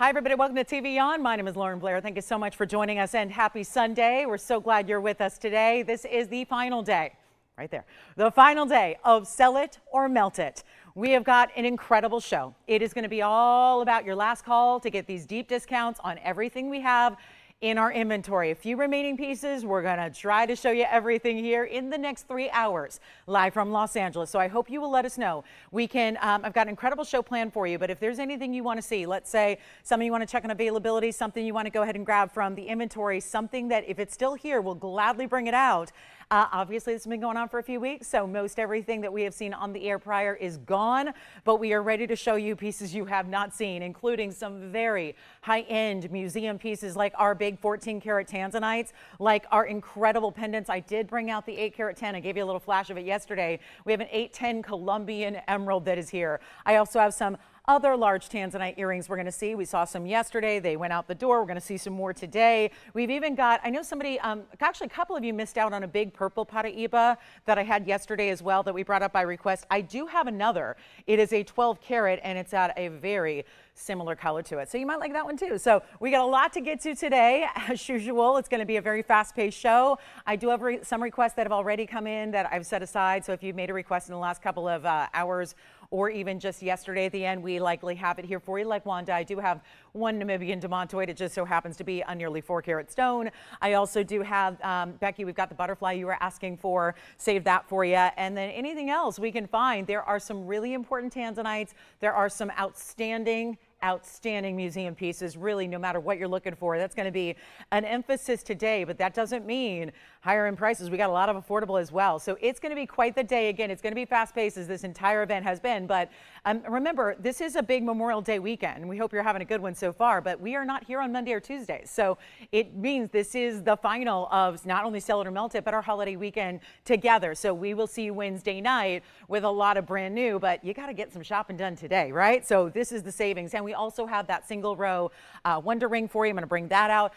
Hi, everybody. Welcome to TVON. My name is Blair. Thank you so much for joining us and happy Sunday. We're so glad you're with us today. This is the final day, right there, the final day of Sell It or Melt It. We have got an incredible show. It is going to be all about your last call to get these deep discounts on everything we have in our inventory. A few remaining pieces. We're going to try to show you everything here in the next 3 hours live from Los Angeles. So I hope you will let us know. We can, I've got an incredible show planned for you, but if there's anything you want to see, let's say something you want to check on availability, something you want to go ahead and grab from the inventory, something that if it's still here, we'll gladly bring it out. Obviously, this has been going on for a few weeks, so most everything that we have seen on the air prior is gone, but we are ready to show you pieces you have not seen, including some very high-end museum pieces like our big 14-karat Tanzanites, like our incredible pendants. I did bring out the 8-karat 10. I gave you a little flash of it yesterday. We have an 810 Colombian emerald that is here. I also have some other large Tanzanite earrings we're going to see. We saw some yesterday. They went out the door. We're going to see some more today. We've even got, I know somebody, actually a couple of you missed out on a big purple Paraiba that I had yesterday as well that we brought up by request. I do have another. It is a 12-karat and it's at a very similar color to it. So you might like that one too. So we got a lot to get to today. As usual, it's going to be a very fast-paced show. I do have some requests that have already come in that I've set aside. So if you've made a request in the last couple of hours or even just yesterday at the end, we likely have it here for you. Like Wanda, I do have one Namibian demontoid. It just so happens to be a nearly 4-karat stone. I also do have, Becky, we've got the butterfly you were asking for. Save that for you. And then anything else we can find. There are some really important Tanzanites. There are some outstanding museum pieces, really, no matter what you're looking for. That's going to be an emphasis today, but that doesn't mean higher end prices. We got a lot of affordable as well. So it's going to be quite the day. Again, it's going to be fast paced as this entire event has been. But remember, this is a big Memorial Day weekend. We hope you're having a good one so far, but we are not here on Monday or Tuesday. So it means this is the final of not only Sell It or Melt It, but our holiday weekend together. So we will see you Wednesday night with a lot of brand new, but you got to get some shopping done today, right? So this is the savings. And we also have that single row Wonder Ring for you. I'm going to bring that out.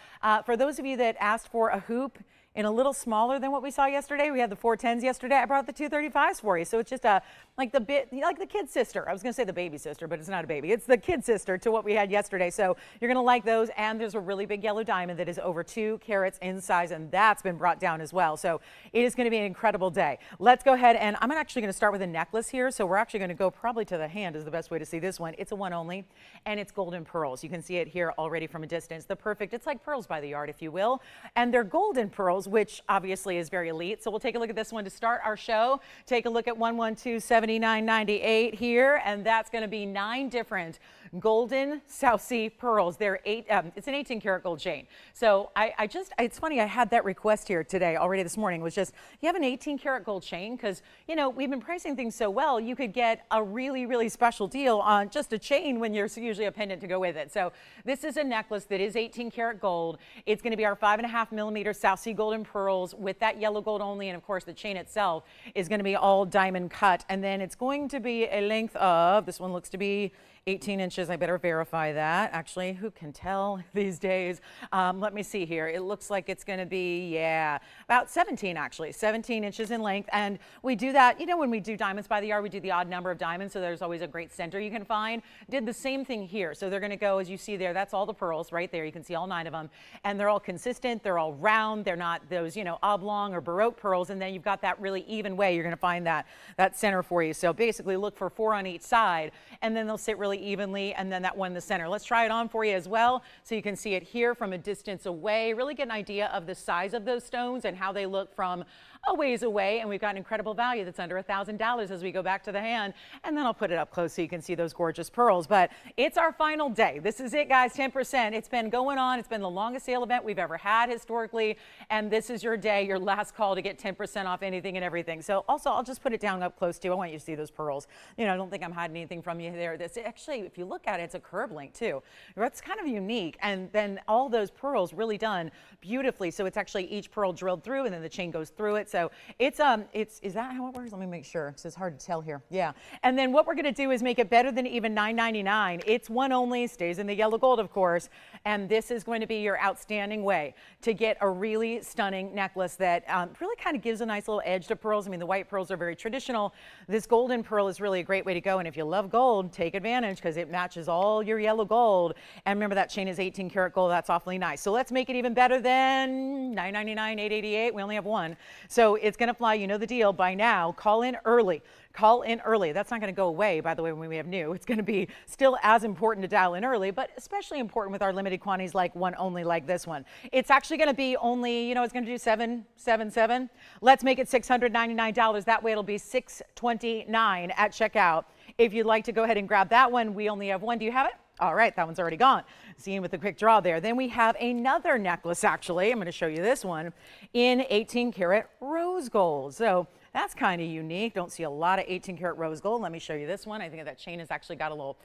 For those of you that asked for a hoop in a little smaller than what we saw yesterday, we had the 410s yesterday. I brought the 235s for you. So it's just like the kid sister. I was going to say the baby sister, but it's not a baby. It's the kid sister to what we had yesterday. So you're going to like those. And there's a really big yellow diamond that is over 2 carats in size, and that's been brought down as well. So it is going to be an incredible day. Let's go ahead, and I'm actually going to start with a necklace here. So we're actually going to go probably to the hand is the best way to see this one. It's a one only, and it's golden pearls. You can see it here already from a distance. The perfect, it's like pearls by the yard, if you will. And they're golden pearls, which obviously is very elite. So we'll take a look at this one to start our show. Take a look at 11279.98 here, and that's going to be 9 different golden South Sea pearls. They're it's an 18-karat gold chain. So it's funny, I had that request here today already this morning. It was just, you have an 18-karat gold chain? Because, you know, we've been pricing things so well, you could get a really, really special deal on just a chain when there's usually a pendant to go with it. So this is a necklace that is 18-karat gold. It's going to be our 5.5 millimeter South Sea golden pearls with that yellow gold only. And of course, the chain itself is going to be all diamond cut. And then it's going to be a length of, this one looks to be 18 inches. I better verify that. Actually, who can tell these days? Let me see here. It looks like it's going to be, yeah, about 17 actually, 17 inches in length. And we do that, you know, when we do diamonds by the yard, we do the odd number of diamonds. So there's always a great center you can find. Did the same thing here. So they're going to go, as you see there, that's all the pearls right there. You can see all 9 of them. And they're all consistent. They're all round. They're not those, you know, oblong or Baroque pearls. And then you've got that really even way. You're going to find that center for you. So basically look for 4 on each side, and then they'll sit really evenly, and then that one in the center. Let's try it on for you as well so you can see it here from a distance away, really get an idea of the size of those stones and how they look from a ways away. And we've got an incredible value that's under $1,000 as we go back to the hand, and then I'll put it up close so you can see those gorgeous pearls. But it's our final day. This is it, guys. 10%. It's been going on. It's been the longest sale event we've ever had historically, and this is your day, your last call to get 10% off anything and everything. So also, I'll just put it down up close too. I want you to see those pearls. You know, I don't think I'm hiding anything from you there. This actually, if you look at it, it's a curb link too. That's kind of unique. And then all those pearls really done beautifully. So it's actually each pearl drilled through, and then the chain goes through it. So it's is that how it works? Let me make sure, because it's hard to tell here. Yeah. And then what we're going to do is make it better than even $9.99. It's one only, stays in the yellow gold, of course. And this is going to be your outstanding way to get a really stunning necklace that really kind of gives a nice little edge to pearls. I mean, the white pearls are very traditional. This golden pearl is really a great way to go. And if you love gold, take advantage. inch because it matches all your yellow gold. And remember, that chain is 18 karat gold. That's awfully nice. So let's make it even better than $9.99, $8.88. We only have one. So it's going to fly. You know the deal by now. Call in early. Call in early. That's not going to go away, by the way, when we have new. It's going to be still as important to dial in early, but especially important with our limited quantities like one only like this one. It's actually going to be only, it's going to do $777. Let's make it $699. That way it'll be $629 at checkout. If you'd like to go ahead and grab that one, we only have one. Do you have it? All right, that one's already gone. Seeing with the quick draw there. Then we have another necklace, actually. I'm going to show you this one in 18 karat rose gold. So that's kind of unique. Don't see a lot of 18 karat rose gold. Let me show you this one. I think that chain has actually got a little,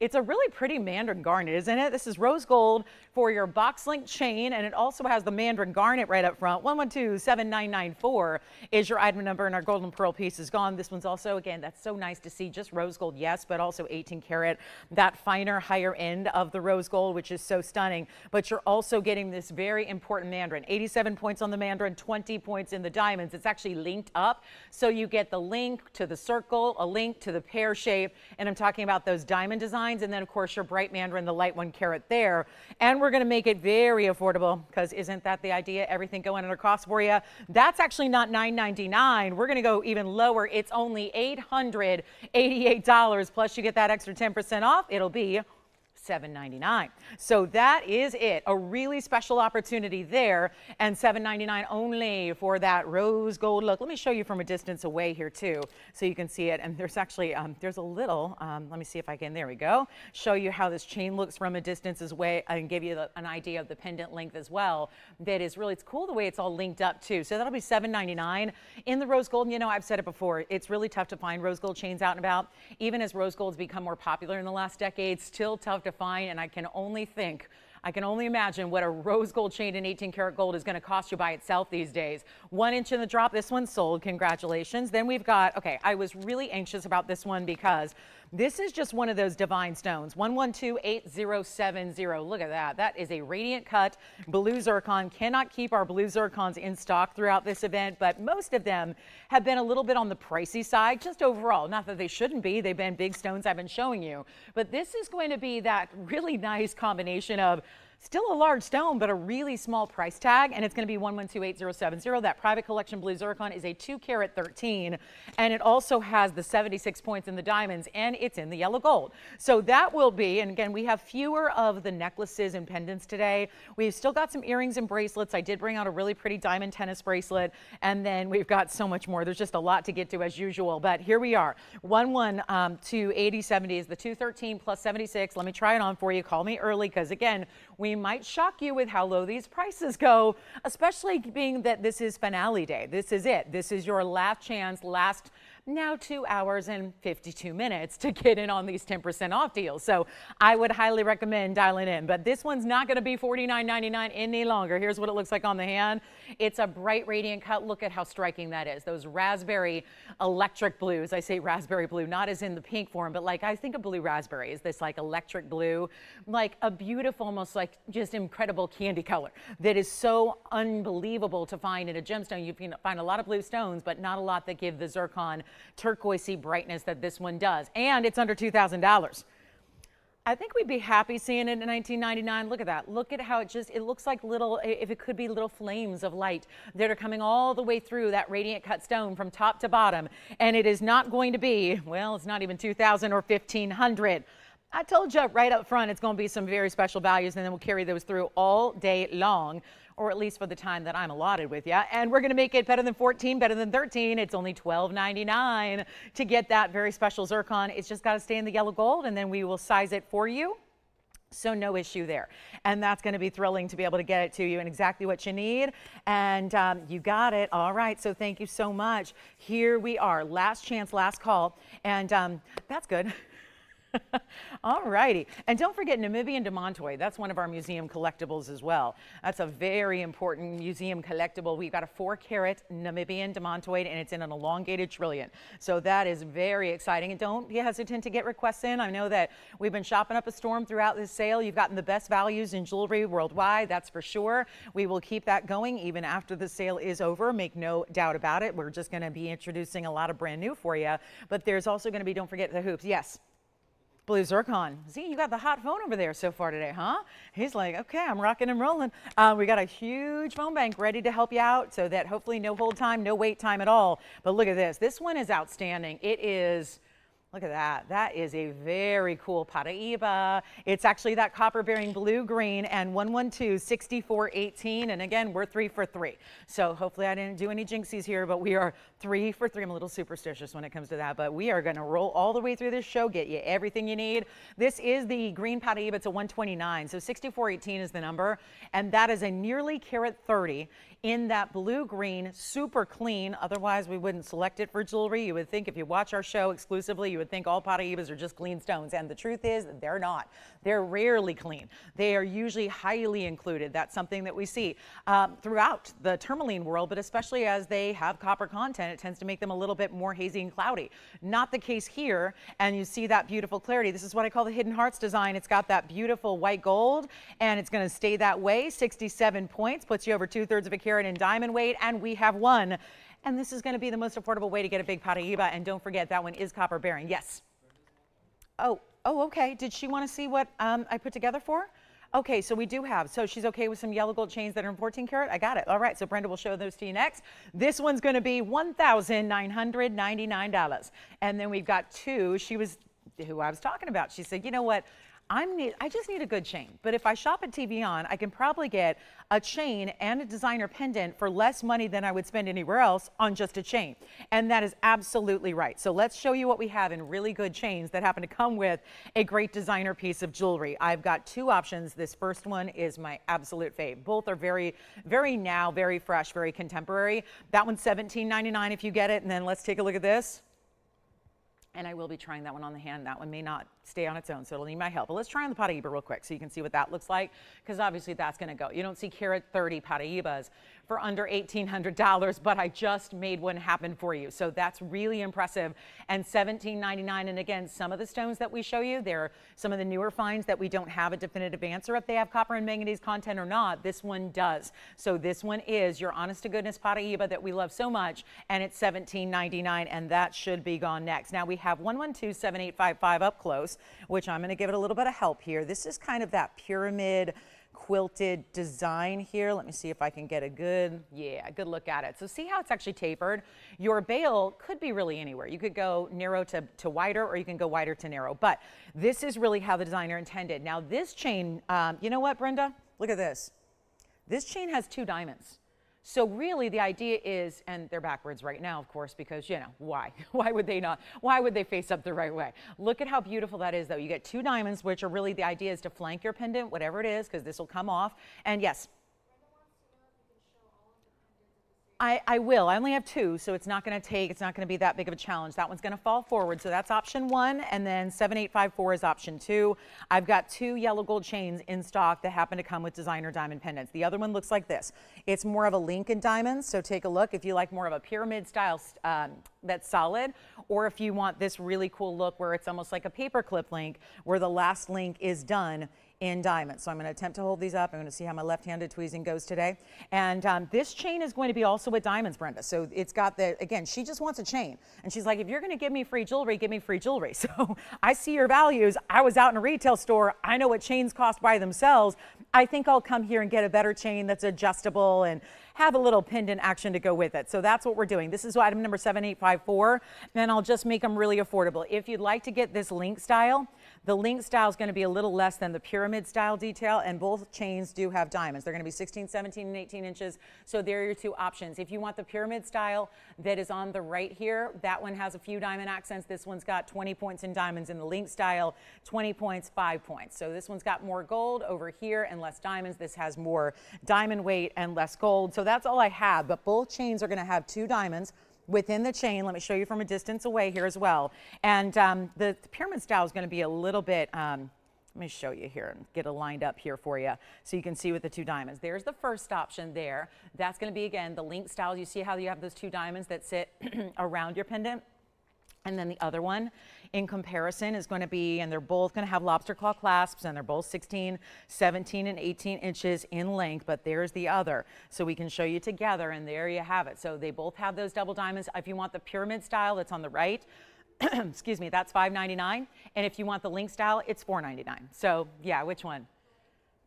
it's a really pretty Mandarin garnet, isn't it? This is rose gold for your box link chain, and it also has the Mandarin garnet right up front. 112-7994 is your item number, and our golden pearl piece is gone. This one's also, again, that's so nice to see, just rose gold, yes, but also 18 karat, that finer, higher end of the rose gold, which is so stunning. But you're also getting this very important Mandarin. 87 points on the Mandarin, 20 points in the diamonds. It's actually linked up, so you get the link to the circle, a link to the pear shape, and I'm talking about those diamond designs, and then of course your bright Mandarin, the light 1 carat there. And we're going to make it very affordable, because isn't that the idea? Everything going under cost for you. That's actually not $9.99. We're going to go even lower. It's only $888, plus you get that extra 10% off. It'll be $7.99. So that is it. A really special opportunity there, and $7.99 only for that rose gold look. Let me show you from a distance away here too, so you can see it. And there's actually, there's a little, let me see if I can, there we go. Show you how this chain looks from a distance away and give you an idea of the pendant length as well. That is really, it's cool the way it's all linked up too. So that'll be $7.99 in the rose gold. And I've said it before, it's really tough to find rose gold chains out and about. Even as rose gold's become more popular in the last decade, still tough to find, and I can only imagine what a rose gold chain in 18 karat gold is going to cost you by itself these days. 1 inch in the drop. This one's sold. Congratulations. Then we've got, okay, I was really anxious about this one because this is just one of those divine stones. 1128070. Look at that. That is a radiant cut blue zircon. Cannot keep our blue zircons in stock throughout this event, but most of them have been a little bit on the pricey side, just overall. Not that they shouldn't be. They've been big stones I've been showing you, but this is going to be that really nice combination of still a large stone, but a really small price tag, and it's going to be 1128070. That private collection blue zircon is a 2 carat 13, and it also has the 76 points in the diamonds, and it's in the yellow gold. So that will be, and again, we have fewer of the necklaces and pendants today. We've still got some earrings and bracelets. I did bring out a really pretty diamond tennis bracelet, and then we've got so much more. There's just a lot to get to as usual, but here we are. 1128070 is the 213 plus 76. Let me try it on for you. Call me early, because again, we might shock you with how low these prices go, especially being that this is finale day. This is it. This is your last chance, now 2 hours and 52 minutes to get in on these 10% off deals. So I would highly recommend dialing in, but this one's not going to be $49.99 any longer. Here's what it looks like on the hand. It's a bright radiant cut. Look at how striking that is. Those raspberry electric blues. I say raspberry blue, not as in the pink form, but like I think of blue raspberry is this like electric blue, like a beautiful, almost like just incredible candy color that is so unbelievable to find in a gemstone. You can find a lot of blue stones, but not a lot that give the zircon turquoisey brightness that this one does, and it's under $2,000. I think we'd be happy seeing it in $19.99. Look at that. Look at how it looks like little, if it could be little flames of light that are coming all the way through that radiant cut stone from top to bottom, and it is not going to be, well, it's not even $2,000 or $1,500. I told you right up front it's going to be some very special values, and then we'll carry those through all day long, or at least for the time that I'm allotted with you. And we're going to make it better than 14, better than 13. It's only $12.99 to get that very special zircon. It's just got to stay in the yellow gold, and then we will size it for you. So no issue there. And that's going to be thrilling to be able to get it to you and exactly what you need. And you got it. All right. So thank you so much. Here we are. Last chance, last call. And that's good. All righty. And don't forget Namibian demantoid. That's one of our museum collectibles as well. That's a very important museum collectible. We've got a 4 carat Namibian demantoid, and it's in an elongated trillion. So that is very exciting. And don't be hesitant to get requests in. I know that we've been shopping up a storm throughout this sale. You've gotten the best values in jewelry worldwide. That's for sure. We will keep that going even after the sale is over. Make no doubt about it. We're just going to be introducing a lot of brand new for you. But there's also going to be, don't forget the hoops. Yes. Blue zircon. See, you got the hot phone over there so far today, huh? He's like, okay, I'm rocking and rolling. We got a huge phone bank ready to help you out so that hopefully no hold time, no wait time at all. But look at this. This one is outstanding. It is, look at that. That is a very cool Paraiba. It's actually that copper bearing blue green and 112-6418. And again, we're 3 for 3. So hopefully I didn't do any jinxies here, but we are 3 for 3. I'm a little superstitious when it comes to that, but we are going to roll all the way through this show, get you everything you need. This is the green Paraiba. It's a 129. So 6418 is the number. And that is a nearly carat 30 in that blue green, super clean. Otherwise, we wouldn't select it for jewelry. You would think if you watch our show exclusively, you would think all Paraibas are just clean stones. And the truth is they're not. They're rarely clean. They are usually highly included. That's something that we see throughout the tourmaline world, but especially as they have copper content, it tends to make them a little bit more hazy and cloudy. Not the case here. And you see that beautiful clarity. This is what I call the hidden hearts design. It's got that beautiful white gold, and it's going to stay that way. 67 points, puts you over 2/3 of a carat in diamond weight, and we have won. And this is going to be the most affordable way to get a big Paraiba. And don't forget, that one is copper bearing. Yes. Oh, okay. Did she want to see what I put together for? Okay, so we do have, so she's okay with some yellow gold chains that are in 14 karat? I got it. All right, so Brenda will show those to you next. This one's going to be $1,999. And then we've got two. She was who I was talking about. She said, you know what? I just need a good chain. But if I shop at TVON, I can probably get a chain and a designer pendant for less money than I would spend anywhere else on just a chain. And that is absolutely right. So let's show you what we have in really good chains that happen to come with a great designer piece of jewelry. I've got two options. This first one is my absolute fave. Both are very, very now, very fresh, very contemporary. That one's $17.99 if you get it. And then let's take a look at this. And I will be trying that one on the hand. That one may not stay on its own, so it'll need my help. But let's try on the Paraiba real quick so you can see what that looks like, because obviously that's going to go. You don't see carat 30 Paraibas for under $1,800, but I just made one happen for you. So that's really impressive. And $17.99. And again, some of the stones that we show you, they're some of the newer finds that we don't have a definitive answer if they have copper and manganese content or not. This one does. So this one is your honest to goodness Paraiba that we love so much, and it's $17.99, and that should be gone next. Now we have 112-7855 up close, which I'm going to give it a little bit of help here. This is kind of that pyramid quilted design here. Let me see if I can get a good look at it. So see how it's actually tapered? Your bail could be really anywhere. You could go narrow to wider, or you can go wider to narrow, but this is really how the designer intended. Now this chain, you know what, Brenda? Look at this. This chain has 2 diamonds. So really the idea is, and they're backwards right now, of course, because, you know, why? Why would they not? Why would they face up the right way? Look at how beautiful that is, though. You get 2 diamonds, which are really the idea is to flank your pendant, whatever it is, because this will come off. And yes. I will. I only have 2, so it's not going to be that big of a challenge. That one's going to fall forward. So that's option 1, and then 7854 is option 2. I've got 2 yellow gold chains in stock that happen to come with designer diamond pendants. The other one looks like this. It's more of a link in diamonds, so take a look if you like more of a pyramid style that's solid, or if you want this really cool look where it's almost like a paperclip link where the last link is done in diamonds. So I'm going to attempt to hold these up. I'm going to see how my left-handed tweezing goes today. And this chain is going to be also with diamonds, Brenda. So it's got the, again, she just wants a chain. And she's like, if you're going to give me free jewelry, give me free jewelry. So I see your values. I was out in a retail store. I know what chains cost by themselves. I think I'll come here and get a better chain that's adjustable and have a little pendant action to go with it. So that's what we're doing. This is item number 7854, and I'll just make them really affordable. If you'd like to get this link style, the link style is going to be a little less than the pyramid style detail, and both chains do have diamonds. They're going to be 16, 17, and 18 inches. So there are your 2 options. If you want the pyramid style that is on the right here, that one has a few diamond accents. This one's got 20 points in diamonds. In the link style, 20 points, 5 points. So this one's got more gold over here and less diamonds. This has more diamond weight and less gold. So that's all I have, but both chains are going to have 2 diamonds within the chain. Let me show you from a distance away here as well. And the pyramid style is going to be a little bit, let me show you here and get it lined up here for you so you can see with the 2 diamonds. There's the first option there. That's going to be, again, the link style. You see how you have those 2 diamonds that sit around your pendant? And then the other one in comparison is going to be, and they're both going to have lobster claw clasps, and they're both 16, 17, and 18 inches in length, but there's the other. So we can show you together, and there you have it. So they both have those double diamonds. If you want the pyramid style that's on the right, excuse me, that's $5.99. And if you want the link style, it's $4.99. So yeah, which one?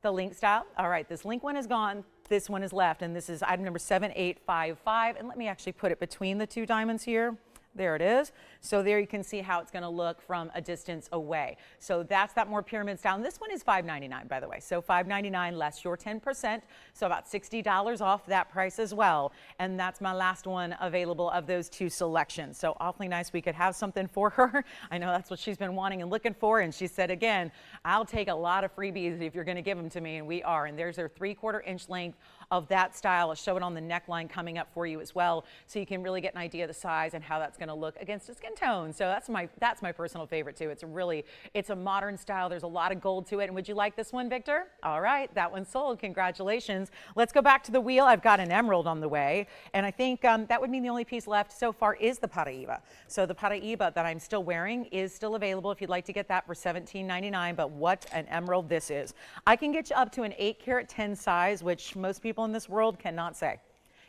The link style. All right, this link one is gone. This one is left, and this is item number 7855. And let me actually put it between the two diamonds here. There it is. So there you can see how it's going to look from a distance away. So that's that more pyramid style. And this one is $5.99, by the way. So $5.99 less your 10%. So about $60 off that price as well. And that's my last one available of those two selections. So awfully nice we could have something for her. I know that's what she's been wanting and looking for. And she said, again, I'll take a lot of freebies if you're going to give them to me. And we are. And there's her 3/4 inch length of that style. I'll show it on the neckline coming up for you as well, so you can really get an idea of the size and how that's going to look against a skin tone. So that's my personal favorite too. It's a modern style. There's a lot of gold to it. And would you like this one, Victor? All right, that one's sold. Congratulations. Let's go back to the wheel. I've got an emerald on the way, and I think that would mean the only piece left so far is the Paraiba. So the Paraiba that I'm still wearing is still available if you'd like to get that for $17.99. But what an emerald this is! I can get you up to an 8 10 size, which most people in this world cannot say.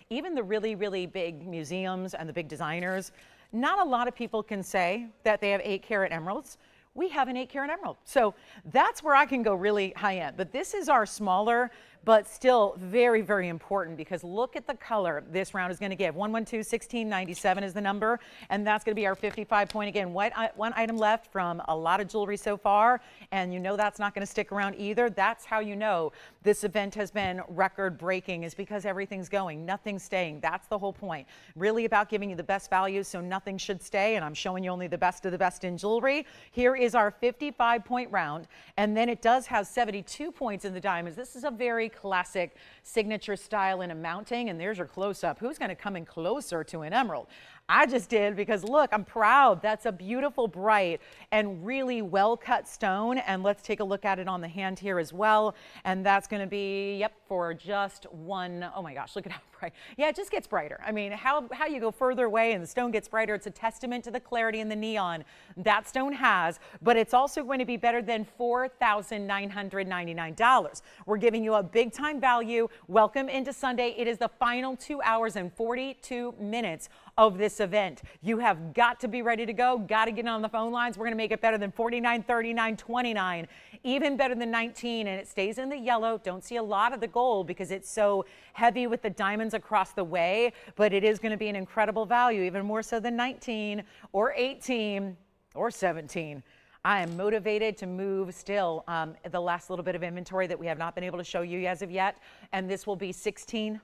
Even the really, really big museums and the big designers, not a lot of people can say that they have 8 emeralds. We have an 8 emerald. So that's where I can go really high end. But this is our smaller, but still very, very important, because look at the color this round is going to give. 112-1697 is the number, and that's going to be our 55 point. Again, one item left from a lot of jewelry so far, and you know that's not going to stick around either. That's how you know this event has been record breaking, is because everything's going, nothing's staying. That's the whole point. Really about giving you the best value, so nothing should stay, and I'm showing you only the best of the best in jewelry. Here is our 55 point round, and then it does have 72 points in the diamonds. This is a very classic signature style in a mounting, and there's your close-up. Who's going to come in closer to an emerald? I just did, because look, I'm proud. That's a beautiful, bright, and really well-cut stone. And let's take a look at it on the hand here as well. And that's going to be, yep, for just one. Oh my gosh, look at how bright. Yeah, it just gets brighter. I mean, how you go further away and the stone gets brighter, it's a testament to the clarity and the neon that stone has. But it's also going to be better than $4,999. We're giving you a big-time value. Welcome into Sunday. It is the final 2 hours and 42 minutes of this event. You have got to be ready to go, got to get on the phone lines. We're going to make it better than $49, $39, $29, even better than $19, and it stays in the yellow. Don't see a lot of the gold because it's so heavy with the diamonds across the way, but it is going to be an incredible value, even more so than $19 or $18 or $17. I am motivated to move still the last little bit of inventory that we have not been able to show you as of yet, and this will be $1,699.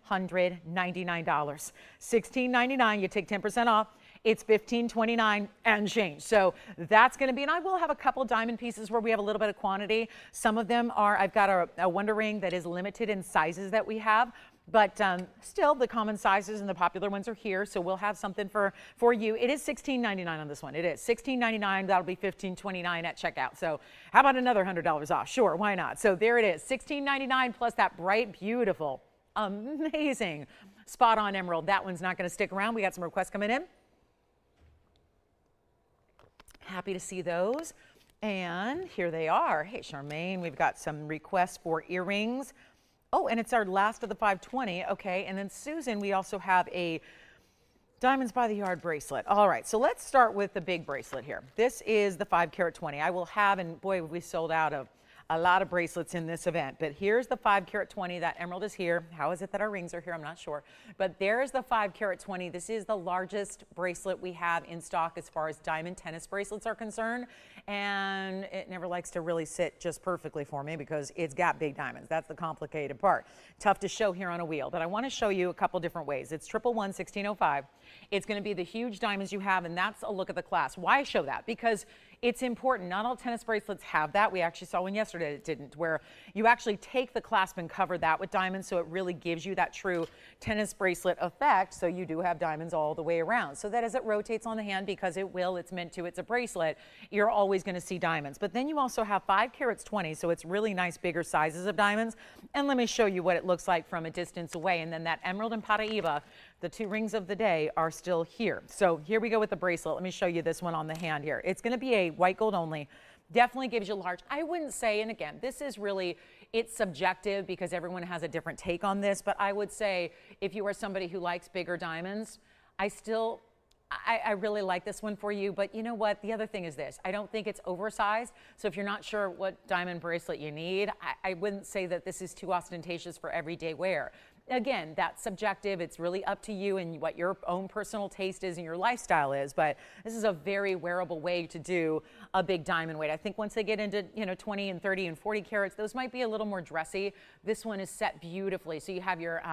$1,699, you take 10% off. It's $1,529 and change. So that's going to be, and I will have a couple diamond pieces where we have a little bit of quantity. Some of them are, I've got a Wonder Ring that is limited in sizes that we have. But still, the common sizes and the popular ones are here, so we'll have something for you. It is $16.99 on this one. It is $16.99. That'll be $15.29 at checkout. So how about another $100 off? Sure, why not? So there it is, $16.99 plus that bright, beautiful, amazing, spot-on emerald. That one's not going to stick around. We got some requests coming in. Happy to see those. And here they are. Hey, Charmaine, we've got some requests for earrings. Oh, and it's our last of the 520. Okay, and then Susan, we also have a Diamonds by the Yard bracelet. All right, so let's start with the big bracelet here. This is the 5 20. I will have, and boy, we sold out of a lot of bracelets in this event, but here's the 5 20. That emerald is here. How is it that our rings are here? I'm not sure, but there's the 5 20. This is the largest bracelet we have in stock as far as diamond tennis bracelets are concerned, and it never likes to really sit just perfectly for me because it's got big diamonds. That's the complicated part. Tough to show here on a wheel, but I want to show you a couple different ways. It's 111-1605. It's going to be the huge diamonds you have, and that's a look at the class. Why show that? Because it's important. Not all tennis bracelets have that. We actually saw one yesterday that didn't, where you actually take the clasp and cover that with diamonds, so it really gives you that true tennis bracelet effect. So you do have diamonds all the way around, so that as it rotates on the hand, because it will, it's meant to, it's a bracelet, you're always going to see diamonds. But then you also have 5 20, so it's really nice bigger sizes of diamonds. And let me show you what it looks like from a distance away. And then that emerald and Paraiba, the 2 rings of the day, are still here. So here we go with the bracelet. Let me show you this one on the hand here. It's going to be a white gold only. Definitely gives you large. I wouldn't say, and again, this is really, it's subjective because everyone has a different take on this, but I would say if you are somebody who likes bigger diamonds, I still I really like this one for you, but you know what? The other thing is this. I don't think it's oversized. So if you're not sure what diamond bracelet you need, I wouldn't say that this is too ostentatious for everyday wear. Again, that's subjective. It's really up to you and what your own personal taste is and your lifestyle is. But this is a very wearable way to do a big diamond weight. I think once they get into 20 and 30 and 40 carats, those might be a little more dressy. This one is set beautifully. So you have your,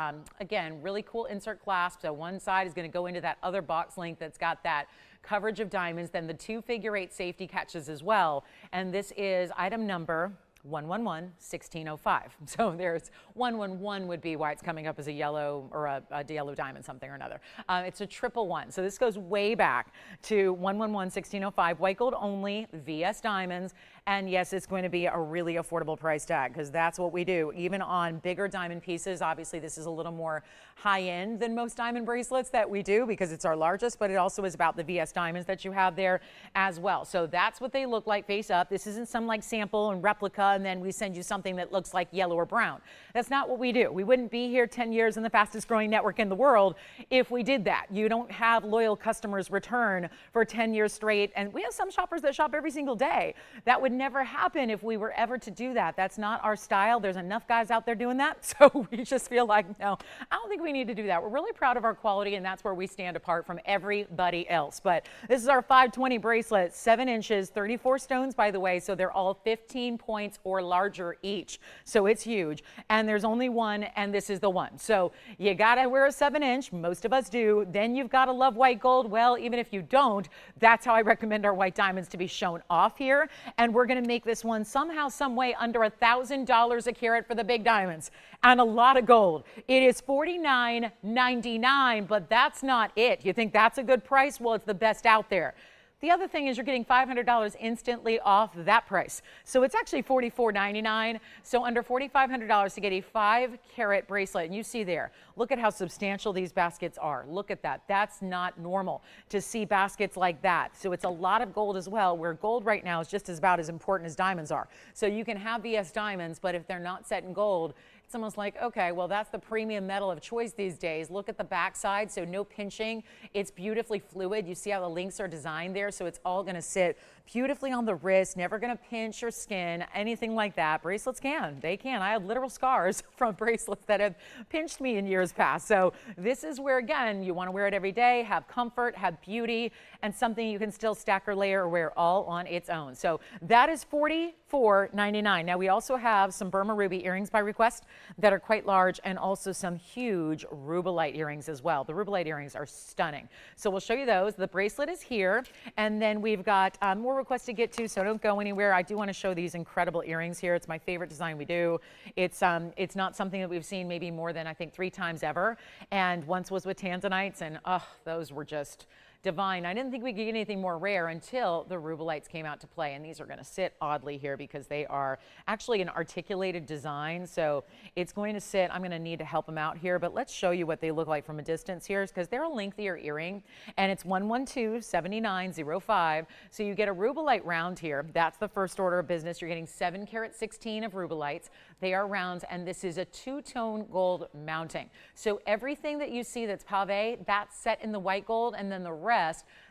again, really cool insert clasp. So one side is going to go into that other box link that's got that coverage of diamonds. Then the 2 figure-8 safety catches as well. And this is item number 111-1605. So there's 111 would be why it's coming up as a yellow or a yellow diamond, something or another. It's a 111. So this goes way back to 111-1605, white gold only, VS diamonds. And yes, it's going to be a really affordable price tag because that's what we do. Even on bigger diamond pieces, obviously this is a little more high end than most diamond bracelets that we do because it's our largest, but it also is about the VS diamonds that you have there as well. So that's what they look like face up. This isn't some like sample and replica and then we send you something that looks like yellow or brown. That's not what we do. We wouldn't be here 10 years in the fastest growing network in the world if we did that. You don't have loyal customers return for 10 years straight. And we have some shoppers that shop every single day. That would never happen if we were ever to do that. That's not our style. There's enough guys out there doing that. So we just feel like, no, I don't think we need to do that. We're really proud of our quality and that's where we stand apart from everybody else. But this is our 520 bracelet, 7 inches, 34 stones, by the way. So they're all 15 points or larger each. So it's huge. And there's only one, and this is the one. So you got to wear a 7-inch. Most of us do. Then you've got to love white gold. Well, even if you don't, that's how I recommend our white diamonds to be shown off here. And we're going to make this one somehow, some way under $1,000 a carat for the big diamonds and a lot of gold. It is $49.99, but that's not it. You think that's a good price? Well, it's the best out there. The other thing is you're getting $500 instantly off that price. So it's actually $44.99. So under $4,500 to get a 5-carat bracelet. And you see there, look at how substantial these baskets are. Look at that. That's not normal to see baskets like that. So it's a lot of gold as well, where gold right now is just about as important as diamonds are. So you can have VS diamonds, but if they're not set in gold, it's almost like, okay, well, that's the premium metal of choice these days. Look at the backside, so no pinching. It's beautifully fluid. You see how the links are designed there, so it's all going to sit beautifully on the wrist, never going to pinch your skin, anything like that. Bracelets can. They can. I have literal scars from bracelets that have pinched me in years past. So this is where, again, you want to wear it every day, have comfort, have beauty, and something you can still stack or layer or wear all on its own. So that is $44.99. Now, we also have some Burma ruby earrings by request that are quite large and also some huge Rubellite earrings as well. The Rubellite earrings are stunning. So we'll show you those. The bracelet is here, and then we've got more requests to get to, so don't go anywhere. I do want to show these incredible earrings here. It's my favorite design we do. It's not something that we've seen maybe more than I think 3 times ever, and once was with Tanzanites, and those were just divine. I didn't think we could get anything more rare until the Rubellites came out to play, and these are going to sit oddly here because they are actually an articulated design, so it's going to sit. I'm going to need to help them out here, but let's show you what they look like from a distance here because they're a lengthier earring, and it's 112-7905, so you get a Rubellite round here. That's the first order of business. You're getting 7 carat 16 of Rubellites. They are rounds, and this is a 2-tone gold mounting. So everything that you see that's pave, that's set in the white gold, and then the rest,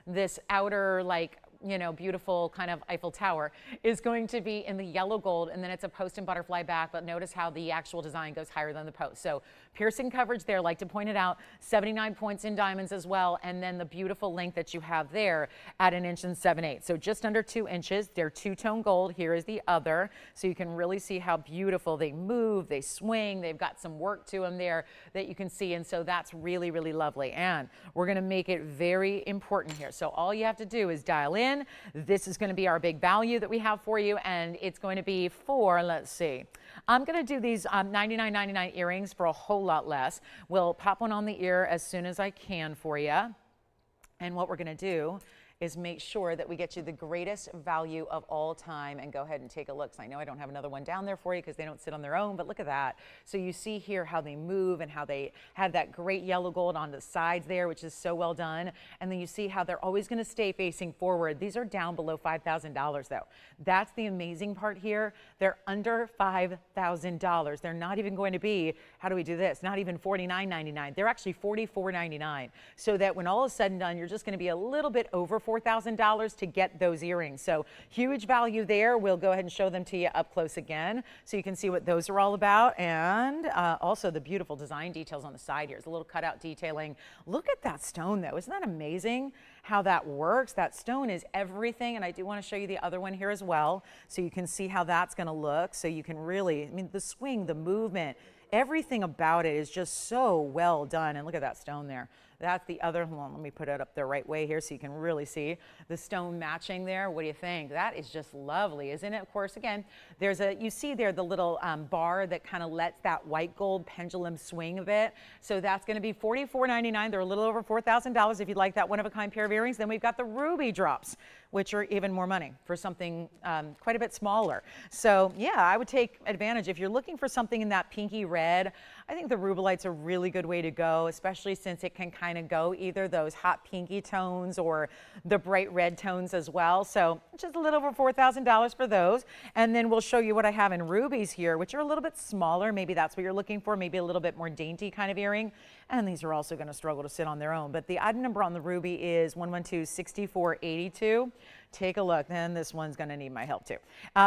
this outer, like, you know, beautiful kind of Eiffel Tower is going to be in the yellow gold, and then it's a post and butterfly back, but notice how the actual design goes higher than the post. So piercing coverage there, like to point it out, 79 points in diamonds as well, and then the beautiful length that you have there at 1 inch and 7/8. So just under 2 inches. They're 2-tone gold. Here is the other, so you can really see how beautiful they move, they swing, they've got some work to them there that you can see, and so that's really, really lovely. And we're going to make it very important here. So all you have to do is dial in. This is going to be our big value that we have for you, and it's going to be for, let's see, I'm going to do these $99.99 earrings for a whole lot less. We'll pop one on the ear as soon as I can for you. And what we're going to do is make sure that we get you the greatest value of all time. And go ahead and take a look. So I know I don't have another one down there for you because they don't sit on their own, but look at that. So you see here how they move and how they have that great yellow gold on the sides there, which is so well done. And then you see how they're always going to stay facing forward. These are down below $5,000 though. That's the amazing part here. They're under $5,000. They're not even going to be, how do we do this? Not even $49.99. They're actually $44.99. So that when all is said and done, you're just going to be a little bit over $4,000 to get those earrings. So huge value there. We'll go ahead and show them to you up close again so you can see what those are all about. And also the beautiful design details on the side here. It's a little cutout detailing. Look at that stone though. Isn't that amazing how that works? That stone is everything. And I do want to show you the other one here as well so you can see how that's going to look. So you can really, I mean, the swing, the movement, everything about it is just so well done. And look at that stone there. That's the other one. Let me put it up the right way here so you can really see the stone matching there. What do you think? That is just lovely, isn't it? Of course, again, there's a, you see there the little bar that kind of lets that white gold pendulum swing a bit. So that's going to be $44.99. They're a little over $4,000 if you'd like that one-of-a-kind pair of earrings. Then we've got the ruby drops, which are even more money for something quite a bit smaller. So yeah, I would take advantage. If you're looking for something in that pinky red, I think the Rubellite's a really good way to go, especially since it can kind of go either those hot pinky tones or the bright red tones as well. So just a little over $4,000 for those. And then we'll show you what I have in rubies here, which are a little bit smaller. Maybe that's what you're looking for, maybe a little bit more dainty kind of earring. And these are also going to struggle to sit on their own. But the item number on the ruby is 112-6482. Take a look. Then this one's going to need my help too.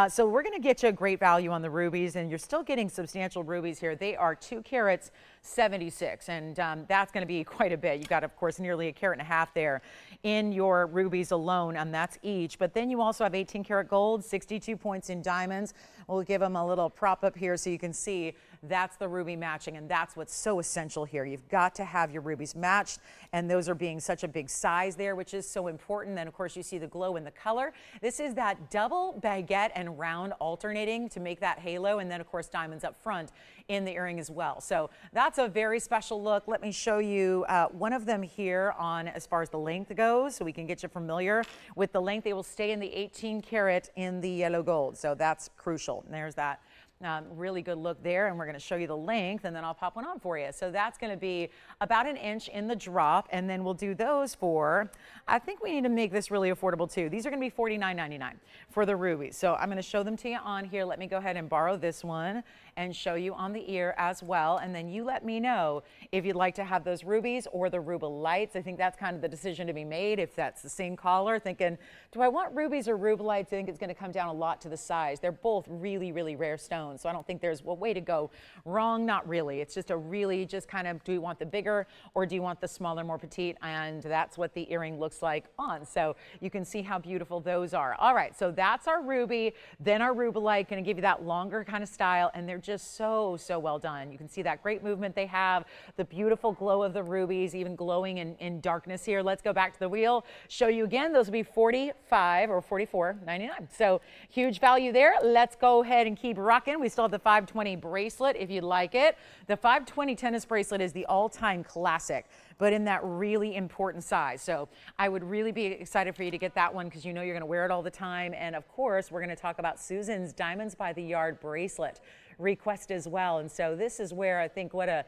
So we're going to get you a great value on the rubies, and you're still getting substantial rubies here. They are 2 carats 76, and that's going to be quite a bit. You've got, of course, nearly 1.5 carats there in your rubies alone, and that's each. But then you also have 18 karat gold, 62 points in diamonds. We'll give them a little prop up here so you can see that's the ruby matching, and that's what's so essential here. You've got to have your rubies matched, and those are being such a big size there, which is so important. Then, of course, you see the glow in the color. This is that double baguette and round alternating to make that halo, and then, of course, diamonds up front in the earring as well. So that's a very special look. Let me show you one of them here on as far as the length goes, so we can get you familiar with the length. They will stay in the 18 karat in the yellow gold, so that's crucial. And there's that. Really good look there, and we're going to show you the length, and then I'll pop one on for you. So that's going to be about 1 inch in the drop, and then we'll do those for, I think we need to make this really affordable too. These are going to be $49.99 for the rubies. So I'm going to show them to you on here. Let me go ahead and borrow this one and show you on the ear as well, and then you let me know if you'd like to have those rubies or the Rubellites. I think that's kind of the decision to be made. If that's the same collar, thinking, do I want rubies or Rubellites? I think it's going to come down a lot to the size. They're both really, really rare stones. So I don't think there's a way to go wrong. Not really. It's just a really just kind of, do you want the bigger or do you want the smaller, more petite? And that's what the earring looks like on. So you can see how beautiful those are. All right. So that's our ruby. Then our Rubellite, going to give you that longer kind of style. And they're just so, so well done. You can see that great movement they have, the beautiful glow of the rubies, even glowing in darkness here. Let's go back to the wheel, show you again. Those will be $45 or $44.99. So huge value there. Let's go ahead and keep rocking. We still have the 520 bracelet if you'd like it. The 520 tennis bracelet is the all-time classic, but in that really important size. So I would really be excited for you to get that one because you know you're going to wear it all the time. And of course, we're going to talk about Susan's Diamonds by the Yard bracelet request as well. And so this is where I think what a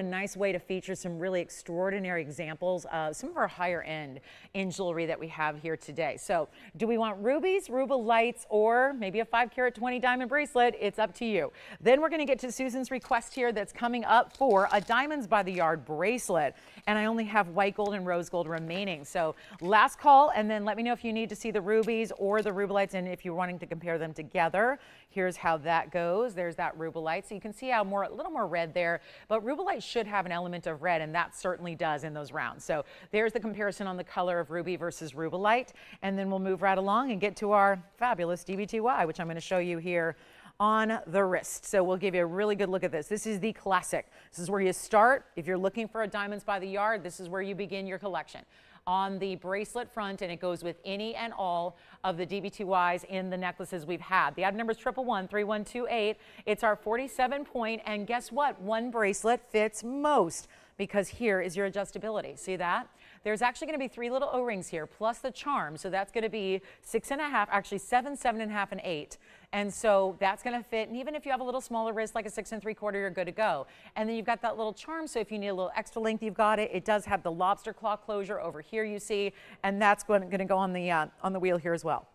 nice way to feature some really extraordinary examples of some of our higher end in jewelry that we have here today. So do we want rubies, Rubellites, or maybe a 5 carat 20 diamond bracelet? It's up to you. Then we're going to get to Susan's request here that's coming up for a Diamonds by the Yard bracelet. And I only have white gold and rose gold remaining. So last call, and then let me know if you need to see the rubies or the Rubellites, and if you're wanting to compare them together. Here's how that goes. There's that Rubellite. So you can see how a little more red there, but Rubellite should have an element of red, and that certainly does in those rounds. So there's the comparison on the color of ruby versus Rubellite. And then we'll move right along and get to our fabulous DBTY, which I'm going to show you here on the wrist. So we'll give you a really good look at this. This is the classic. This is where you start. If you're looking for a Diamonds by the Yard, this is where you begin your collection. On the bracelet front, and it goes with any and all of the DBTYs in the necklaces we've had. The item number is 111-3128. It's our 47 point, and guess what? One bracelet fits most, because here is your adjustability. See that? there's actually going to be 3 little O-rings here plus the charm. So that's going to be 6.5, actually 7, 7.5, and 8. And so that's going to fit. And even if you have a little smaller wrist, like a 6 3/4, you're good to go. And then you've got that little charm. So if you need a little extra length, you've got it. It does have the lobster claw closure over here, you see, and that's going to go on the wheel here as well.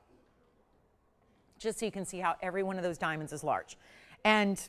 Just so you can see how every one of those diamonds is large. And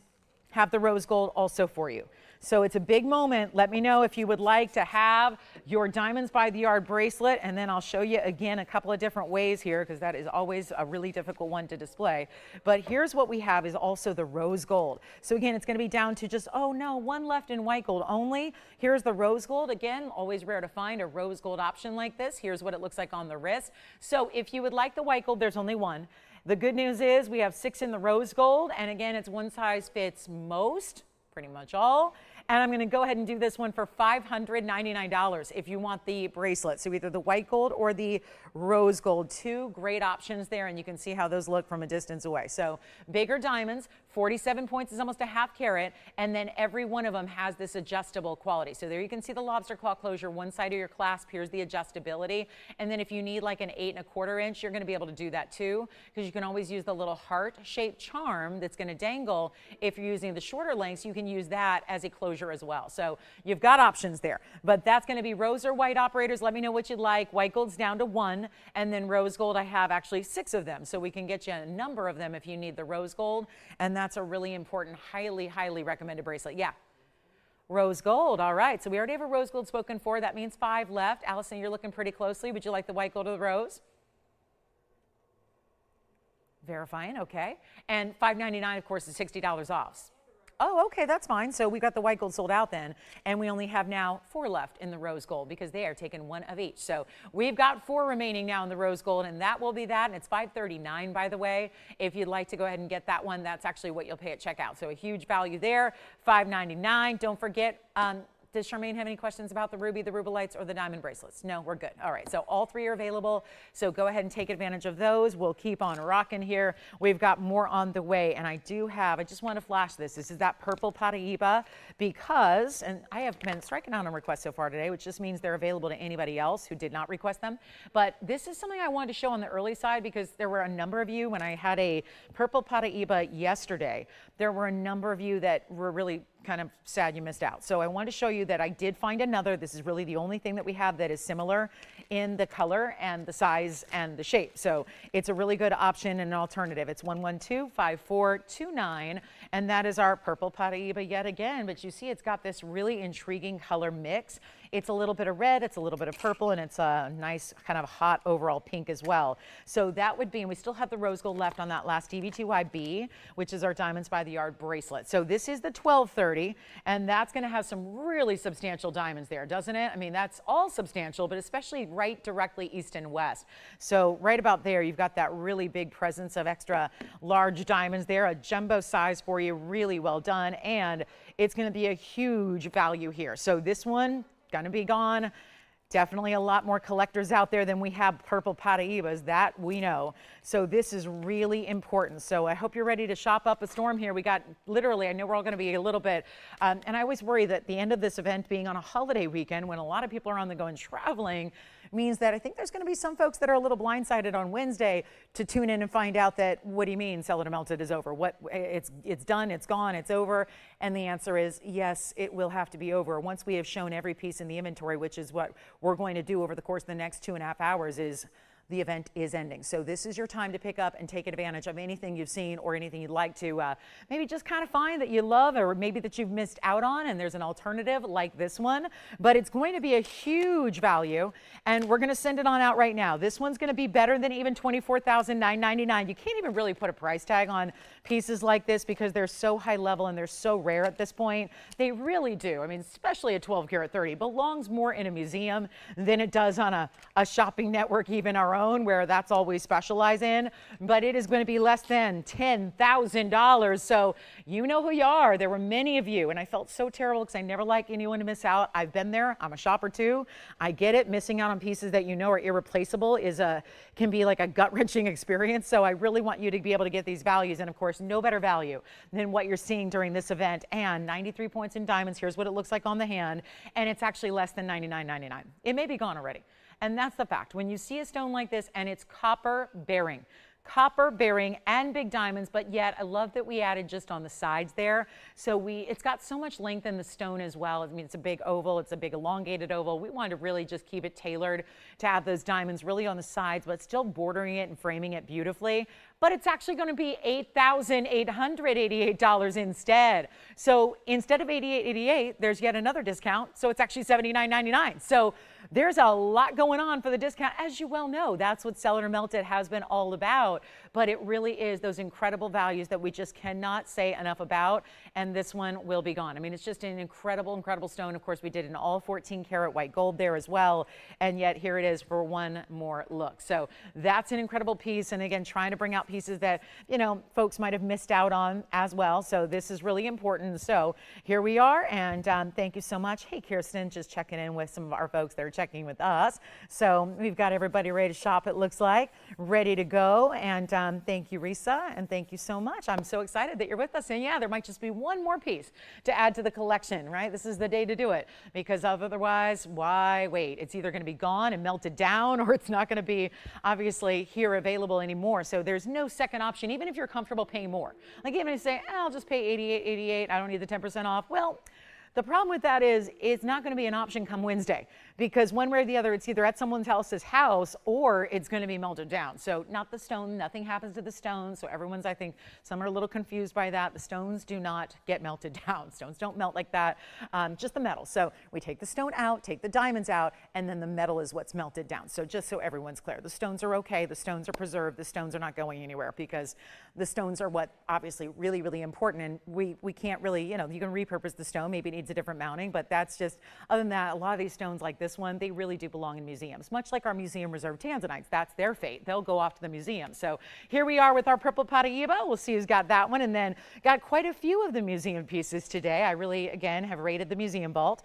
have the rose gold also for you. So it's a big moment. Let me know if you would like to have your Diamonds by the Yard bracelet, and then I'll show you again a couple of different ways here, because that is always a really difficult one to display. But here's what we have is also the rose gold. So again, it's going to be down to just, oh no, one left in white gold only. Here's the rose gold. Again, always rare to find a rose gold option like this. Here's what it looks like on the wrist. So if you would like the white gold, there's only one. The good news is we have 6 in the rose gold, and again, it's one size fits most, pretty much all. And I'm going to go ahead and do this one for $599 if you want the bracelet. So either the white gold or the rose gold. 2 great options there, and you can see how those look from a distance away. So bigger diamonds, 47 points is almost a ½ carat, and then every one of them has this adjustable quality. So there you can see the lobster claw closure, one side of your clasp, here's the adjustability. And then if you need like an 8 1/4 inch, you're going to be able to do that too, because you can always use the little heart-shaped charm that's going to dangle. If you're using the shorter lengths, you can use that as a closure as well. So you've got options there, but that's going to be rose or white operators. Let me know what you'd like. White gold's down to 1, and then rose gold, I have actually 6 of them. So we can get you a number of them if you need the rose gold. And that's a really important, highly, highly recommended bracelet. Yeah. Rose gold. All right. So we already have a rose gold spoken for. That means 5 left. Allison, you're looking pretty closely. Would you like the white gold or the rose? Verifying. Okay. And $599, of course, is $60 off. Oh, okay, that's fine. So we got the white gold sold out then, and we only have now 4 left in the rose gold because they are taking 1 of each. So we've got 4 remaining now in the rose gold, and that will be that. And it's $539, by the way. If you'd like to go ahead and get that one, that's actually what you'll pay at checkout. So a huge value there, $599. Don't forget, does Charmaine have any questions about the ruby, the Rubellites, or the diamond bracelets? No, we're good. All right, so all 3 are available. So go ahead and take advantage of those. We'll keep on rocking here. We've got more on the way, and I just want to flash this. This is that purple Paraiba because, and I have been striking out on requests so far today, which just means they're available to anybody else who did not request them. But this is something I wanted to show on the early side because there were a number of you when I had a purple Paraiba yesterday. There were a number of you that were really kind of sad you missed out. So I wanted to show you that I did find another. This is really the only thing that we have that is similar in the color and the size and the shape. So it's a really good option and an alternative. It's 112-5429, and that is our purple Paraiba yet again. But you see it's got this really intriguing color mix. It's a little bit of red, it's a little bit of purple, and it's a nice kind of hot overall pink as well. So that would be, and we still have the rose gold left on that last DVTYB, which is our Diamonds by the Yard bracelet. So this is the 1230, and that's going to have some really substantial diamonds there, doesn't it? I mean, that's all substantial, but especially right directly east and west. So right about there, you've got that really big presence of extra large diamonds there, a jumbo size for you, really well done, and it's going to be a huge value here. So this one, going to be gone. Definitely a lot more collectors out there than we have purple Paraibas, that we know. So this is really important. So I hope you're ready to shop up a storm here. We got literally, I know we're all going to be a little bit, and I always worry that the end of this event being on a holiday weekend when a lot of people are on the go and traveling means that I think there's going to be some folks that are a little blindsided on Wednesday to tune in and find out that, what do you mean Sell It or Melt It is over? What, it's done, it's gone, it's over. And the answer is yes, it will have to be over. Once we have shown every piece in the inventory, which is what we're going to do over the course of the next 2.5 hours, is the event is ending. So this is your time to pick up and take advantage of anything you've seen or anything you'd like to maybe just kind of find that you love, or maybe that you've missed out on, and there's an alternative like this one. But it's going to be a huge value, and we're going to send it on out right now. This one's going to be better than even $24,999. You can't even really put a price tag on pieces like this because they're so high level and they're so rare at this point. They really do. I mean, especially a 12 karat 30 belongs more in a museum than it does on a shopping network, even our own, where that's all we specialize in, but it is going to be less than $10,000. So you know who you are. There were many of you, and I felt so terrible because I never like anyone to miss out. I've been there. I'm a shopper too. I get it. Missing out on pieces that you know are irreplaceable can be like a gut-wrenching experience. So I really want you to be able to get these values, and of course, no better value than what you're seeing during this event. And 93 points in diamonds. Here's what it looks like on the hand, and it's actually less than $99.99. It may be gone already. And that's the fact. When you see a stone like this and it's copper bearing and big diamonds, but yet I love that we added just on the sides there. So it's got so much length in the stone as well. I mean, it's a big oval, it's a big elongated oval. We wanted to really just keep it tailored to have those diamonds really on the sides, but still bordering it and framing it beautifully. But it's actually going to be $8,888 instead. So instead of $88.88, there's yet another discount. So it's actually $79.99. So there's a lot going on for the discount. As you well know, that's what Sell It or Melt It has been all about. But it really is those incredible values that we just cannot say enough about. And this one will be gone. I mean, it's just an incredible, incredible stone. Of course, we did an all 14 karat white gold there as well. And yet here it is for one more look. So that's an incredible piece. And again, trying to bring out pieces that, you know, folks might have missed out on as well. So this is really important. So here we are. And thank you so much. Hey, Kirsten, just checking in with some of our folks that are checking with us. So we've got everybody ready to shop, it looks like, ready to go. And thank you, Risa, and thank you so much. I'm so excited that you're with us. And yeah, there might just be one more piece to add to the collection, right? This is the day to do it, because otherwise, why wait? It's either going to be gone and melted down, or it's not going to be obviously here available anymore. So there's no second option, even if you're comfortable paying more. Like even if you say, I'll just pay $88.88, I don't need the 10% off. Well, the problem with that is it's not going to be an option come Wednesday, because one way or the other, it's either at someone else's house or it's going to be melted down. So not the stone, nothing happens to the stones. So everyone's, I think, some are a little confused by that. The stones do not get melted down. Stones don't melt like that, just the metal. So we take the stone out, take the diamonds out, and then the metal is what's melted down. So just so everyone's clear, the stones are okay, the stones are preserved, the stones are not going anywhere, because the stones are what obviously really, really important. And we can't really, you know, you can repurpose the stone, maybe it needs a different mounting, but that's just, other than that, a lot of these stones like this one, they really do belong in museums, much like our museum reserved Tanzanites. That's their fate. They'll go off to the museum. So here we are with our purple Paraiba. We'll see who's got that one, and then got quite a few of the museum pieces today. I really, again, have raided the museum vault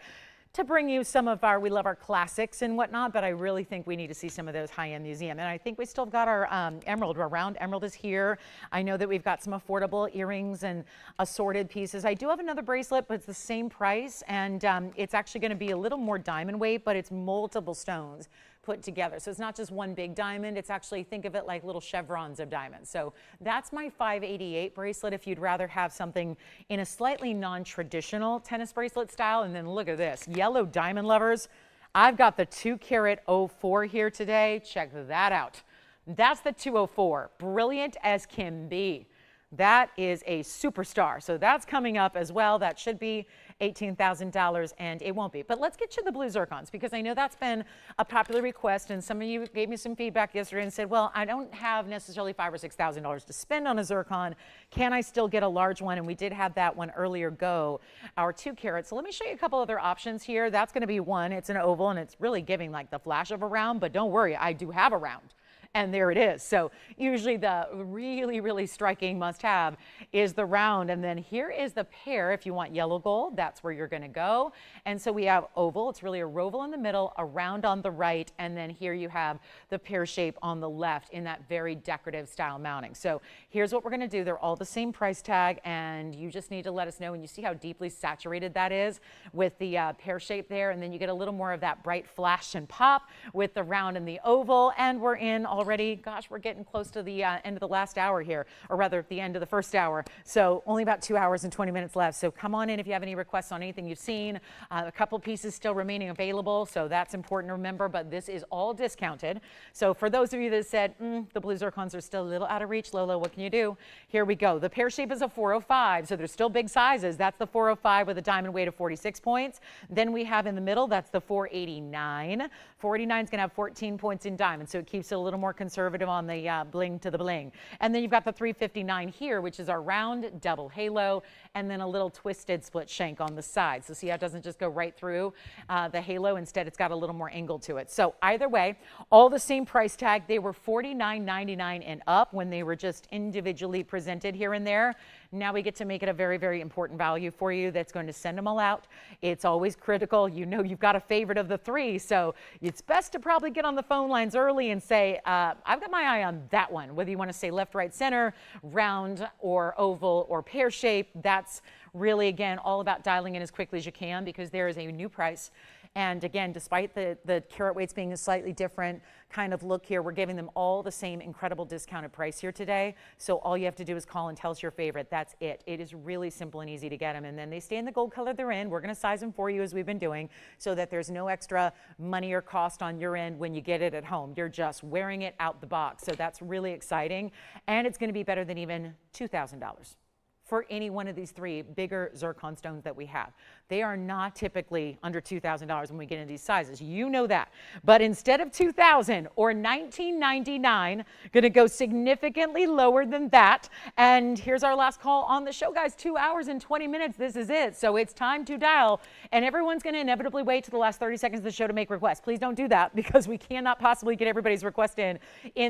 to bring you some of we love our classics and whatnot, but I really think we need to see some of those high-end museum. And I think we still got our emerald. Our round emerald is here. I know that we've got some affordable earrings and assorted pieces. I do have another bracelet, but it's the same price, and it's actually going to be a little more diamond weight, but it's multiple stones put together. So it's not just one big diamond. It's actually, think of it like little chevrons of diamonds. So that's my 588 bracelet if you'd rather have something in a slightly non-traditional tennis bracelet style. And then look at this, yellow diamond lovers. I've got the 2 karat 04 here today. Check that out. That's the 204, brilliant as can be. That is a superstar. So that's coming up as well. That should be $18,000, and it won't be. But let's get to the blue zircons, because I know that's been a popular request, and some of you gave me some feedback yesterday and said, well, I don't have necessarily $5,000 or $6,000 to spend on a zircon. Can I still get a large one? And we did have that one earlier go, our 2 carat. So let me show you a couple other options here. That's going to be one. It's an oval, and it's really giving like the flash of a round, but don't worry, I do have a round. And there it is. So usually the really, really striking must-have is the round. And then here is the pair. If you want yellow gold, that's where you're going to go. And so we have oval. It's really a roval in the middle, a round on the right. And then here you have the pear shape on the left in that very decorative style mounting. So here's what we're going to do. They're all the same price tag. And you just need to let us know. And you see how deeply saturated that is with the pear shape there. And then you get a little more of that bright flash and pop with the round and the oval. And we're in already, gosh, we're getting close to the end of the last hour here, or rather the end of the first hour. So only about 2 hours and 20 minutes left. So come on in if you have any requests on anything you've seen. A couple pieces still remaining available, so that's important to remember, but this is all discounted. So for those of you that said, the blue zircons are still a little out of reach, Lolo, what can you do? Here we go. The pear shape is a 405, so there's still big sizes. That's the 405 with a diamond weight of 46 points. Then we have in the middle, that's the 489. 489 is going to have 14 points in diamond, so it keeps it a little more more conservative on the bling to the bling. And then you've got the 359 here, which is our round double halo, and then a little twisted split shank on the side. So see how it doesn't just go right through the halo. Instead, it's got a little more angle to it. So either way, all the same price tag. They were $49.99 and up when they were just individually presented here and there. Now we get to make it a very, very important value for you that's going to send them all out. It's always critical. You know you've got a favorite of the three, so it's best to probably get on the phone lines early and say, I've got my eye on that one. Whether you want to say left, right, center, round or oval or pear shape, that's really, again, all about dialing in as quickly as you can because there is a new price. And again, despite the carat weights being a slightly different kind of look here, we're giving them all the same incredible discounted price here today. So all you have to do is call and tell us your favorite. That's it. It is really simple and easy to get them. And then they stay in the gold color they're in. We're going to size them for you as we've been doing so that there's no extra money or cost on your end when you get it at home. You're just wearing it out the box. So that's really exciting. And it's going to be better than even $2,000. For any one of these three bigger zircon stones that we have. They are not typically under $2,000 when we get into these sizes. You know that. But instead of $2,000 or $1,999, going to go significantly lower than that. And here's our last call on the show, guys. 2 hours and 20 minutes. This is it. So it's time to dial. And everyone's going to inevitably wait to the last 30 seconds of the show to make requests. Please don't do that because we cannot possibly get everybody's request in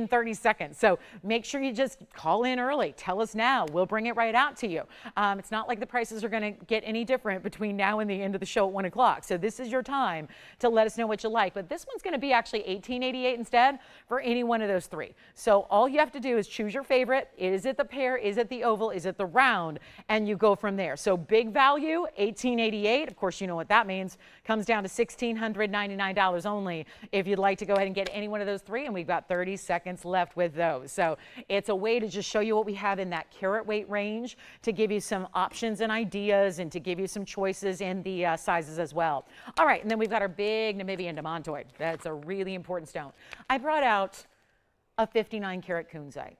30 seconds. So make sure you just call in early. Tell us now. We'll bring it right out to you. It's not like the prices are going to get any different between now and the end of the show at 1 o'clock. So this is your time to let us know what you like. But this one's going to be actually $18.88 instead for any one of those three. So all you have to do is choose your favorite. Is it the pear? Is it the oval? Is it the round? And you go from there. So big value, $18.88. Of course, you know what that means. Comes down to $1,699 only if you'd like to go ahead and get any one of those three. And we've got 30 seconds left with those. So it's a way to just show you what we have in that carat weight range to give you some options and ideas and to give you some choices in the sizes as well. All right, and then we've got our big Namibian demantoid. That's a really important stone. I brought out a 59 karat Kunzite.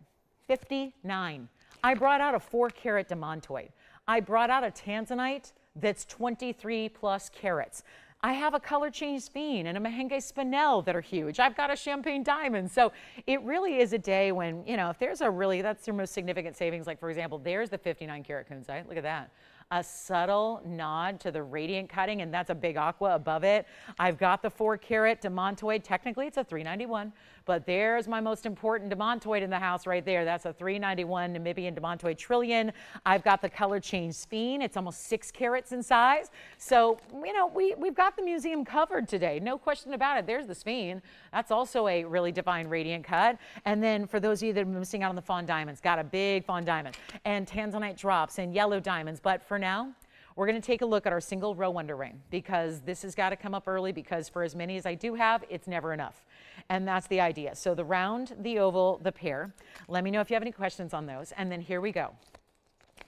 59. I brought out a 4 karat demantoid. I brought out a Tanzanite that's 23 plus carats. I have a color change Spinel and a Mahenge Spinel that are huge. I've got a champagne diamond. So it really is a day when, you know, if there's a really, that's your most significant savings. Like for example, there's the 59 karat Kunzite. Look at that. A subtle nod to the radiant cutting, and that's a big aqua above it. I've got the 4 karat demantoid. Technically, it's a 391, but there's my most important demantoid in the house right there. That's a 391 Namibian demantoid trillion. I've got the color change Spinel. It's almost 6 carats in size. So, you know, we've got the museum covered today. No question about it. There's the Spinel. That's also a really divine radiant cut. And then for those of you that are missing out on the fawn diamonds, got a big fawn diamond and Tanzanite drops and yellow diamonds. But for now, we're going to take a look at our single row wonder ring because this has got to come up early because for as many as I do have, it's never enough. And that's the idea. So the round, the oval, the pear. Let me know if you have any questions on those. And then here we go.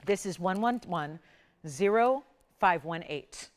This is 1110-518.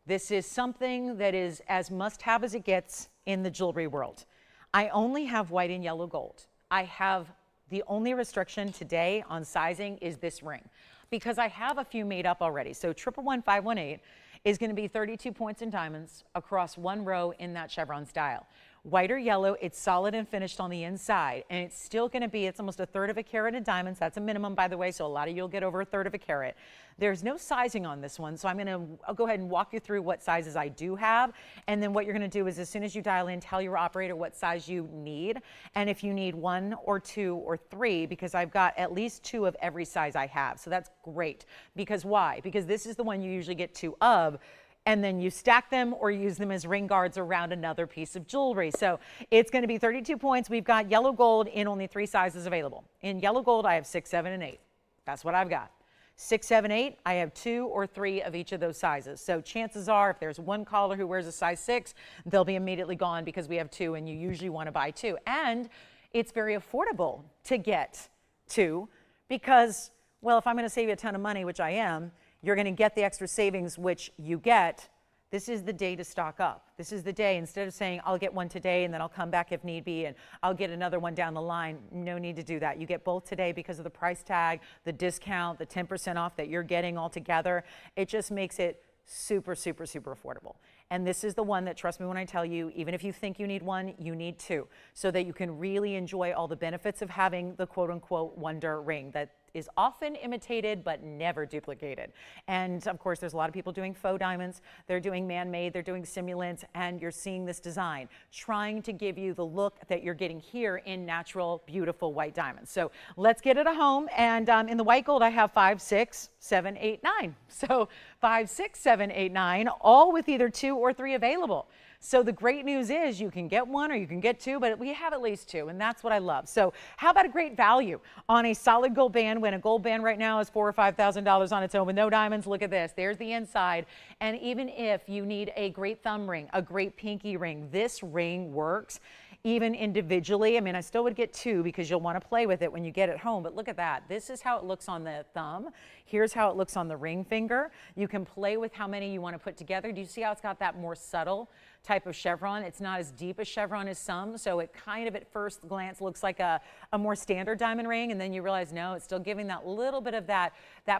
This is something that is as must-have as it gets in the jewelry world. I only have white and yellow gold. I have the only restriction today on sizing is this ring, because I have a few made up already. So 111518 is going to be 32 points in diamonds across one row in that chevron style. White or yellow, it's solid and finished on the inside, and it's still going to be, it's almost 1/3 of a carat in diamonds. That's a minimum, by the way, so a lot of you'll get over 1/3 of a carat. There's no sizing on this one, so I'll go ahead and walk you through what sizes I do have, and then what you're going to do is as soon as you dial in, tell your operator what size you need, and if you need 1 or 2 or 3, because I've got at least 2 of every size I have, so that's great. Because why? Because this is the one you usually get 2 of, and then you stack them or use them as ring guards around another piece of jewelry. So it's going to be 32 points. We've got yellow gold in only 3 sizes available. In yellow gold, I have 6, 7, and 8. That's what I've got. 6, 7, 8, I have 2 or 3 of each of those sizes. So chances are if there's one caller who wears a size 6, they'll be immediately gone because we have 2, and you usually want to buy 2. And it's very affordable to get 2 because, well, if I'm going to save you a ton of money, which I am, you're going to get the extra savings, which you get. This is the day to stock up. This is the day. Instead of saying, I'll get one today and then I'll come back if need be and I'll get another one down the line, no need to do that. You get both today because of the price tag, the discount, the 10% off that you're getting all together. It just makes it super, super, super affordable. And this is the one that, trust me when I tell you, even if you think you need one, you need two, so that you can really enjoy all the benefits of having the quote unquote wonder ring that is often imitated but never duplicated. And of course, there's a lot of people doing faux diamonds, they're doing man-made, they're doing simulants, and you're seeing this design, trying to give you the look that you're getting here in natural, beautiful white diamonds. So let's get it a home. And in the white gold, I have 5, 6, 7, 8, 9. So 5, 6, 7, 8, 9, all with either 2 or 3 available. So the great news is you can get one or you can get 2, but we have at least 2, and that's what I love. So how about a great value on a solid gold band, when a gold band right now is $4,000 or $5,000 on its own with no diamonds? Look at this. There's the inside. And even if you need a great thumb ring, a great pinky ring, this ring works even individually. I mean, I still would get 2 because you'll want to play with it when you get it home. But look at that. This is how it looks on the thumb. Here's how it looks on the ring finger. You can play with how many you want to put together. Do you see how it's got that more subtle type of chevron? It's not as deep a chevron as some, so it kind of at first glance looks like a more standard diamond ring, and then you realize no, it's still giving that little bit of that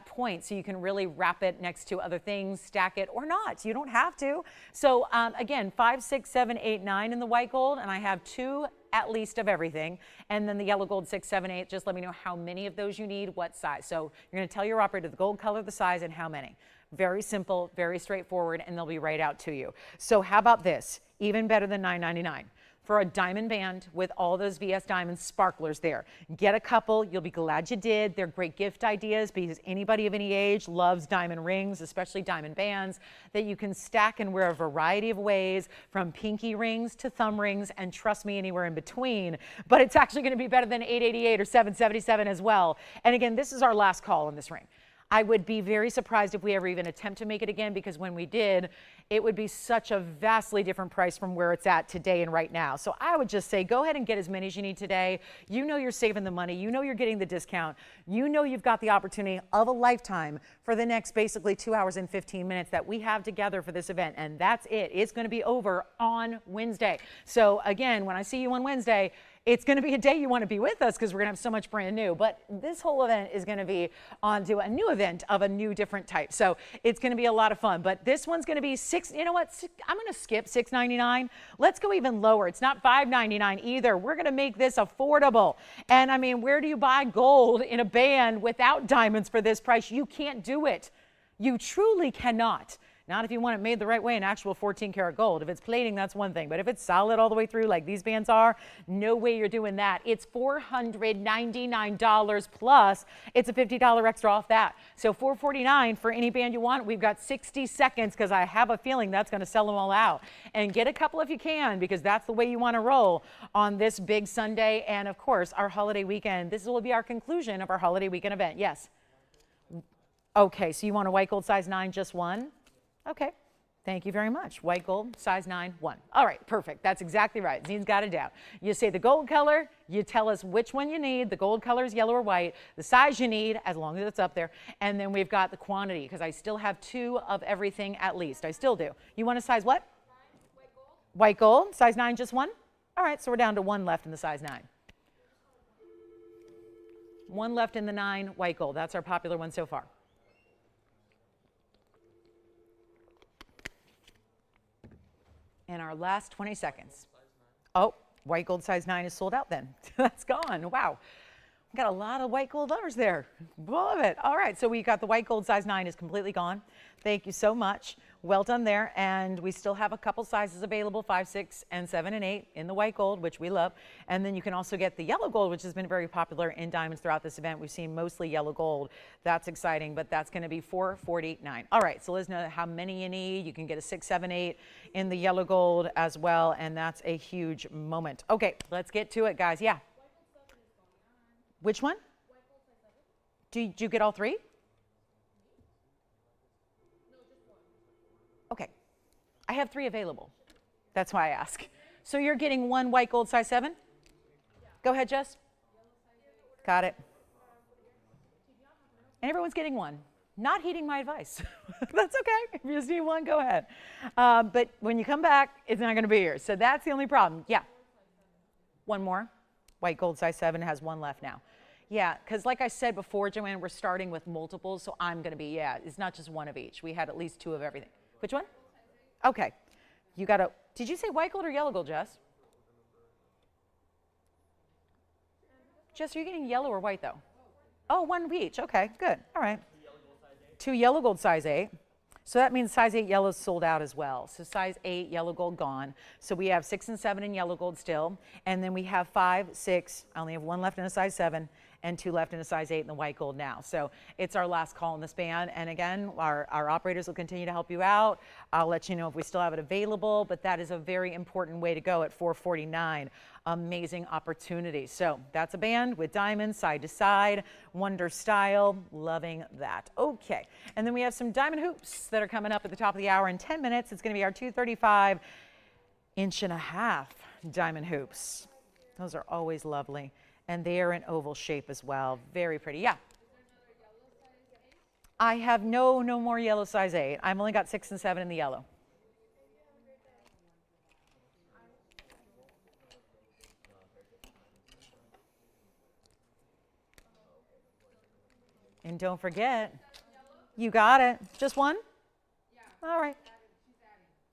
point, so you can really wrap it next to other things, stack it or not. You don't have to. So again, 5, 6, 7, 8, 9 in the white gold, and I have 2 at least of everything. And then the yellow gold 6, 7, 8, just let me know how many of those you need, what size. So you're going to tell your operator the gold color, the size, and how many. Very simple, very straightforward, and they'll be right out to you. So how about this? Even better than $9.99. For a diamond band with all those VS Diamond sparklers there. Get a couple, you'll be glad you did. They're great gift ideas because anybody of any age loves diamond rings, especially diamond bands, that you can stack and wear a variety of ways, from pinky rings to thumb rings, and trust me, anywhere in between. But it's actually going to be better than $888 or $777 as well. And again, this is our last call on this ring. I would be very surprised if we ever even attempt to make it again, because when we did, it would be such a vastly different price from where it's at today and right now. So I would just say go ahead and get as many as you need today. You know you're saving the money. You know you're getting the discount. You know you've got the opportunity of a lifetime for the next basically 2 hours and 15 minutes that we have together for this event. And that's it. It's going to be over on Wednesday. So again, when I see you on Wednesday, it's going to be a day you want to be with us because we're going to have so much brand new. But this whole event is going to be onto a new event of a new different type. So it's going to be a lot of fun. But this one's going to be you know what? I'm going to skip $6.99. Let's go even lower. It's not $5.99 either. We're going to make this affordable. And I mean, where do you buy gold in a band without diamonds for this price? You can't do it. You truly cannot. Not if you want it made the right way in actual 14 karat gold. If it's plating, that's one thing. But if it's solid all the way through like these bands are, no way you're doing that. It's $499 plus it's a $50 extra off that. So $449 for any band you want. We've got 60 seconds because I have a feeling that's going to sell them all out. And get a couple if you can, because that's the way you want to roll on this big Sunday. And of course, our holiday weekend. This will be our conclusion of our holiday weekend event. Yes. Okay, so you want a white gold size 9, just one? Okay, thank you very much. White gold, size 9, 1. All right, perfect. That's exactly right. Zine's got it down. You say the gold color, you tell us which one you need. The gold color is yellow or white. The size you need, as long as it's up there. And then we've got the quantity, because I still have 2 of everything at least. I still do. You want a size what? 9, white gold. White gold, size 9, just 1? All right, so we're down to 1 left in the size 9. 1 left in the 9, white gold. That's our popular one so far. In our last 20 seconds. Oh, white gold size 9 is sold out then. That's gone. Wow. We've got a lot of white gold lovers there. Love it. All right, so we got the white gold size 9 is completely gone. Thank you so much. Well done there. And we still have a couple sizes available, 5, 6, and 7, and 8 in the white gold, which we love. And then you can also get the yellow gold, which has been very popular in diamonds throughout this event. We've seen mostly yellow gold. That's exciting, but that's going to be $449. All right, so let's know how many you need. You can get a 6, 7, 8 in the yellow gold as well, and that's a huge moment. Okay, let's get to it, guys. Yeah. Which one? Did you get all 3? Okay, I have 3 available. That's why I ask. So you're getting 1 white gold size 7? Go ahead, Jess. Got it. And everyone's getting 1. Not heeding my advice. That's okay. If you just need 1, go ahead. But when you come back, it's not going to be here. So that's the only problem. Yeah. 1 more. White gold size 7 has 1 left now. Yeah, because like I said before, Joanne, we're starting with multiples. So I'm going to be, yeah, it's not just 1 of each. We had at least 2 of everything. Which one? Okay. You got a, did you say white gold or yellow gold, Jess? Jess, are you getting yellow or white though? Oh, one of each. Okay, good. All right. 2 yellow gold size 8. So that means size 8 yellow is sold out as well. So size 8 yellow gold gone. So we have 6 and 7 in yellow gold still. And then we have 5, 6. I only have 1 left in a size 7 and 2 left in a size 8 in the white gold now. So it's our last call in this band. And again, our operators will continue to help you out. I'll let you know if we still have it available, but that is a very important way to go at $449. Amazing opportunity. So that's a band with diamonds side to side, wonder style, loving that. Okay, and then we have some diamond hoops that are coming up at the top of the hour in 10 minutes. It's going to be our 235 1.5 inch diamond hoops. Those are always lovely, and they are in oval shape as well. Very pretty. Yeah. I have no more yellow size 8. I've only got 6 and 7 in the yellow. And don't forget, you got it. Just one? Yeah. All right.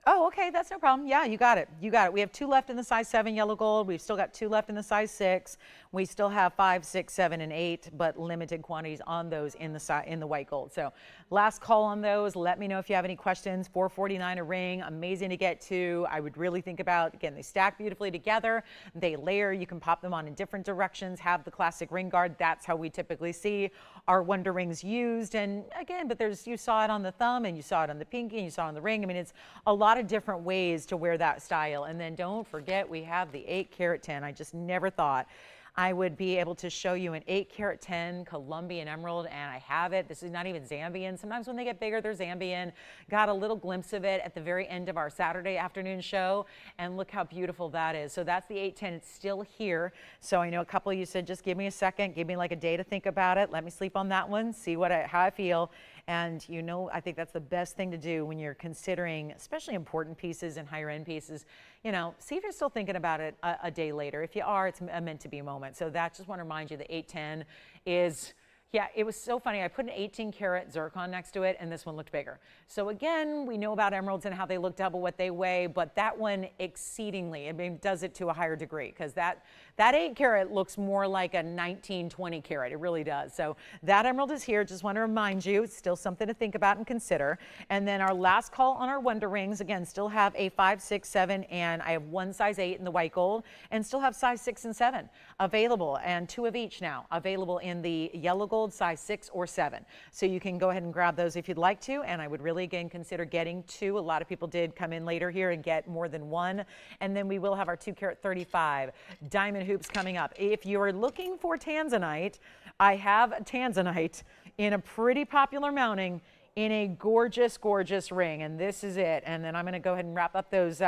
Oh, okay, that's no problem. Yeah, you got it. You got it. We have 2 left in the size 7 yellow gold. We've still got 2 left in the size 6. We still have 5, 6, 7, and 8, but limited quantities on those in the white gold. So last call on those. Let me know if you have any questions. $449 a ring. Amazing to get to. I would really think about, again, they stack beautifully together. They layer. You can pop them on in different directions. Have the classic ring guard. That's how we typically see our wonder rings used. And again, but you saw it on the thumb, and you saw it on the pinky, and you saw it on the ring. I mean, it's a lot of different ways to wear that style. And then don't forget, we have the 8-carat 10. I just never thought I would be able to show you an 8-carat 10 Colombian emerald, and I have it. This is not even Zambian. Sometimes when they get bigger, they're Zambian. Got a little glimpse of it at the very end of our Saturday afternoon show, and look how beautiful that is. So that's the 810. It's still here. So I know a couple of you said, just give me a second, give me like a day to think about it. Let me sleep on that one, see how I feel. And you know, I think that's the best thing to do when you're considering, especially important pieces and higher end pieces. You know, see if you're still thinking about it a day later. If you are, it's a meant to be moment. So that, just want to remind you, the 810 is, yeah, it was so funny. I put an 18-carat zircon next to it, and this one looked bigger. So again, we know about emeralds and how they look double what they weigh, but that one exceedingly, I mean, does it to a higher degree, because that 8-carat looks more like a 19, 20-carat. It really does. So that emerald is here. Just want to remind you, it's still something to think about and consider. And then our last call on our wonder rings, again, still have a 5, 6, 7, and I have 1 size 8 in the white gold, and still have size 6 and 7 available, and 2 of each now available in the yellow gold size 6 or 7. So you can go ahead and grab those if you'd like to, and I would really again consider getting 2. A lot of people did come in later here and get more than 1. And then we will have our 2-carat 35 diamond hoops coming up. If you're looking for Tanzanite, I have Tanzanite in a pretty popular mounting in a gorgeous, gorgeous ring, and this is it. And then I'm going to go ahead and wrap up those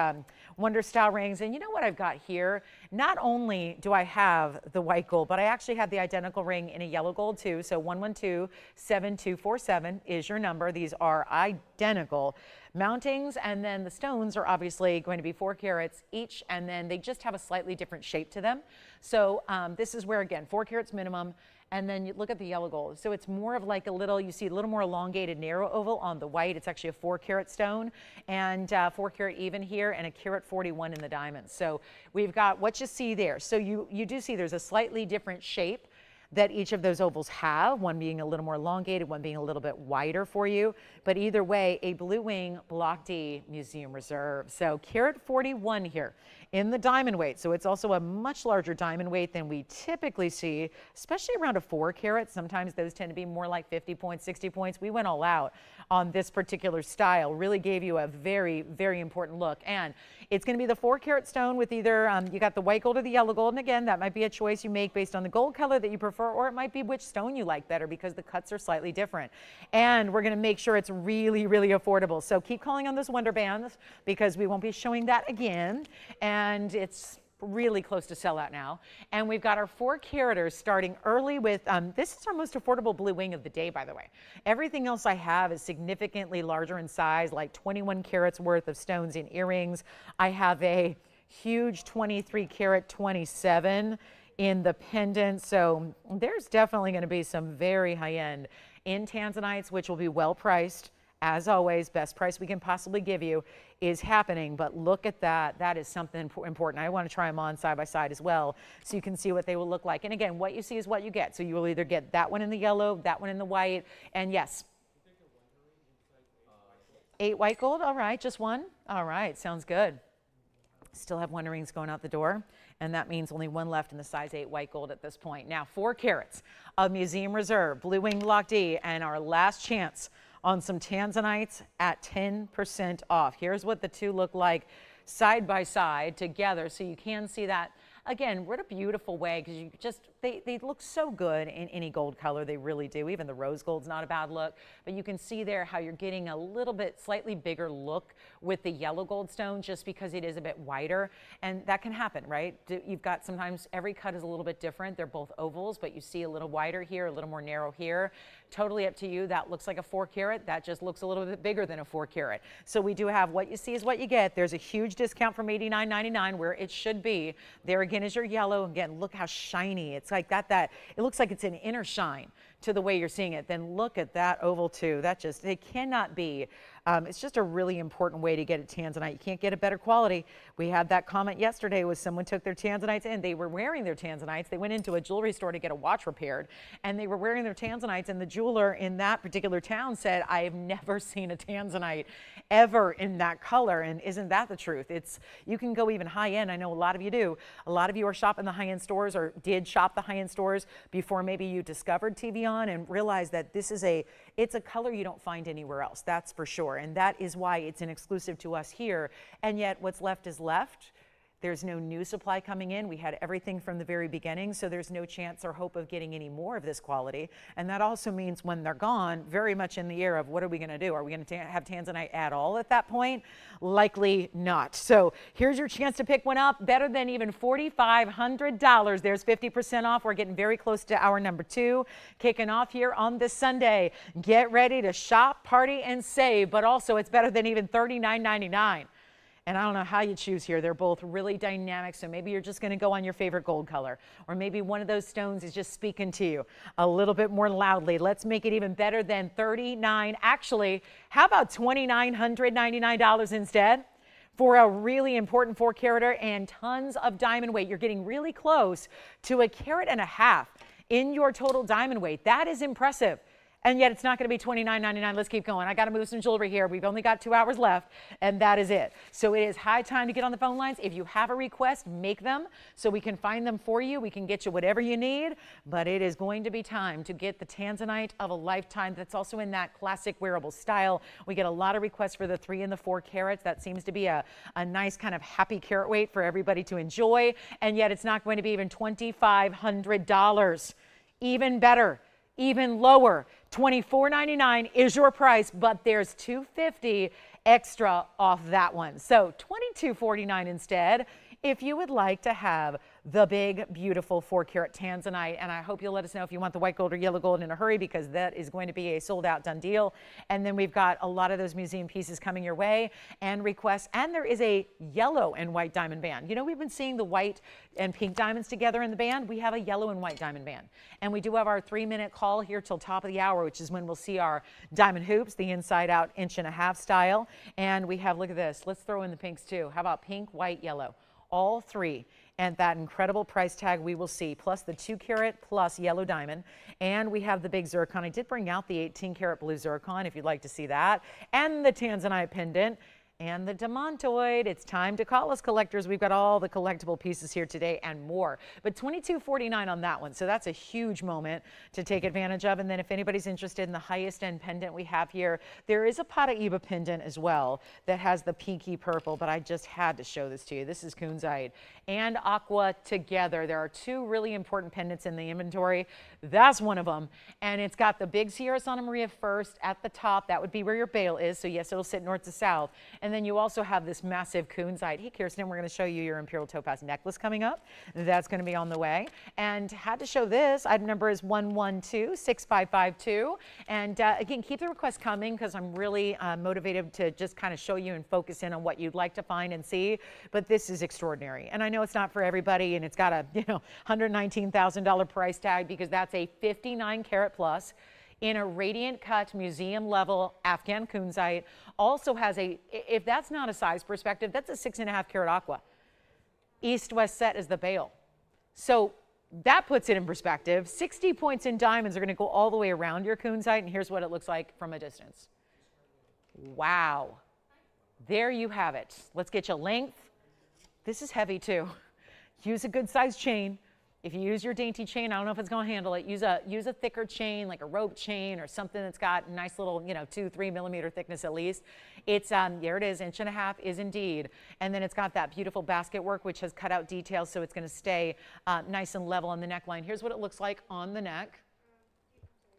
wonder style rings. And you know what I've got here? Not only do I have the white gold, but I actually have the identical ring in a yellow gold too. So 112-7247 is your number. These are identical mountings, and then the stones are obviously going to be 4 carats each, and then they just have a slightly different shape to them. So this is where, again, 4 carats minimum. And then you look at the yellow gold. So it's more of like you see a little more elongated narrow oval on the white. It's actually a 4-carat stone, and 4-carat even here, and a carat 41 in the diamonds. So we've got what you see there. So you do see there's a slightly different shape that each of those ovals have, one being a little more elongated, one being a little bit wider for you. But either way, a blue wing Block D Museum Reserve. So carat 41 here in the diamond weight. So it's also a much larger diamond weight than we typically see, especially around a 4 carat. Sometimes those tend to be more like 50 points, 60 points. We went all out on this particular style, really gave you a very, very important look. And it's going to be the 4-carat stone with either, you got the white gold or the yellow gold. And again, that might be a choice you make based on the gold color that you prefer, or it might be which stone you like better because the cuts are slightly different. And we're going to make sure it's really, really affordable. So keep calling on those wonder bands because we won't be showing that again. And it's really close to sell out now. And we've got our 4-caraters starting early with, this is our most affordable blue wing of the day, by the way. Everything else I have is significantly larger in size, like 21 carats worth of stones in earrings. I have a huge 23-carat 27 in the pendant. So there's definitely going to be some very high-end in Tanzanites, which will be well priced as always, best price we can possibly give you is happening, but look at that. That is something important. I want to try them on side by side as well so you can see what they will look like. And again, what you see is what you get. So you will either get that one in the yellow, that one in the white, and yes. 8 white gold, all right, just one. All right, sounds good. Still have one rings going out the door, and that means only one left in the size 8 white gold at this point. Now, 4 carats of Museum Reserve, Blue Winged Loch D, and our last chance on some Tanzanites at 10% off. Here's what the two look like side by side together, so you can see that. Again, what a beautiful way, because you just, they look so good in any gold color. They really do. Even the rose gold's not a bad look, but you can see there how you're getting a little bit slightly bigger look with the yellow gold stone just because it is a bit wider, and that can happen, right? You've got sometimes every cut is a little bit different. They're both ovals, but you see a little wider here, a little more narrow here. Totally up to you. That looks like a 4 carat. That just looks a little bit bigger than a 4 carat. So we do have what you see is what you get. There's a huge discount from $89.99 where it should be. There again is your yellow. Again, look how shiny. It's like that it looks like it's an inner shine to the way you're seeing it. Then look at that oval too. That just, it cannot be. It's just a really important way to get a Tanzanite. You can't get a better quality. We had that comment yesterday was someone took their Tanzanites in. They were wearing their Tanzanites. They went into a jewelry store to get a watch repaired, and they were wearing their Tanzanites, and the jeweler in that particular town said, I have never seen a Tanzanite ever in that color. And isn't that the truth? You can go even high end. I know a lot of you do. A lot of you are shopping the high-end stores or did shop the high-end stores before maybe you discovered TVON and realized that it's a color you don't find anywhere else. That's for sure. And that is why it's an exclusive to us here. And yet what's left is left. There's no new supply coming in. We had everything from the very beginning, so there's no chance or hope of getting any more of this quality. And that also means when they're gone, very much in the air of what are we going to do? Are we going to have Tanzanite at all at that point? Likely not. So here's your chance to pick one up, better than even $4,500. There's 50% off. We're getting very close to hour number 2, kicking off here on this Sunday. Get ready to shop, party, and save, but also it's better than even $39.99. And I don't know how you choose here. They're both really dynamic. So maybe you're just going to go on your favorite gold color, or maybe one of those stones is just speaking to you a little bit more loudly. Let's make it even better than $39. Actually, how about $2,999 instead? For a really important 4 carat and tons of diamond weight. You're getting really close to 1.5 carats in your total diamond weight. That is impressive. And yet it's not going to be $29.99. Let's keep going. I got to move some jewelry here. We've only got 2 hours left, and that is it. So it is high time to get on the phone lines. If you have a request, make them so we can find them for you. We can get you whatever you need, but it is going to be time to get the Tanzanite of a lifetime that's also in that classic wearable style. We get a lot of requests for the 3 and the 4 carats. That seems to be a nice kind of happy carat weight for everybody to enjoy, and yet it's not going to be even $2,500. Even better. Even lower, $24.99 is your price, but there's $250 extra off that one. So $22.49 instead if you would like to have the big, beautiful 4 carat Tanzanite. And I hope you'll let us know if you want the white gold or yellow gold in a hurry, because that is going to be a sold out done deal. And then we've got a lot of those museum pieces coming your way and requests. And there is a yellow and white diamond band. You know, we've been seeing the white and pink diamonds together in the band. We have a yellow and white diamond band. And we do have our 3-minute call here till top of the hour, which is when we'll see our diamond hoops, the inside out 1.5 inch style. And we have, look at this, let's throw in the pinks too. How about pink, white, yellow? All 3. And that incredible price tag we will see, plus the 2 carat plus yellow diamond. And we have the big zircon. I did bring out the 18 carat blue zircon if you'd like to see that. And the Tanzanite pendant. And the demantoid. It's time to call us, collectors. We've got all the collectible pieces here today and more. But $22.49 on that one. So that's a huge moment to take advantage of. And then if anybody's interested in the highest end pendant we have here, there is a Paraiba pendant as well that has the pinky purple, but I just had to show this to you. This is Kunzite and aqua together. There are 2 really important pendants in the inventory. That's one of them. And it's got the big Sierra Santa Maria first at the top. That would be where your bail is. So yes, it'll sit north to south. And then you also have this massive Kunzite. Hey, Kirsten, we're going to show you your Imperial topaz necklace coming up. That's going to be on the way. And had to show this. Item number is 1126552. And again, keep the requests coming, because I'm really motivated to just kind of show you and focus in on what you'd like to find and see. But this is extraordinary. And I know it's not for everybody, and it's got a $119,000 price tag, because that's a 59 carat plus. in a radiant cut museum level Afghan Kunzite. Also has a, if that's not a size perspective, that's a 6.5 karat aqua. East-west set is the bail. So that puts it in perspective. 60 points in diamonds are going to go all the way around your Kunzite, and here's what it looks like from a distance. Wow. There you have it. Let's get you length. This is heavy too. Use a good sized chain. If you use your dainty chain, I don't know if it's going to handle it. Use a thicker chain, like a rope chain or something that's got a nice little, 2-3 millimeter thickness at least. It's, there it is, 1.5 inches is indeed. And then it's got that beautiful basket work, which has cut out details, so it's going to stay nice and level on the neckline. Here's what it looks like on the neck.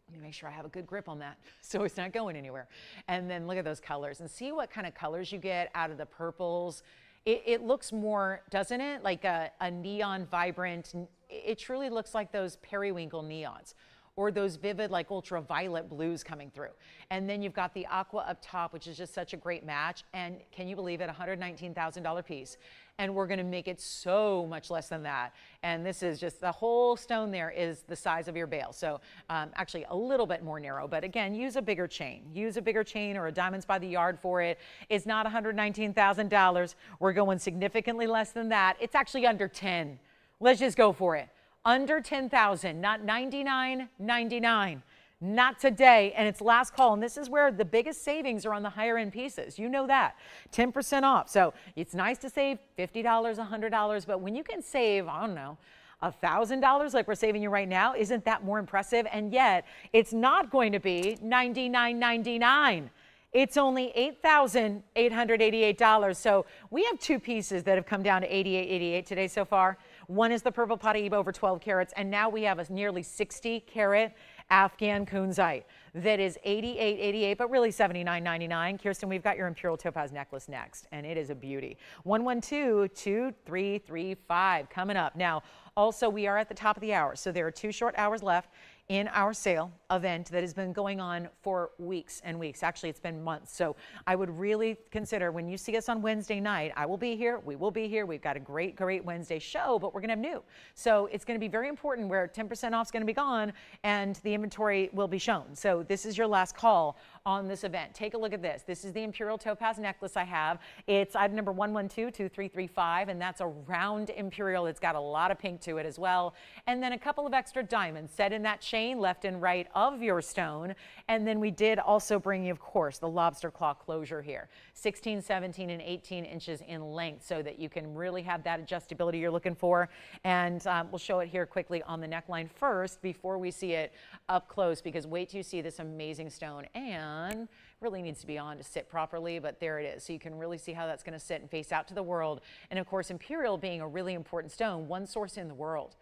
Let me make sure I have a good grip on that so it's not going anywhere. And then look at those colors and see what kind of colors you get out of the purples. It looks more, doesn't it, like a neon vibrant. It truly looks like those periwinkle neons or those vivid like ultraviolet blues coming through. And then you've got the aqua up top, which is just such a great match. And can you believe it, $119,000 piece. And we're gonna make it so much less than that. And this is just, the whole stone there is the size of your bail. So actually a little bit more narrow, but again, use a bigger chain. Use a bigger chain or a diamonds by the yard for it. It's not $119,000. We're going significantly less than that. It's actually under 10. Let's just go for it. Under 10,000, not $99.99. Not today, and it's last call, and this is where the biggest savings are on the higher end pieces. You know that, 10% off. So it's nice to save $50, $100, but when you can save, I don't know, $1,000 like we're saving you right now, isn't that more impressive? And yet, it's not going to be $99.99. It's only $8,888. So we have two pieces that have come down to $88.88 today so far. One is the purple Paraiba over 12 carats, and now we have a nearly 60 carat Afghan Kunzite that is $88.88, but really $79.99. Kirsten, we've got your Imperial topaz necklace next, and it is a beauty. 112-2335 coming up. Now, also, we are at the top of the hour, so there are 2 short hours left in our sale event that has been going on for weeks and weeks. Actually, it's been months. So I would really consider when you see us on Wednesday night, I will be here. We will be here. We've got a great, great Wednesday show, but we're going to have new. So it's going to be very important where 10% off is going to be gone and the inventory will be shown. So this is your last call on this event. Take a look at this. This is the Imperial topaz necklace I have. It's item number 112-2335, and that's a round Imperial. It's got a lot of pink to it as well. And then a couple of extra diamonds set in that chain left and right of your stone. And then we did also bring you, of course, the lobster claw closure here. 16, 17, and 18 inches in length so that you can really have that adjustability you're looking for. And we'll show it here quickly on the neckline first before we see it up close, because wait till you see this amazing stone. And really needs to be on to sit properly, but there it is. So you can really see how that's going to sit and face out to the world. And of course, Imperial being a really important stone, one source in the world.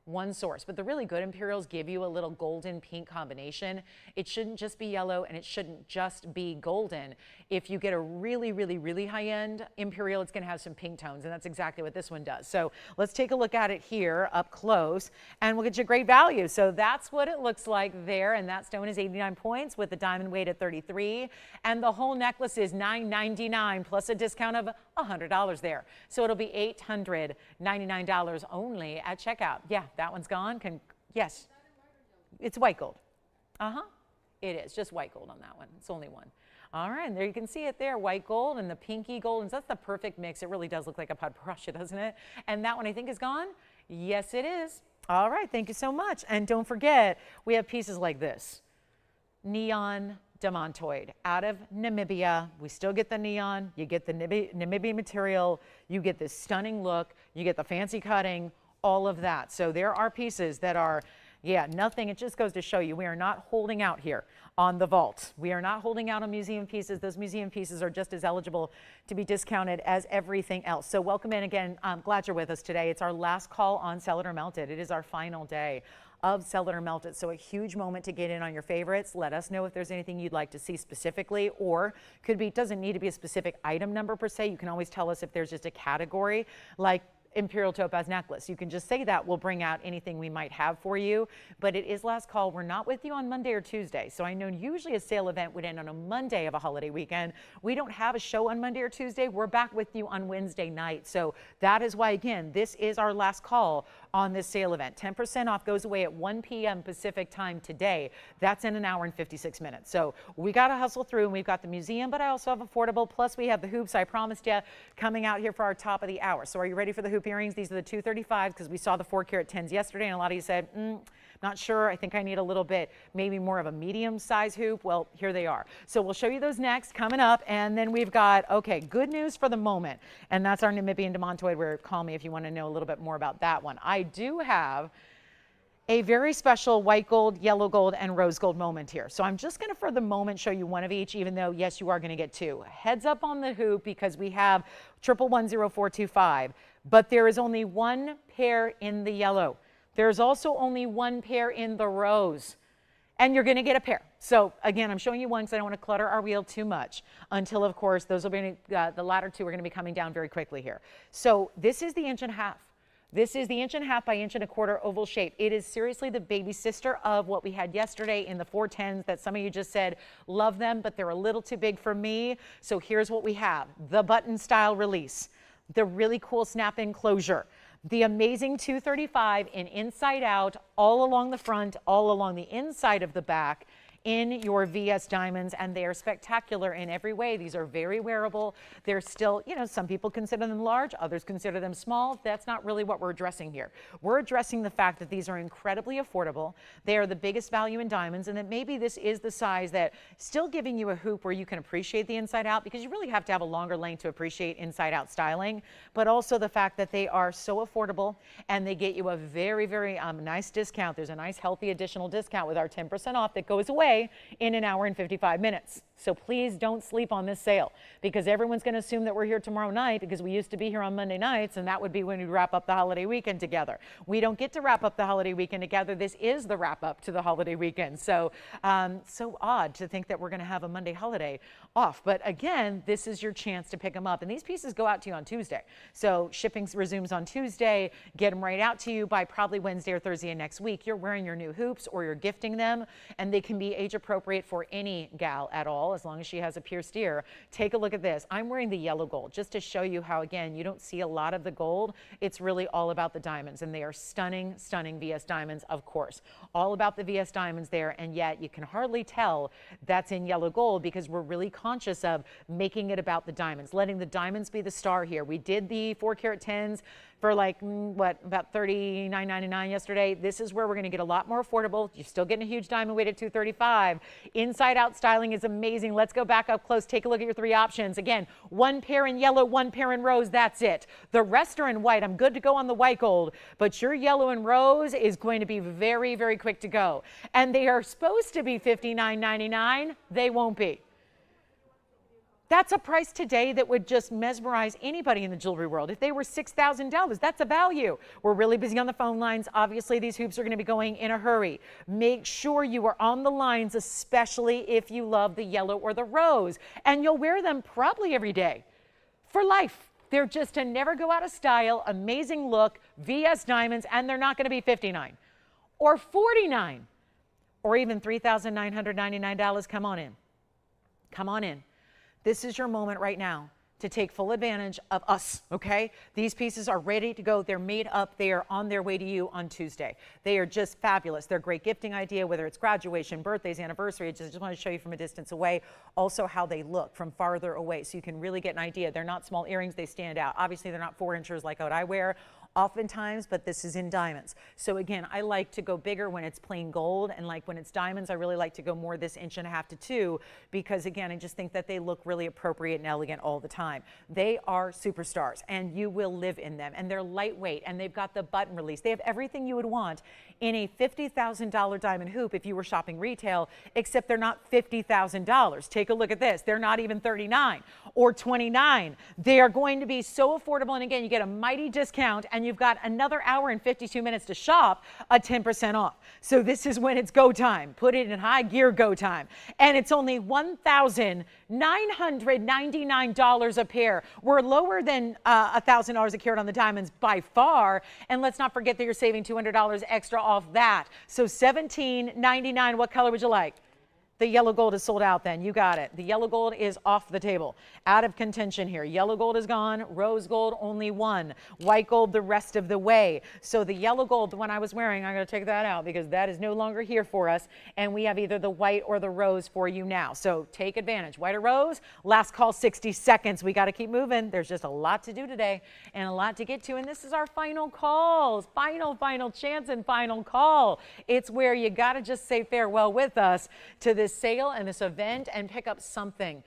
One source, but the really good Imperials give you a little golden pink combination. It shouldn't just be yellow and it shouldn't just be golden. If you get a really, really, really high-end Imperial, it's going to have some pink tones, and that's exactly what this one does. So let's take a look at it here up close, and we'll get you great value. So that's what it looks like there, and that stone is 89 points with the diamond weight at 33, and the whole necklace is $999 plus a discount of $100 there. So it'll be $899 only at checkout. Yeah, that one's gone. Yes, it's white gold. It is just white gold on that one. It's only one. All right, and there you can see it there, white gold and the pinky gold. And that's the perfect mix. It really does look like a paprasha, doesn't it? And that one I think is gone. Yes, it is. All right, thank you so much. And don't forget, we have pieces like this. Neon Demontoid out of Namibia. We still get the neon. You get the Namibian material. You get this stunning look. You get the fancy cutting, all of that. So there are pieces that are, yeah, nothing. It just goes to show you we are not holding out here on the vault. We are not holding out on museum pieces. Those museum pieces are just as eligible to be discounted as everything else. So welcome in again. I'm glad you're with us today. It's our last call on Sell It or Melt It. It is our final day of Sell It or Melt It. So a huge moment to get in on your favorites. Let us know if there's anything you'd like to see specifically, or doesn't need to be a specific item number per se. You can always tell us if there's just a category like Imperial topaz necklace. You can just say that. We'll bring out anything we might have for you, but it is last call. We're not with you on Monday or Tuesday. So I know usually a sale event would end on a Monday of a holiday weekend. We don't have a show on Monday or Tuesday. We're back with you on Wednesday night. So that is why, again, this is our last call on this sale event. 10% off goes away at 1 p.m. Pacific time today. That's in an hour and 56 minutes. So we got to hustle through, and we've got the museum, but I also have affordable. Plus we have the hoops I promised you coming out here for our top of the hour. So are you ready for the hoop earrings? These are the 235 because we saw the 4-carat 10s yesterday, and a lot of you said, not sure. I think I need a little bit, maybe more of a medium size hoop. Well, here they are. So we'll show you those next coming up. And then we've got, okay, good news for the moment. And that's our Namibian demontoid, where call me if you want to know a little bit more about that one. I do have a very special white gold, yellow gold, and rose gold moment here. So I'm just going to, for the moment, show you one of each, even though, yes, you are going to get two. Heads up on the hoop because we have 1110425, but there is only one pair in the yellow. There's also only one pair in the rose, and you're going to get a pair. So again, I'm showing you one because I don't want to clutter our wheel too much until, of course, those will be, the latter two are going to be coming down very quickly here. So this is the 1.5 inch. This is the 1.5 inch by 1.25 inch oval shape. It is seriously the baby sister of what we had yesterday in the 410s that some of you just said, love them, but they're a little too big for me. So here's what we have. The button style release, the really cool snap-in closure, the amazing 235 in inside out, all along the front, all along the inside of the back, in your VS diamonds, and they are spectacular in every way. These are very wearable. They're still, you know, some people consider them large, others consider them small. That's not really what we're addressing here. We're addressing the fact that these are incredibly affordable. They are the biggest value in diamonds, and that maybe this is the size that still giving you a hoop where you can appreciate the inside out, because you really have to have a longer length to appreciate inside out styling, but also the fact that they are so affordable and they get you a very, very nice discount. There's a nice healthy additional discount with our 10% off that goes away in an hour and 55 minutes. So please don't sleep on this sale, because everyone's going to assume that we're here tomorrow night because we used to be here on Monday nights, and that would be when we wrap up the holiday weekend together. We don't get to wrap up the holiday weekend together. This is the wrap up to the holiday weekend. So, so odd to think that we're going to have a Monday holiday off. But again, this is your chance to pick them up. And these pieces go out to you on Tuesday. So shipping resumes on Tuesday. Get them right out to you by probably Wednesday or Thursday of next week. You're wearing your new hoops or you're gifting them, and they can be age appropriate for any gal at all, as long as she has a pierced ear. Take a look at this. I'm wearing the yellow gold just to show you how, again, you don't see a lot of the gold. It's really all about the diamonds, and they are stunning, stunning VS diamonds, of course. All about the VS diamonds there, and yet you can hardly tell that's in yellow gold because we're really conscious of making it about the diamonds, letting the diamonds be the star here. We did the 4-carat 10s for like, what, about $39.99 yesterday. This is where we're going to get a lot more affordable. You're still getting a huge diamond weight at 235. Inside out styling is amazing. Let's go back up close. Take a look at your three options. Again, one pair in yellow, one pair in rose. That's it. The rest are in white. I'm good to go on the white gold, but your yellow and rose is going to be very, very quick to go. And they are supposed to be $59.99. They won't be. That's a price today that would just mesmerize anybody in the jewelry world. If they were $6,000, that's a value. We're really busy on the phone lines. Obviously, these hoops are going to be going in a hurry. Make sure you are on the lines, especially if you love the yellow or the rose. And you'll wear them probably every day for life. They're just a never go out of style, amazing look, VS diamonds, and they're not going to be $59 or $49 or even $3,999. Come on in. Come on in. This is your moment right now to take full advantage of us, okay? These pieces are ready to go. They're made up. They are on their way to you on Tuesday. They are just fabulous. They're a great gifting idea, whether it's graduation, birthdays, anniversary. I just want to show you from a distance away also how they look from farther away, so you can really get an idea. They're not small earrings. They stand out. Obviously, they're not 4 inches like what I wear oftentimes, but this is in diamonds. So again, I like to go bigger when it's plain gold, and like when it's diamonds, I really like to go more this 1.5 inches to 2, because again, I just think that they look really appropriate and elegant all the time. They are superstars, and you will live in them, and they're lightweight, and they've got the button release. They have everything you would want in a $50,000 diamond hoop if you were shopping retail, except they're not $50,000. Take a look at this. They're not even $39 or $29. They are going to be so affordable, and again, you get a mighty discount, and you've got another hour and 52 minutes to shop at 10% off. So this is when it's go time. Put it in high gear go time. And it's only $1,999 a pair. We're lower than $1,000 a carat on the diamonds by far. And let's not forget that you're saving $200 extra off that. So $17.99. What color would you like? The yellow gold is sold out then. You got it. The yellow gold is off the table. Out of contention here. Yellow gold is gone. Rose gold, only one. White gold the rest of the way. So the yellow gold, the one I was wearing, I'm going to take that out because that is no longer here for us. And we have either the white or the rose for you now. So take advantage. White or rose? Last call, 60 seconds. We got to keep moving. There's just a lot to do today and a lot to get to. And this is our final calls. Final chance and final call. It's where you got to just say farewell with us to this sale and this event and pick up something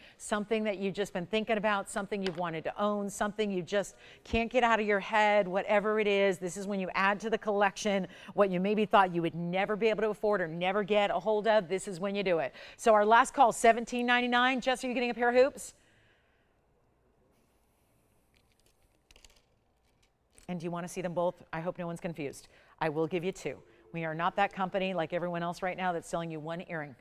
that you've just been thinking about, something you've wanted to own, something you just can't get out of your head, whatever it is. This is when you add to the collection what you maybe thought you would never be able to afford or never get a hold of. This is when you do it. So our last call, $17.99. Jess, are you getting a pair of hoops? And do you want to see them both? I hope no one's confused. I will give you two. We are not that company like everyone else right now that's selling you one earring.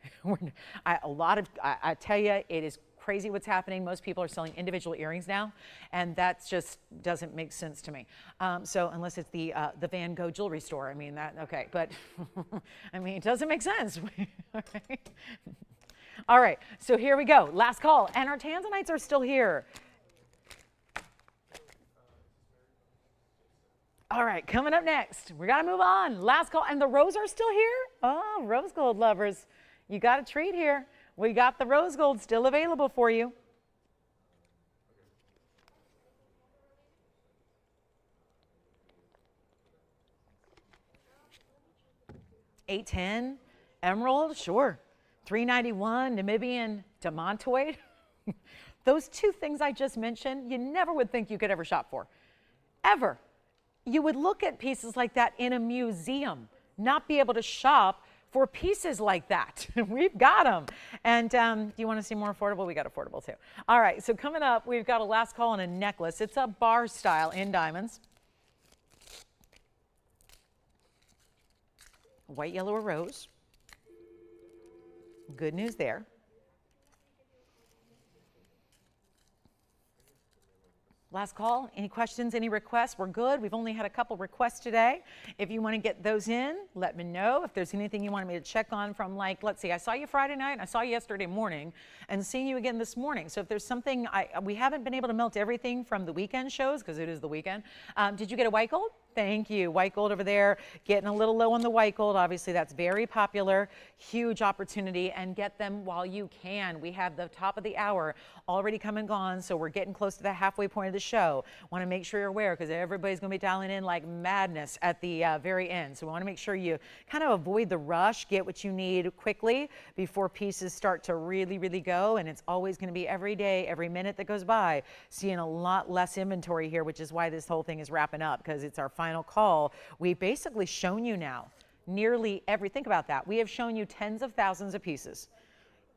I tell you, it is crazy what's happening. Most people are selling individual earrings now, and that just doesn't make sense to me. So unless it's the Van Gogh jewelry store, I mean, that, okay, but I mean, it doesn't make sense. Okay. All right, so here we go. Last call, and our Tanzanites are still here. All right, coming up next, we got to move on. Last call, and the rose are still here? Oh, rose gold lovers, you got a treat here. We got the rose gold still available for you. $810, emerald, sure. $391, Namibian demontoid. Those two things I just mentioned, you never would think you could ever shop for, ever. You would look at pieces like that in a museum, not be able to shop for pieces like that. We've got them. And do you want to see more affordable? We got affordable too. All right, so coming up, we've got a last call on a necklace. It's a bar style in diamonds. White, yellow, or rose. Good news there. Last call. Any questions, any requests? We're good. We've only had a couple requests today. If you want to get those in, let me know. If there's anything you wanted me to check on from, like, let's see, I saw you Friday night, and I saw you yesterday morning, and seeing you again this morning. So if there's something, we haven't been able to melt everything from the weekend shows because it is the weekend. Did you get a white gold? Thank you. White gold over there, getting a little low on the white gold. Obviously, that's very popular. Huge opportunity, and get them while you can. We have the top of the hour already come and gone, so we're getting close to the halfway point of the show. Want to make sure you're aware because everybody's going to be dialing in like madness at the very end. So we want to make sure you kind of avoid the rush, get what you need quickly before pieces start to really, really go. And it's always going to be every day, every minute that goes by, seeing a lot less inventory here, which is why this whole thing is wrapping up, because it's our final call. We've basically shown you now nearly every, think about that. We have shown you tens of thousands of pieces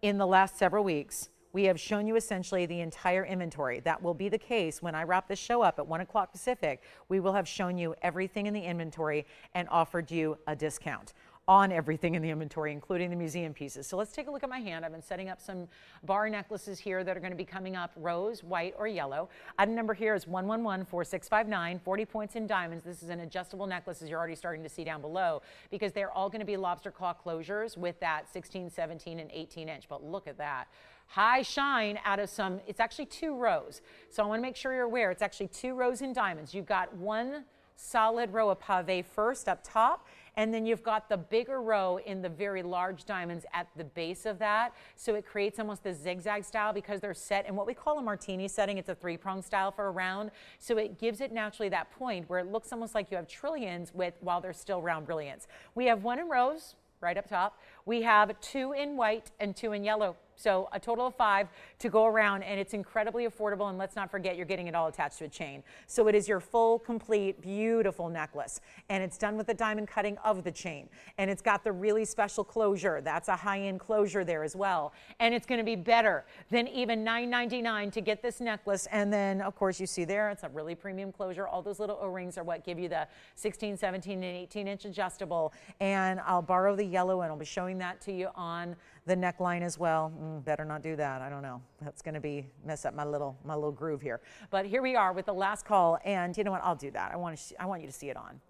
in the last several weeks. We have shown you essentially the entire inventory. That will be the case when I wrap this show up at 1 o'clock Pacific. We will have shown you everything in the inventory and offered you a discount on everything in the inventory, including the museum pieces. So let's take a look at my hand. I've been setting up some bar necklaces here that are going to be coming up rose, white, or yellow. Item number here is 1114659, 40 points in diamonds. This is an adjustable necklace, as you're already starting to see down below, because they're all going to be lobster claw closures with that 16, 17, and 18 inch. But look at that. High shine out of some, it's actually 2 rows. So I want to make sure you're aware, it's actually 2 rows in diamonds. You've got one solid row of pave first up top, and then you've got the bigger row in the very large diamonds at the base of that. So it creates almost the zigzag style because they're set in what we call a martini setting. It's a 3-prong style for a round. So it gives it naturally that point where it looks almost like you have trillions with while they're still round brilliance. We have 1 in rose right up top. We have 2 in white and 2 in yellow. So a total of 5 to go around, and it's incredibly affordable. And let's not forget, you're getting it all attached to a chain. So it is your full, complete, beautiful necklace. And it's done with the diamond cutting of the chain. And it's got the really special closure. That's a high-end closure there as well. And it's going to be better than even $9.99 to get this necklace. And then, of course, you see there, it's a really premium closure. All those little O-rings are what give you the 16, 17, and 18-inch adjustable. And I'll borrow the yellow, and I'll be showing that to you on the neckline as well. Better not do that. I don't know. That's going to be mess up my little groove here. But here we are with the last call, and you know what? I'll do that. I want you to see it on.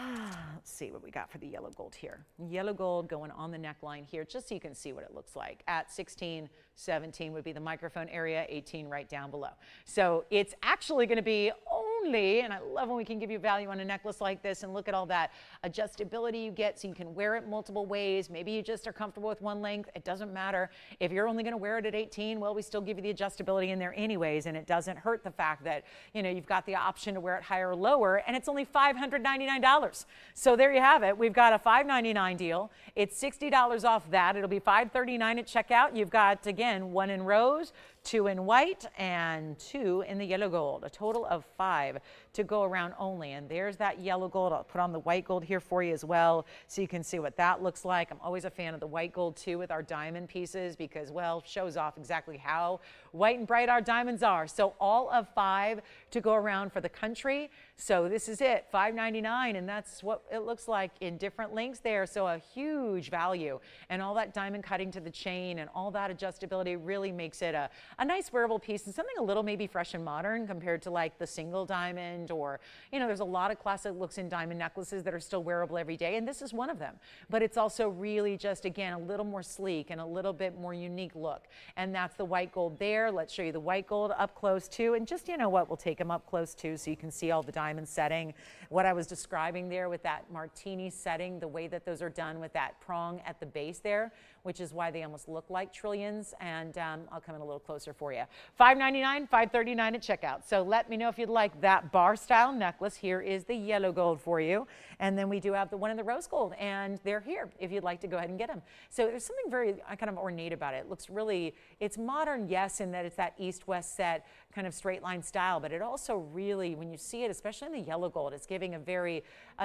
Let's see what we got for the yellow gold here. Yellow gold going on the neckline here, just so you can see what it looks like. At 16, 17 would be the microphone area, 18 right down below. So it's actually going to be only, and I love when we can give you value on a necklace like this, and look at all that adjustability you get so you can wear it multiple ways. Maybe you just are comfortable with one length. It doesn't matter. If you're only going to wear it at 18, well, we still give you the adjustability in there anyways, and it doesn't hurt the fact that, you know, you've got the option to wear it higher or lower, and it's only $599. So there you have it. We've got a $599 deal. It's $60 off that. It'll be $539 at checkout. You've got, again, 1 in rose, 2 in white, and 2 in the yellow gold. A total of 5 to go around only. And there's that yellow gold. I'll put on the white gold here for you as well, so you can see what that looks like. I'm always a fan of the white gold too with our diamond pieces because, well, shows off exactly how white and bright our diamonds are. So all of 5 to go around for the country. So this is it, $599, and that's what it looks like in different lengths there. So a huge value, and all that diamond cutting to the chain and all that adjustability really makes it a nice wearable piece, and something a little maybe fresh and modern compared to like the single diamond, or, you know, there's a lot of classic looks in diamond necklaces that are still wearable every day, and this is one of them. But it's also really just, again, a little more sleek and a little bit more unique look, and that's the white gold there. Let's show you the white gold up close too, and just, you know what, we'll take them up close too so you can see all the diamond setting. What I was describing there with that martini setting, the way that those are done with that prong at the base there, which is why they almost look like trillions. And I'll come in a little closer for you. $599, $539 at checkout. So let me know if you'd like that bar style necklace. Here is the yellow gold for you. And then we do have the one in the rose gold, and they're here if you'd like to go ahead and get them. So there's something very kind of ornate about it. It looks really, it's modern, yes, in that it's that east-west set kind of straight line style, but it also really, when you see it, especially in the yellow gold, it's giving a very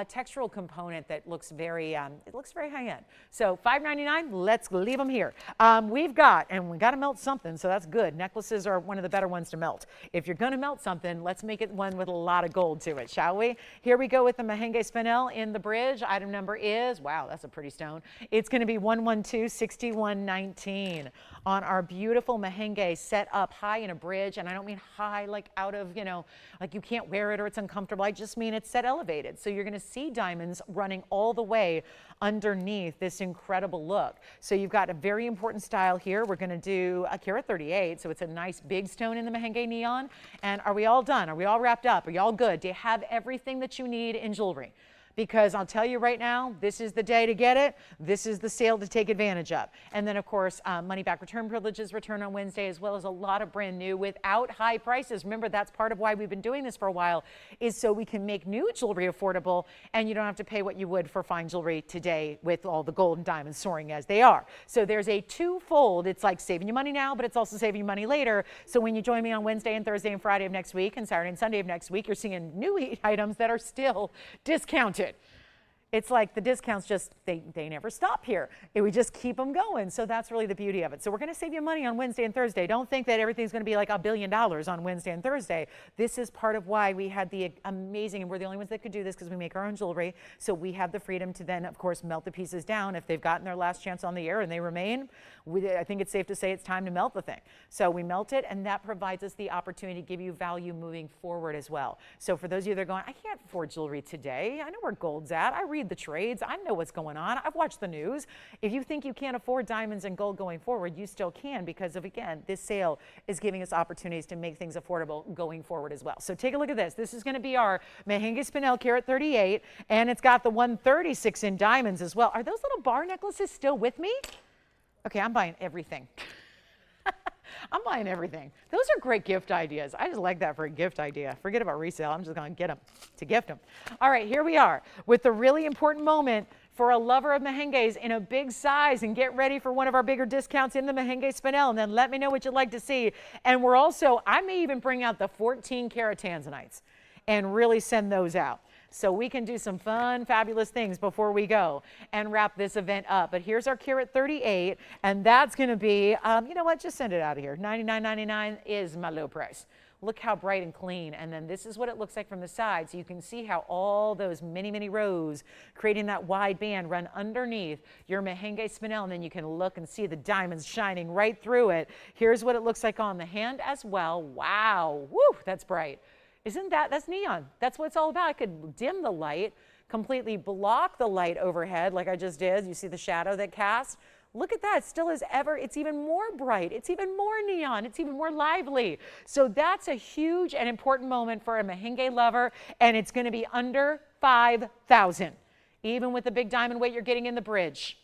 textural component that looks very, it looks very high end. So $599, let's leave them here. We've got, and we got to melt something, so that's good. Necklaces are one of the better ones to melt. If you're going to melt something, let's make it one with a lot of gold to it, shall we? Here we go with the Mahenge Spinel in the bridge. Item number is, wow, that's a pretty stone. It's going to be 112-6119 on our beautiful Mahenge set up high in a bridge. And I don't mean high like out of, you know, like you can't wear it or it's uncomfortable. I just mean it's set elevated. So you're going to see diamonds running all the way underneath this incredible look. So you've got a very important style here. We're going to do a carat 38. So it's a nice big stone in the Mahenge neon. And are we all done? Are we all wrapped up? Are you all good? Do you have everything that you need in jewelry? Because I'll tell you right now, this is the day to get it. This is the sale to take advantage of. And then, of course, money back return privileges return on Wednesday, as well as a lot of brand new without high prices. Remember, that's part of why we've been doing this for a while, is so we can make new jewelry affordable, and you don't have to pay what you would for fine jewelry today with all the gold and diamonds soaring as they are. So there's a twofold. It's like saving you money now, but it's also saving you money later. So when you join me on Wednesday and Thursday and Friday of next week and Saturday and Sunday of next week, you're seeing new items that are still discounted. It's like the discounts just, they never stop here. We just keep them going. So that's really the beauty of it. So we're going to save you money on Wednesday and Thursday. Don't think that everything's going to be like $1 billion on Wednesday and Thursday. This is part of why we had the amazing, and we're the only ones that could do this because we make our own jewelry. So we have the freedom to then, of course, melt the pieces down. If they've gotten their last chance on the air and they remain, I think it's safe to say it's time to melt the thing. So we melt it, and that provides us the opportunity to give you value moving forward as well. So for those of you that are going, I can't afford jewelry today. I know where gold's at. I read the trades. I know what's going on. I've watched the news. If you think you can't afford diamonds and gold going forward, you still can, because of, again, this sale is giving us opportunities to make things affordable going forward as well. So take a look at this. This is going to be our Mahenge Spinel carat 38, and it's got the 136 in diamonds as well. Are those little bar necklaces still with me? Okay, I'm buying everything. I'm buying everything. Those are great gift ideas. I just like that for a gift idea. Forget about resale. I'm just going to get them to gift them. All right, here we are with the really important moment for a lover of Mahenges in a big size, and get ready for one of our bigger discounts in the Mahenge Spinel, and then let me know what you'd like to see. And we're also, I may even bring out the 14 karat Tanzanites and really send those out, so we can do some fun, fabulous things before we go and wrap this event up. But here's our carat 38, and that's going to be, you know what, just send it out of here. $99.99 is my low price. Look how bright and clean. And then this is what it looks like from the side. So you can see how all those many, many rows creating that wide band run underneath your Mahenge Spinel, and then you can look and see the diamonds shining right through it. Here's what it looks like on the hand as well. Wow, woo, that's bright. Isn't that's neon. That's what it's all about. I could dim the light, completely block the light overhead like I just did. You see the shadow that casts? Look at that, still as ever, it's even more bright, it's even more neon, it's even more lively. So that's a huge and important moment for a Mahenge lover, and it's gonna be under $5,000. Even with the big diamond weight you're getting in the bridge.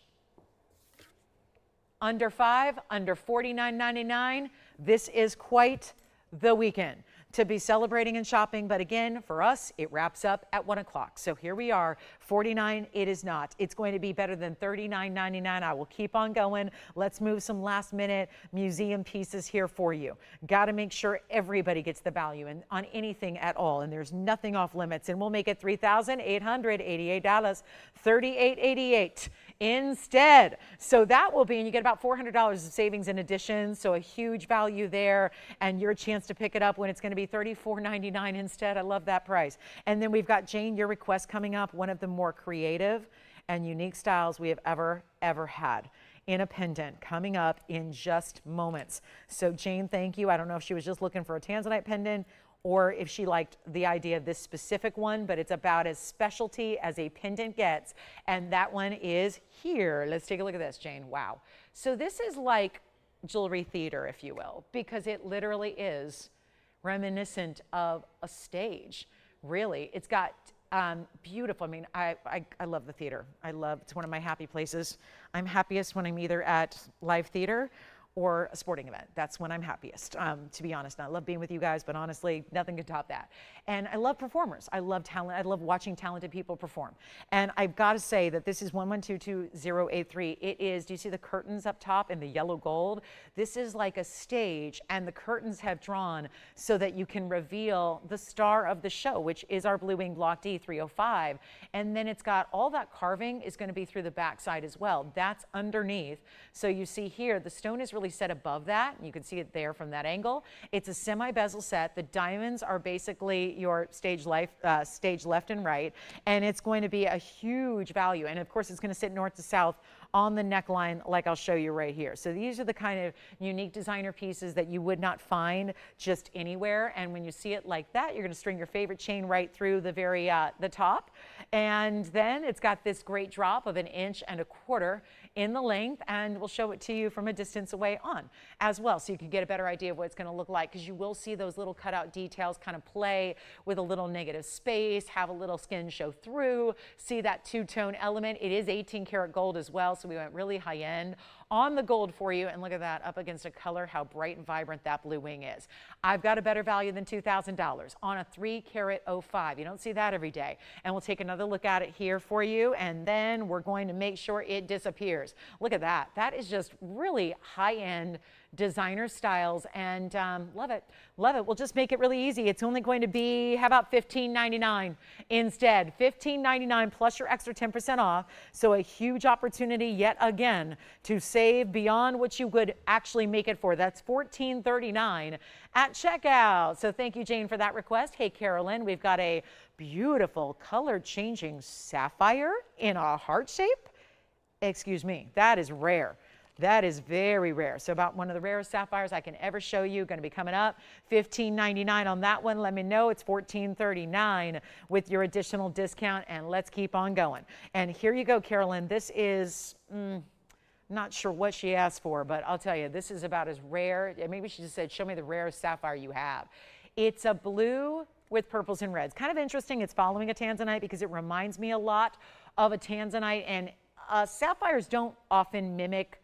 Under $5, under $49.99, this is quite the weekend to be celebrating and shopping. But again, for us, it wraps up at 1 o'clock. So here we are, $49, it is not. It's going to be better than $39.99. I will keep on going. Let's move some last minute museum pieces here for you. Got to make sure everybody gets the value on anything at all. And there's nothing off limits. And we'll make it $3,888, $38.88 instead. So that will be, and you get about $400 of savings in addition. So a huge value there, and your chance to pick it up when it's going to be $34.99 instead. I love that price. And then we've got Jane, your request coming up, one of the more creative and unique styles we have ever had in a pendant, coming up in just moments. So Jane, thank you. I don't know if she was just looking for a Tanzanite pendant or if she liked the idea of this specific one, but it's about as specialty as a pendant gets. And that one is here. Let's take a look at this, Jane. Wow. So this is like jewelry theater, if you will, because it literally is reminiscent of a stage. Really, it's got beautiful. I mean, I love the theater. It's one of my happy places. I'm happiest when I'm either at live theater or a sporting event. That's when I'm happiest, to be honest. And I love being with you guys, but honestly, nothing can top that. And I love performers. I love talent. I love watching talented people perform. And I've got to say that this is 1122083. It is, do you see the curtains up top in the yellow gold? This is like a stage, and the curtains have drawn so that you can reveal the star of the show, which is our Blue Wing Block D 305. And then it's got all that carving is going to be through the backside as well. That's underneath. So you see here, the stone is really set above that. You can see it there from that angle. It's a semi-bezel set. The diamonds are basically your stage left and right, and it's going to be a huge value. And of course, it's going to sit north to south on the neckline like I'll show you right here. So these are the kind of unique designer pieces that you would not find just anywhere. And when you see it like that, you're going to string your favorite chain right through the very the top. And then it's got this great drop of 1.25 inches in the length, and we'll show it to you from a distance away on as well, so you can get a better idea of what it's going to look like, because you will see those little cutout details kind of play with a little negative space, have a little skin show through, see that two-tone element. It is 18 karat gold as well, so we went really high end on the gold for you. And look at that, up against a color, how bright and vibrant that blue wing is. I've got a better value than $2,000 on a 3 carat 05. You don't see that every day. And we'll take another look at it here for you, and then we're going to make sure it disappears. Look at that. That is just really high-end designer styles, and love it. Love it. We'll just make it really easy. It's only going to be, how about $15.99 instead? $15.99 plus your extra 10% off. So a huge opportunity yet again to save beyond what you would actually make it for. That's $14.39 at checkout. So thank you, Jane, for that request. Hey, Carolyn, we've got a beautiful color changing sapphire in a heart shape. Excuse me, that is rare. That is very rare. So about one of the rarest sapphires I can ever show you. Going to be coming up $15.99 on that one. Let me know. It's $14.39 with your additional discount, and let's keep on going. And here you go, Carolyn. This is not sure what she asked for, but I'll tell you, this is about as rare. Maybe she just said, show me the rarest sapphire you have. It's a blue with purples and reds. Kind of interesting. It's following a Tanzanite because it reminds me a lot of a Tanzanite, and sapphires don't often mimic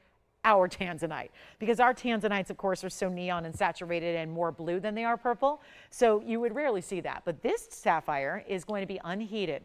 our Tanzanite, because our Tanzanites, of course, are so neon and saturated and more blue than they are purple. So you would rarely see that. But this sapphire is going to be unheated,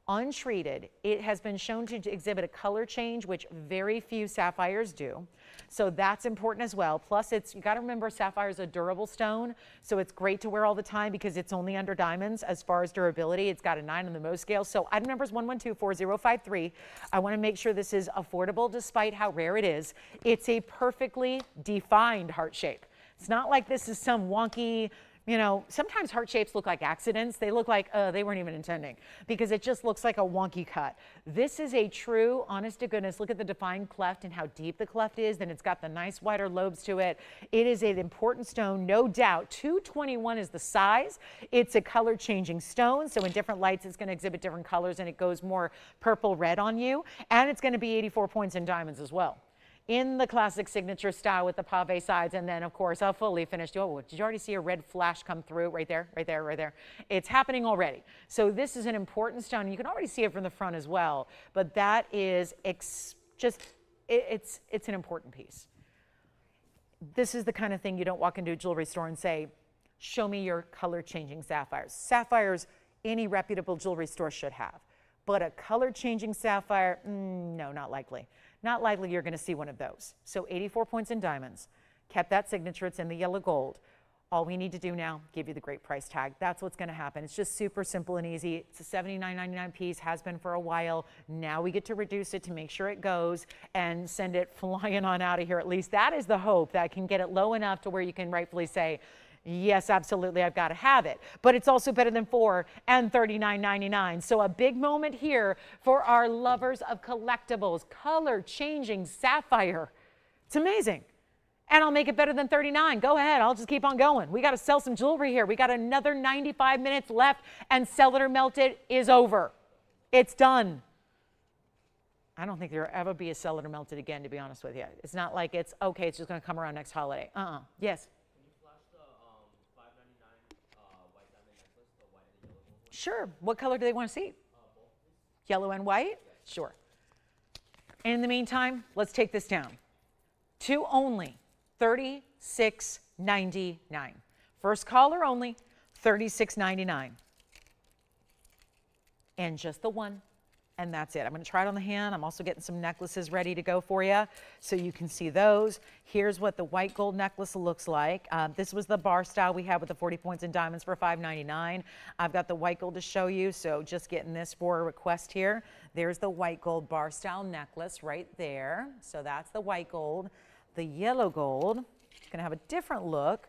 untreated. It has been shown to exhibit a color change, which very few sapphires do. So that's important as well. Plus, you got to remember, sapphire is a durable stone, so it's great to wear all the time because it's only under diamonds as far as durability. It's got a 9 on the Mohs scale. So item number is 1124053. I want to make sure this is affordable despite how rare it is. It's a perfectly defined heart shape. It's not like this is some wonky You know, sometimes heart shapes look like accidents. They look like they weren't even intending, because it just looks like a wonky cut. This is a true, honest to goodness, look at the defined cleft and how deep the cleft is. Then it's got the nice wider lobes to it. It is an important stone, no doubt. 221 is the size. It's a color changing stone. So in different lights, it's going to exhibit different colors, and it goes more purple red on you. And it's going to be 84 points in diamonds as well, in the classic signature style with the pave sides. And then of course a fully finished. Oh, did you already see a red flash come through? Right there, right there, right there. It's happening already. So this is an important stone. You can already see it from the front as well, but that is it's an important piece. This is the kind of thing you don't walk into a jewelry store and say, show me your color changing sapphires. Sapphires, any reputable jewelry store should have, but a color changing sapphire, no, not likely. Not likely you're going to see one of those. So 84 points in diamonds. Kept that signature. It's in the yellow gold. All we need to do now, give you the great price tag. That's what's going to happen. It's just super simple and easy. It's a $79.99 piece, has been for a while. Now we get to reduce it to make sure it goes and send it flying on out of here. At least that is the hope, that I can get it low enough to where you can rightfully say, yes, absolutely, I've got to have it. But it's also better than $4 and $39.99. So a big moment here for our lovers of collectibles. Color changing sapphire. It's amazing. And I'll make it better than $39. Go ahead, I'll just keep on going. We got to sell some jewelry here. We got another 95 minutes left, and Sell It or Melt It is over. It's done. I don't think there'll ever be a Sell It or Melt It again, to be honest with you. It's not like it's okay, it's just going to come around next holiday. Yes. Sure. What color do they want to see? Yellow and white? Sure. And in the meantime, let's take this down to only $36.99. First caller only, $36.99. And just the one. And that's it. I'm going to try it on the hand. I'm also getting some necklaces ready to go for you so you can see those. Here's what the white gold necklace looks like. This was the bar style we had with the 40 points in diamonds for $5.99. I've got the white gold to show you, so just getting this for a request here. There's the white gold bar style necklace right there. So that's the white gold. The yellow gold is going to have a different look,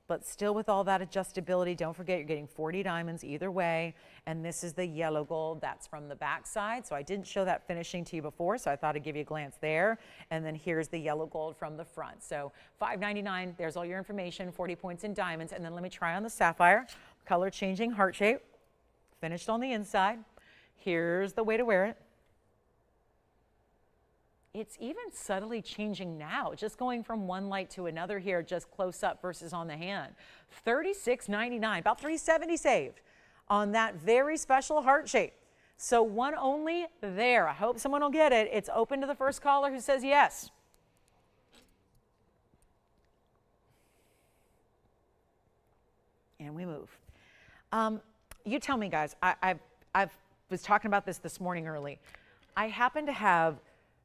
but still with all that adjustability. Don't forget, you're getting 40 diamonds either way. And this is the yellow gold. That's from the back side. So I didn't show that finishing to you before, so I thought I'd give you a glance there. And then here's the yellow gold from the front. So $5.99, there's all your information, 40 points in diamonds. And then let me try on the sapphire. Color changing heart shape, finished on the inside. Here's the way to wear it. It's even subtly changing now, just going from one light to another here, just close up versus on the hand. $36.99, about $370 saved on that very special heart shape. So one only there. I hope someone will get it. It's open to the first caller who says yes. And we move. You tell me, guys, I was talking about this morning early. I happen to have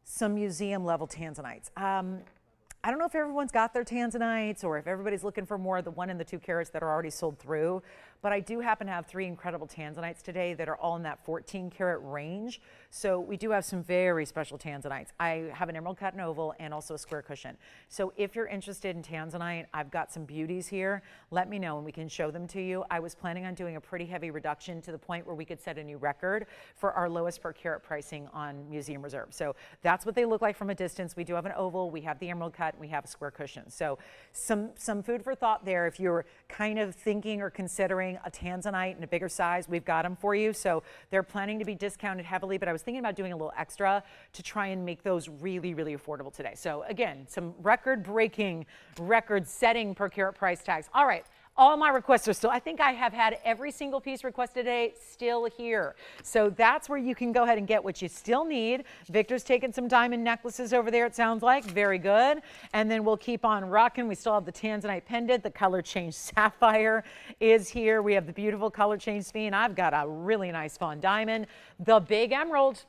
some museum level Tanzanites. I don't know if everyone's got their Tanzanites or if everybody's looking for more of the 1 and the 2 carats that are already sold through, but I do happen to have 3 incredible Tanzanites today that are all in that 14 karat range. So we do have some very special Tanzanites. I have an emerald cut and oval and also a square cushion. So if you're interested in Tanzanite, I've got some beauties here. Let me know and we can show them to you. I was planning on doing a pretty heavy reduction to the point where we could set a new record for our lowest per carat pricing on Museum Reserve. So that's what they look like from a distance. We do have an oval, we have the emerald cut, we have a square cushion. So some food for thought there. If you're kind of thinking or considering a Tanzanite in a bigger size, we've got them for you. So they're planning to be discounted heavily, but I was thinking about doing a little extra to try and make those really, really affordable today. So again, some record-breaking, record-setting per carat price tags. All right. All my requests are still, I think I have had every single piece requested today still here. So that's where you can go ahead and get what you still need. Victor's taking some diamond necklaces over there, it sounds like. Very good. And then we'll keep on rocking. We still have the Tanzanite pendant. The color change sapphire is here. We have the beautiful color change spine. I've got a really nice fawn diamond. The big emerald.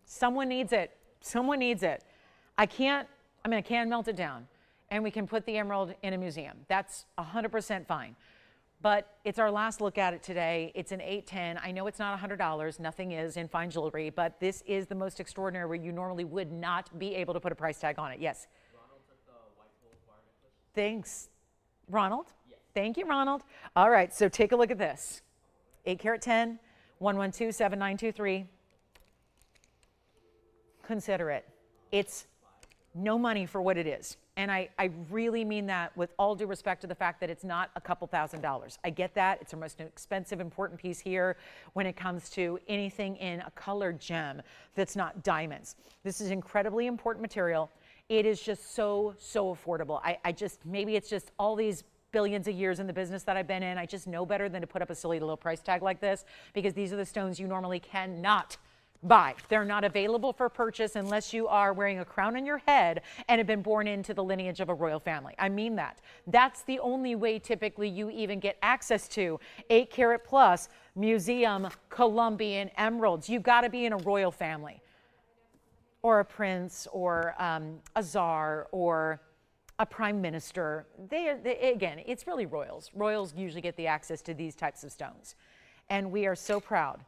Someone needs it. Someone needs it. I can melt it down. And we can put the emerald in a museum. That's 100% fine. But it's our last look at it today. It's an 810. I know it's not $100. Nothing is in fine jewelry, but this is the most extraordinary where you normally would not be able to put a price tag on it. Yes? Ronald took the white gold bar necklace. Thanks. Ronald? Yes. Thank you, Ronald. All right, so take a look at this. 8 carat 10, 1127923. Consider it. It's no money for what it is. And I really mean that with all due respect to the fact that it's not a couple $1,000s. I get that. It's our most expensive, important piece here when it comes to anything in a colored gem that's not diamonds. This is incredibly important material. It is just so, so affordable. Maybe it's just all these billions of years in the business that I've been in. I just know better than to put up a silly little price tag like this, because these are the stones you normally cannot buy. They're not available for purchase unless you are wearing a crown on your head and have been born into the lineage of a royal family. I mean that. That's the only way typically you even get access to 8 carat plus museum Colombian emeralds. You've got to be in a royal family, or a prince, or a czar, or a prime minister. Again, it's really royals. Royals usually get the access to these types of stones. And we are so proud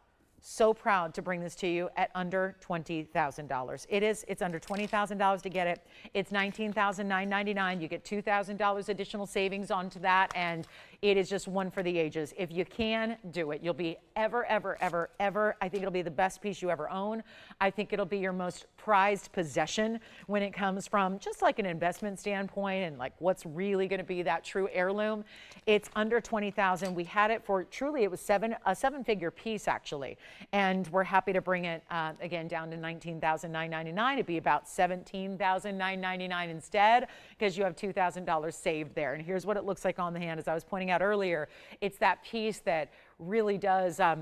to bring this to you at under $20,000. It's under $20,000 to get it. It's $19,999. You get $2,000 additional savings onto that, and it is just one for the ages. If you can, do it. You'll be ever, I think it'll be the best piece you ever own. I think it'll be your most prized possession when it comes from just like an investment standpoint and like what's really going to be that true heirloom. It's under $20,000. We had it for, truly, it was a seven-figure piece actually. And we're happy to bring it again down to $19,999. It'd be about $17,999 instead, because you have $2,000 saved there. And here's what it looks like on the hand. As I was pointing out earlier, it's that piece that really does. I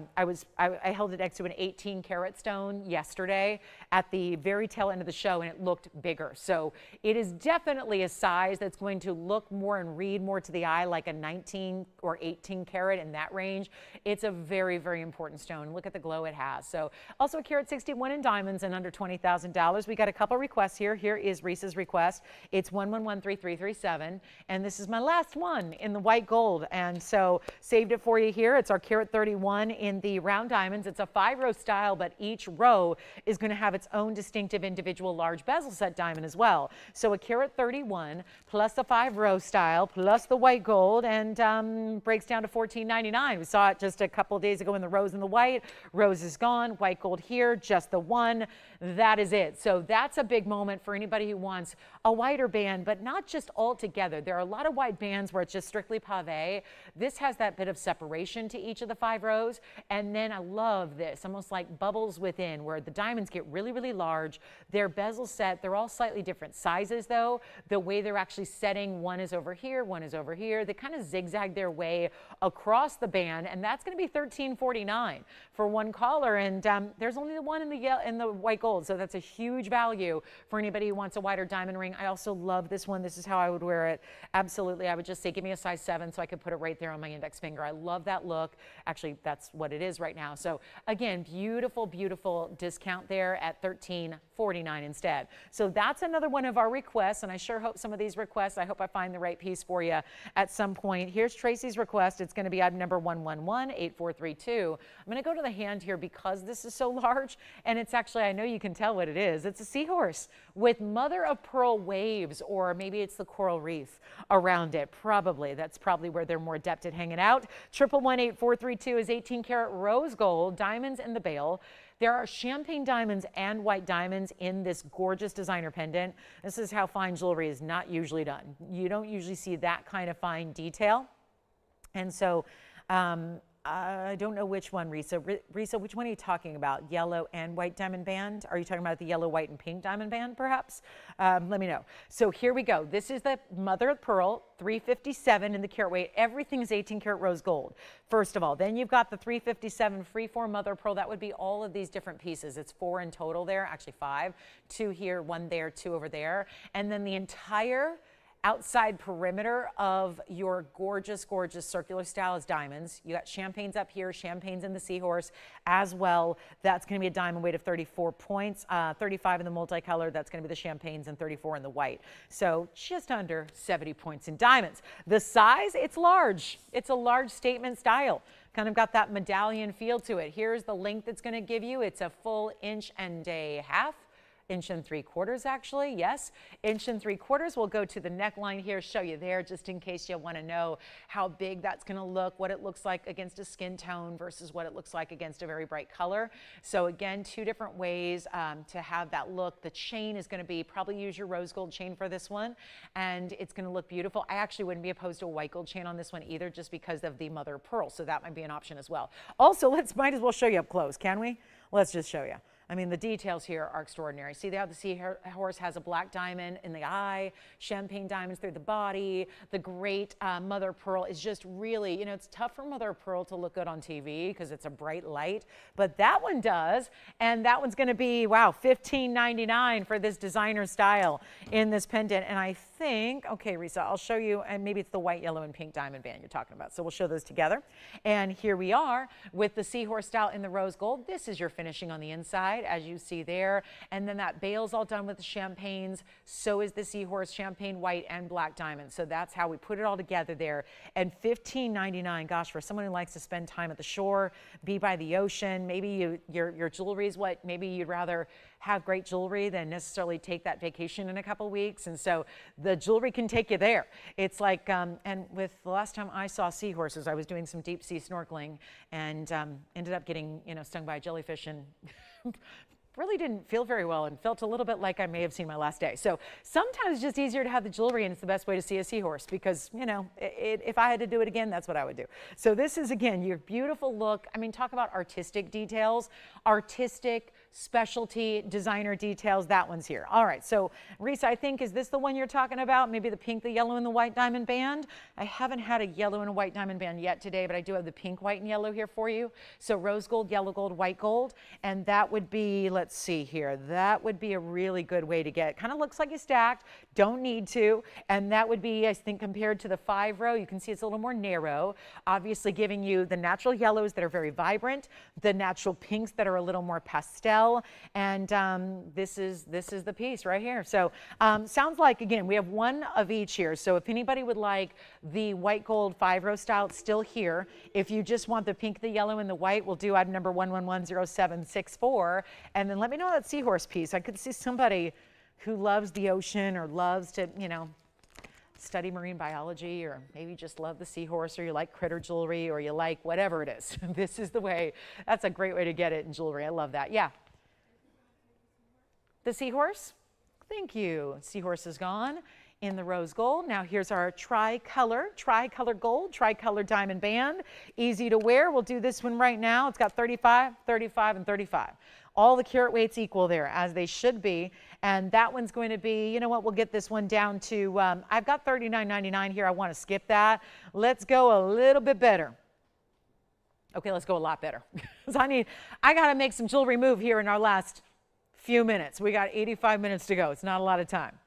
held it next to an 18 karat stone yesterday at the very tail end of the show, and it looked bigger. So it is definitely a size that's going to look more and read more to the eye like a 19 or 18 karat, in that range. It's a very, very important stone. Look at the glow it has. So also a carat 61 in diamonds and under $20,000. We got a couple requests here. Here is Reese's request. It's 1113337, and this is my last one in the white gold, and so saved it for you here. It's our carat 31 in the round diamonds. It's a 5-row style, but each row is going to have its own distinctive individual large bezel set diamond as well. So a carat 31 plus the 5-row style plus the white gold, and breaks down to $14.99. We saw it just a couple of days ago in the rose and the white. Rose is gone, white gold here, just the one. That is it. So that's a big moment for anybody who wants a wider band, but not just all together. There are a lot of wide bands where it's just strictly pave. This has that bit of separation to each of the 5 rows. And then I love this, almost like bubbles within, where the diamonds get really, really large. They're bezel set. They're all slightly different sizes though. The way they're actually setting, one is over here, one is over here. They kind of zigzag their way across the band, and that's going to be $13.49 for one collar. And there's only the one in the white gold, so that's a huge value for anybody who wants a wider diamond ring. I also love this one. This is how I would wear it. Absolutely, I would just say give me a size 7 so I could put it right there on my index finger. I love that look. Actually, that's what it is right now. So again, beautiful, beautiful discount there at $13.49 instead. So that's another one of our requests, and I sure hope some of these requests, I hope I find the right piece for you at some point. Here's Tracy's request. It's going to be item number 1118432. I'm going to go to the hand here because this is so large, and it's actually, I know you can tell what it is. It's a seahorse with mother of pearl waves, or maybe it's the coral reef around it. Probably. That's probably where they're more adept at hanging out. 1118432 is 18 karat rose gold, diamonds in the bail. There are champagne diamonds and white diamonds in this gorgeous designer pendant. This is how fine jewelry is not usually done. You don't usually see that kind of fine detail. And so I don't know which one, Risa. Risa, which one are you talking about? Yellow and white diamond band? Are you talking about the yellow, white, and pink diamond band, perhaps? Let me know. So here we go. This is the mother of pearl, 357 in the carat weight. Everything is 18 karat rose gold, first of all. Then you've got the 357 freeform mother of pearl. That would be all of these different pieces. It's 4 in total there, actually 5. 2 here, 1 there, 2 over there. And then the entire outside perimeter of your gorgeous, gorgeous circular style is diamonds. You got champagnes up here, champagnes in the seahorse as well. That's going to be a diamond weight of 34 points, 35 in the multicolor. That's going to be the champagnes, and 34 in the white. So just under 70 points in diamonds. The size, it's large. It's a large statement style. Kind of got that medallion feel to it. Here's the length it's going to give you. It's a full 1.5 inches. 1.75 actually, yes, 1.75 We'll go to the neckline here, show you there just in case you want to know how big that's going to look, what it looks like against a skin tone versus what it looks like against a very bright color. So again, two different ways to have that look. The chain is going to be, probably use your rose gold chain for this one, and it's going to look beautiful. I actually wouldn't be opposed to a white gold chain on this one either, just because of the mother of pearl, so that might be an option as well. Also, might as well show you up close, can we? Let's just show you. I mean, the details here are extraordinary. See how the seahorse has a black diamond in the eye, champagne diamonds through the body. The great mother of pearl is just really, you know, it's tough for mother of pearl to look good on TV because it's a bright light, but that one does. And that one's going to be, wow, $15.99 for this designer style in this pendant. And I think, okay, Risa, I'll show you, and maybe it's the white, yellow, and pink diamond band you're talking about. So we'll show those together. And here we are with the seahorse style in the rose gold. This is your finishing on the inside, as you see there. And then that bail's all done with the champagnes. So is the seahorse, champagne, white, and black diamond. So that's how we put it all together there. And $15.99, gosh, for someone who likes to spend time at the shore, be by the ocean, maybe your jewelry is what, maybe you'd rather have great jewelry than necessarily take that vacation in a couple weeks. And so the jewelry can take you there. It's like, and with the last time I saw seahorses, I was doing some deep sea snorkeling and ended up getting, you know, stung by a jellyfish and really didn't feel very well and felt a little bit like I may have seen my last day. So sometimes it's just easier to have the jewelry, and it's the best way to see a seahorse because, you know, if I had to do it again, that's what I would do. So this is, again, your beautiful look. I mean, talk about artistic details, artistic specialty designer details. That one's here. All right. So Risa, I think, is this the one you're talking about? Maybe the pink, the yellow, and the white diamond band? I haven't had a yellow and a white diamond band yet today, but I do have the pink, white, and yellow here for you. So rose gold, yellow gold, white gold. And that would be, let's see here, that would be a really good way to get, kind of looks like you stacked, don't need to. And that would be, I think, compared to the 5-row, you can see it's a little more narrow, obviously giving you the natural yellows that are very vibrant, the natural pinks that are a little more pastel. And this is the piece right here. So sounds like, again, we have one of each here. So if anybody would like the white gold 5-row style, it's still here. If you just want the pink, the yellow, and the white, we'll do item number 1110764. And then let me know that seahorse piece. I could see somebody who loves the ocean or loves to, you know, study marine biology, or maybe just love the seahorse, or you like critter jewelry, or you like whatever it is. This is the way. That's a great way to get it in jewelry. I love that. Yeah. The seahorse, thank you. Seahorse is gone in the rose gold. Now here's our tricolor gold, tricolor diamond band. Easy to wear. We'll do this one right now. It's got 35, 35, and 35. All the carat weights equal there, as they should be. And that one's going to be, you know what, we'll get this one down to, I've got $39.99 here. I want to skip that. Let's go a little bit better. Okay, let's go a lot better. Because I got to make some jewelry move here in our last few minutes. We got 85 minutes to go. It's not a lot of time.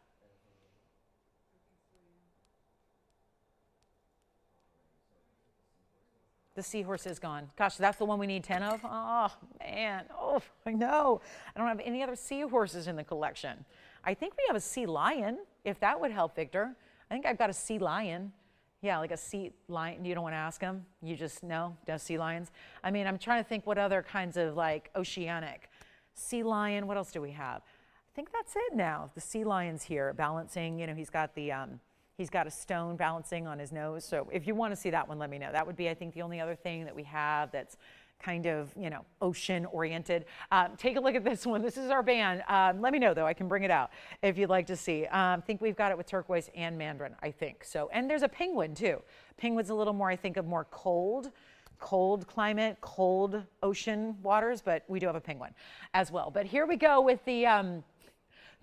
The seahorse is gone. Gosh, that's the one we need 10 of? Oh, man. Oh, I know. I don't have any other seahorses in the collection. I think we have a sea lion, if that would help, Victor. I think I've got a sea lion. Yeah, like a sea lion. You don't want to ask them? You just know? No sea lions? I mean, I'm trying to think what other kinds of, like, oceanic. Sea lion, what else do we have? I think that's it now. The sea lion's here balancing, you know, he's got a stone balancing on his nose. So if you want to see that one, let me know. That would be, I think, the only other thing that we have that's kind of, you know, ocean oriented. Take a look at this one. This is our band. Let me know though, I can bring it out if you'd like to see. I think we've got it with turquoise and Mandarin, I think. So, and there's a penguin too. Penguin's a little more, I think, of more cold climate, cold ocean waters, but we do have a penguin as well. But here we go with the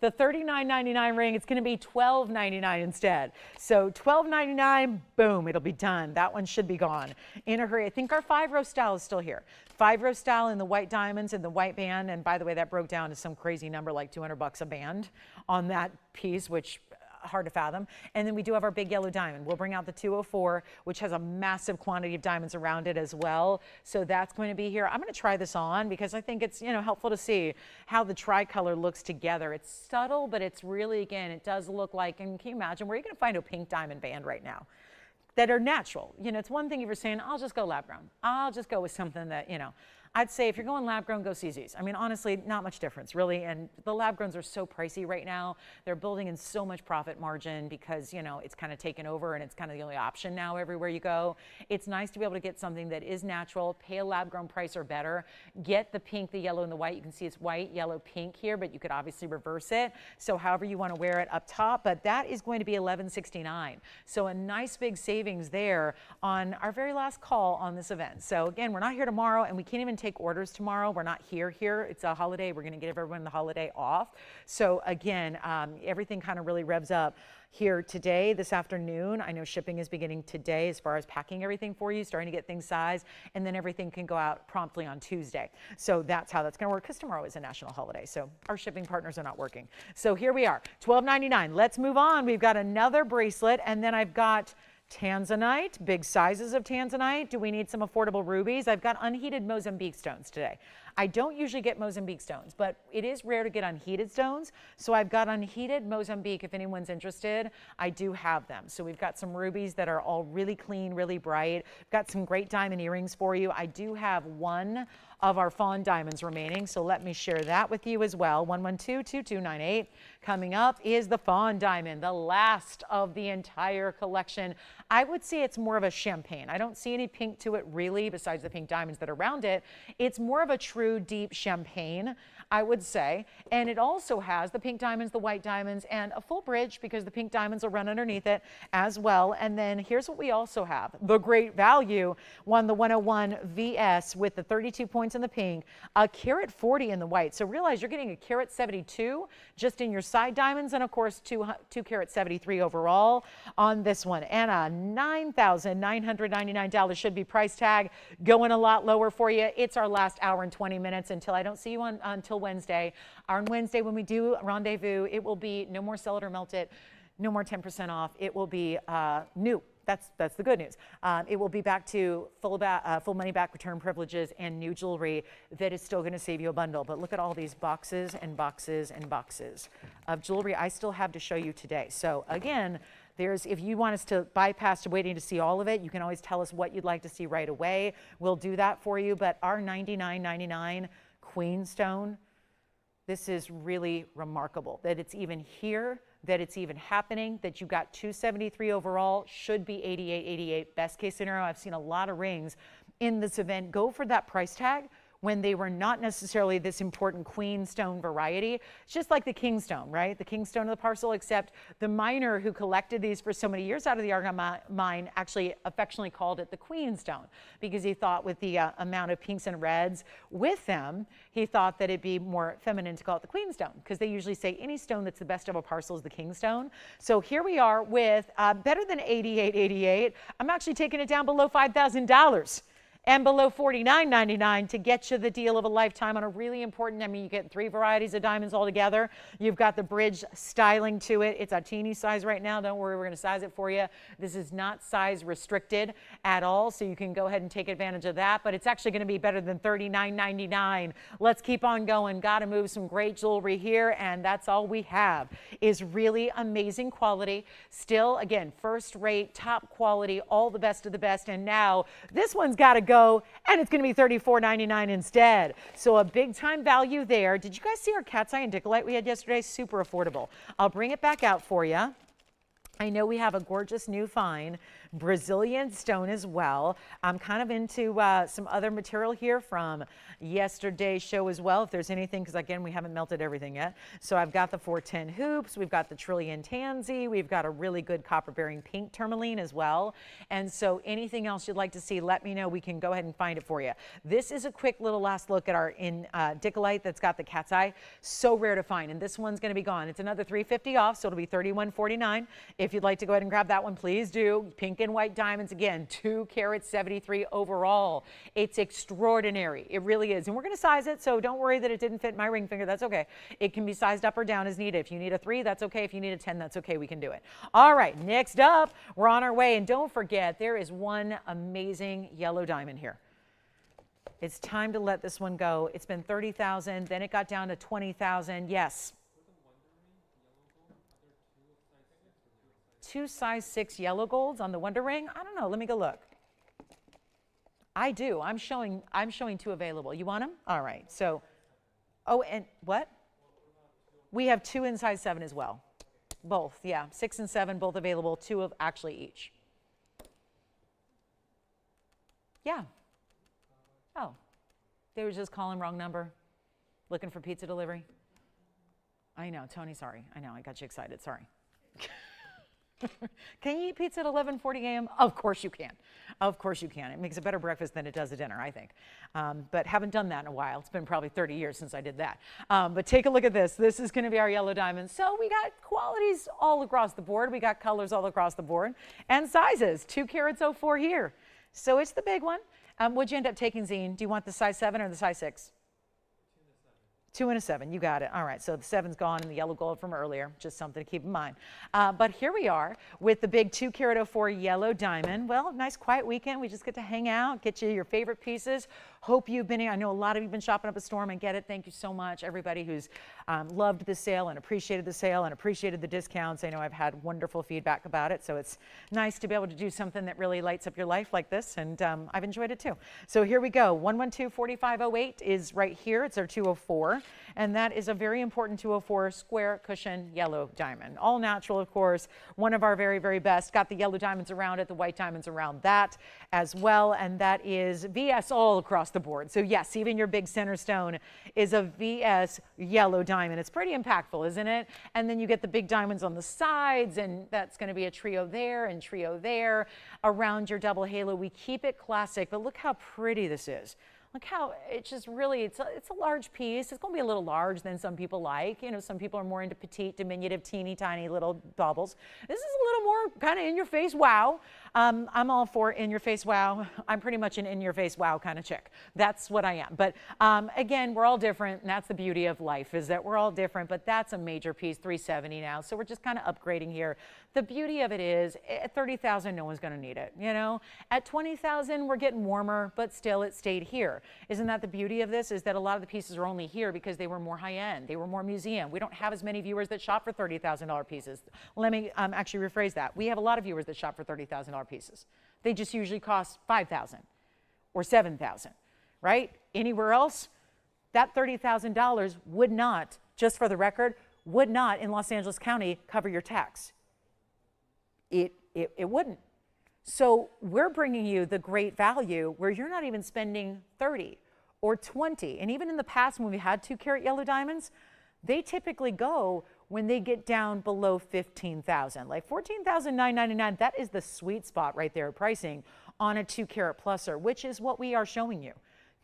$39.99 ring. It's going to be $12.99 instead. So $12.99, boom, it'll be done. That one should be gone in a hurry. I think our 5-row style is still here. 5-row style in the white diamonds and the white band. And by the way, that broke down to some crazy number like $200 a band on that piece, which hard to fathom. And then we do have our big yellow diamond. We'll bring out the 204, which has a massive quantity of diamonds around it as well. So that's going to be here. I'm going to try this on because I think it's, you know, helpful to see how the tricolor looks together. It's subtle, but it's really, again, it does look like, and can you imagine where you're going to find a pink diamond band right now that are natural? You know, it's one thing if you're saying, I'll just go lab grown. I'll just go with something that, you know, I'd say if you're going lab grown, go CZs. I mean, honestly, not much difference really. And the lab growns are so pricey right now. They're building in so much profit margin because, you know, it's kind of taken over and it's kind of the only option now everywhere you go. It's nice to be able to get something that is natural, pay a lab grown price or better, get the pink, the yellow, and the white. You can see it's white, yellow, pink here, but you could obviously reverse it. So however you want to wear it up top, but that is going to be $11.69. So a nice big savings there on our very last call on this event. So again, we're not here tomorrow and we can't even take orders tomorrow. We're not here. It's a holiday. We're going to give everyone the holiday off. So again, everything kind of really revs up here today, this afternoon. I know shipping is beginning today as far as packing everything for you, starting to get things sized, and then everything can go out promptly on Tuesday. So that's how that's going to work because tomorrow is a national holiday. So our shipping partners are not working. So here we are, $12.99. Let's move on. We've got another bracelet, and then I've got Tanzanite, big sizes of Tanzanite. Do we need some affordable rubies? I've got unheated Mozambique stones today. I don't usually get Mozambique stones, but it is rare to get unheated stones. So I've got unheated Mozambique. If anyone's interested, I do have them. So we've got some rubies that are all really clean, really bright. We've got some great diamond earrings for you. I do have one of our fawn diamonds remaining, so let me share that with you as well. 112-2298. Coming up is the fawn diamond, the last of the entire collection. I would say it's more of a champagne. I don't see any pink to it really, besides the pink diamonds that are around it. It's more of a true deep champagne, I would say. And it also has the pink diamonds, the white diamonds, and a full bridge because the pink diamonds will run underneath it as well. And then here's what we also have. The great value one, the 101 VS with the 32 points in the pink, a carat 40 in the white. So realize you're getting a carat 72 just in your side diamonds, and of course two carat 73 overall on this one. And a $9,999 should be price tag, going a lot lower for you. It's our last hour and 20 minutes until I don't see you until Wednesday. On Wednesday when we do rendezvous, it will be no more sell it or melt it, no more 10% off. It will be new. That's the good news. It will be back to full money back return privileges and new jewelry that is still going to save you a bundle. But look at all these boxes and boxes and boxes of jewelry I still have to show you today. So again, if you want us to bypass waiting to see all of it, you can always tell us what you'd like to see right away. We'll do that for you. But our $99.99 queen stone, this is really remarkable that it's even here, that it's even happening, that you got 273 overall, should be 88, best case scenario. I've seen a lot of rings in this event go for that price tag when they were not necessarily this important queen stone variety. It's just like the king stone, right? The king stone of the parcel, except the miner who collected these for so many years out of the Argon mine actually affectionately called it the queen stone because he thought with the amount of pinks and reds with them, he thought that it'd be more feminine to call it the queen stone because they usually say any stone that's the best of a parcel is the king stone. So here we are with better than 88. I'm actually taking it down below $5,000. And below $49.99 to get you the deal of a lifetime on a really important, I mean, you get 3 varieties of diamonds all together. You've got the bridge styling to it. It's a teeny size right now. Don't worry, we're going to size it for you. This is not size restricted at all, so you can go ahead and take advantage of that, but it's actually going to be better than $39.99. Let's keep on going. Got to move some great jewelry here, and that's all we have is really amazing quality. Still, again, first rate, top quality, all the best of the best, and now this one's got to go. And it's going to be $34.99 instead. So a big time value there. Did you guys see our cat's eye and dickelite we had yesterday? Super affordable. I'll bring it back out for you. I know we have a gorgeous new fine Brazilian stone as well. I'm kind of into some other material here from yesterday's show as well, if there's anything, because again, we haven't melted everything yet. So I've got the 410 hoops, we've got the trillion tansy, we've got a really good copper bearing pink tourmaline as well. And so anything else you'd like to see, let me know. We can go ahead and find it for you. This is a quick little last look at our dickelite that's got the cat's eye. So rare to find, and this one's going to be gone. It's another $350 off, so it'll be $31.49. If you'd like to go ahead and grab that one, please do. Pink and white diamonds, again, 2 carat 73 overall. It's extraordinary. It really is. And we're going to size it, so don't worry that it didn't fit my ring finger. That's okay. It can be sized up or down as needed. If you need a 3, that's okay. If you need a 10, that's okay. We can do it. All right, next up, we're on our way. And don't forget, there is one amazing yellow diamond here. It's time to let this one go. It's been 30,000, then it got down to 20,000. Yes. 2 size 6 yellow golds on the Wonder Ring? I don't know. Let me go look. I do. I'm showing 2 available. You want them? All right. So, oh, and what? We have 2 in size 7 as well. Both, yeah. 6 and 7, both available. 2 of actually each. Yeah. Oh, they were just calling wrong number, looking for pizza delivery. I know, Tony, sorry. I know, I got you excited, sorry. Can you eat pizza at 11:40 a.m.? Of course you can. Of course you can. It makes a better breakfast than it does a dinner, I think. But haven't done that in a while. It's been probably 30 years since I did that. But take a look at this. This is going to be our yellow diamond. So we got qualities all across the board. We got colors all across the board. And sizes, 2 carats 04 here. So it's the big one. What'd you end up taking, Zine? Do you want the size 7 or the size 6? 2 and a 7, you got it. All right, so the 7's gone and the yellow gold from earlier, just something to keep in mind. But here we are with the big 2 carat 04 yellow diamond. Well, nice quiet weekend. We just get to hang out, get you your favorite pieces. Hope you've been, I know a lot of you have been shopping up a storm and get it. Thank you so much, everybody who's loved the sale and appreciated the sale and appreciated the discounts. I know I've had wonderful feedback about it, so it's nice to be able to do something that really lights up your life like this, and I've enjoyed it too. So here we go. 112-4508 is right here. It's our 204. And that is a very important 204 square cushion yellow diamond. All natural, of course. One of our very, very best. Got the yellow diamonds around it, the white diamonds around that as well. And that is VS all across the board. So yes, even your big center stone is a VS yellow diamond. It's pretty impactful, isn't it? And then you get the big diamonds on the sides, and that's going to be a trio there and trio there around your double halo. We keep it classic, but look how pretty this is. Look how it's just really, it's a large piece. It's going to be a little large than some people like. You know, some people are more into petite, diminutive, teeny tiny little baubles. This is a little more kind of in your face wow. I'm all for in your face wow. I'm pretty much an in your face wow kind of chick. That's what I am. But again, we're all different, and that's the beauty of life, is that we're all different. But that's a major piece, $370 now. So we're just kind of upgrading here. The beauty of it is at $30,000, no one's going to need it. You know, at $20,000, we're getting warmer, but still it stayed here. Isn't that the beauty of this, is that a lot of the pieces are only here because they were more high-end. They were more museum. We don't have as many viewers that shop for $30,000 pieces. Let me actually rephrase that. We have a lot of viewers that shop for $30,000 pieces. They just usually cost $5,000 or $7,000, right? Anywhere else, that $30,000 would not, just for the record, would not in Los Angeles County cover your tax. It wouldn't. So we're bringing you the great value where you're not even spending 30 or 20. And even in the past when we had 2 carat yellow diamonds, they typically go when they get down below 15,000. Like 14,999, that is the sweet spot right there pricing on a 2 carat pluser, which is what we are showing you.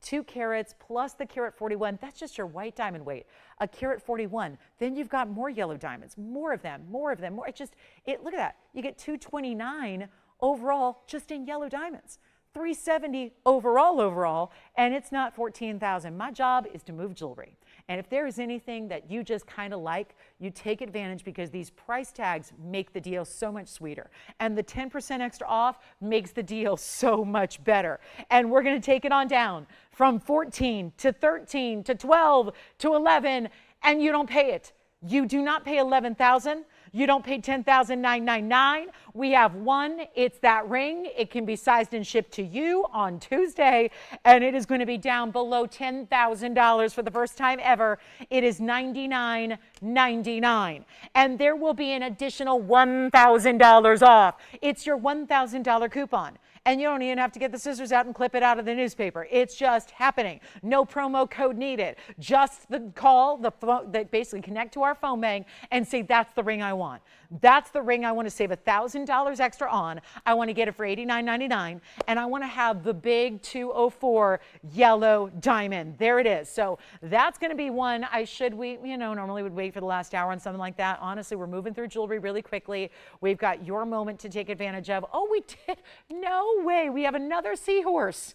2 carats plus the carat 41, that's just your white diamond weight. A carat 41, then you've got more yellow diamonds, more of them, more of them, more. Look at that. You get 229 overall just in yellow diamonds. 370 overall, and it's not 14,000. My job is to move jewelry. And if there is anything that you just kind of like, you take advantage, because these price tags make the deal so much sweeter. And the 10% extra off makes the deal so much better. And we're going to take it on down from 14 to 13 to 12 to 11, and you don't pay it. You do not pay 11,000. You don't pay 10,999. We have one. It's that ring. It can be sized and shipped to you on Tuesday, and it is going to be down below $10,000 for the first time ever. It is $99.99, and there will be an additional $1,000 off. It's your $1,000 coupon. And you don't even have to get the scissors out and clip it out of the newspaper. It's just happening. No promo code needed. Just the call, the phone, that basically connect to our phone bank and say, that's the ring I want. That's the ring I want to save $1,000 extra on. I want to get it for $89.99, and I want to have the big 204 yellow diamond. There it is. So that's going to be one. Normally would wait for the last hour on something like that. Honestly, we're moving through jewelry really quickly. We've got your moment to take advantage of. Oh, we did. No way. We have another seahorse.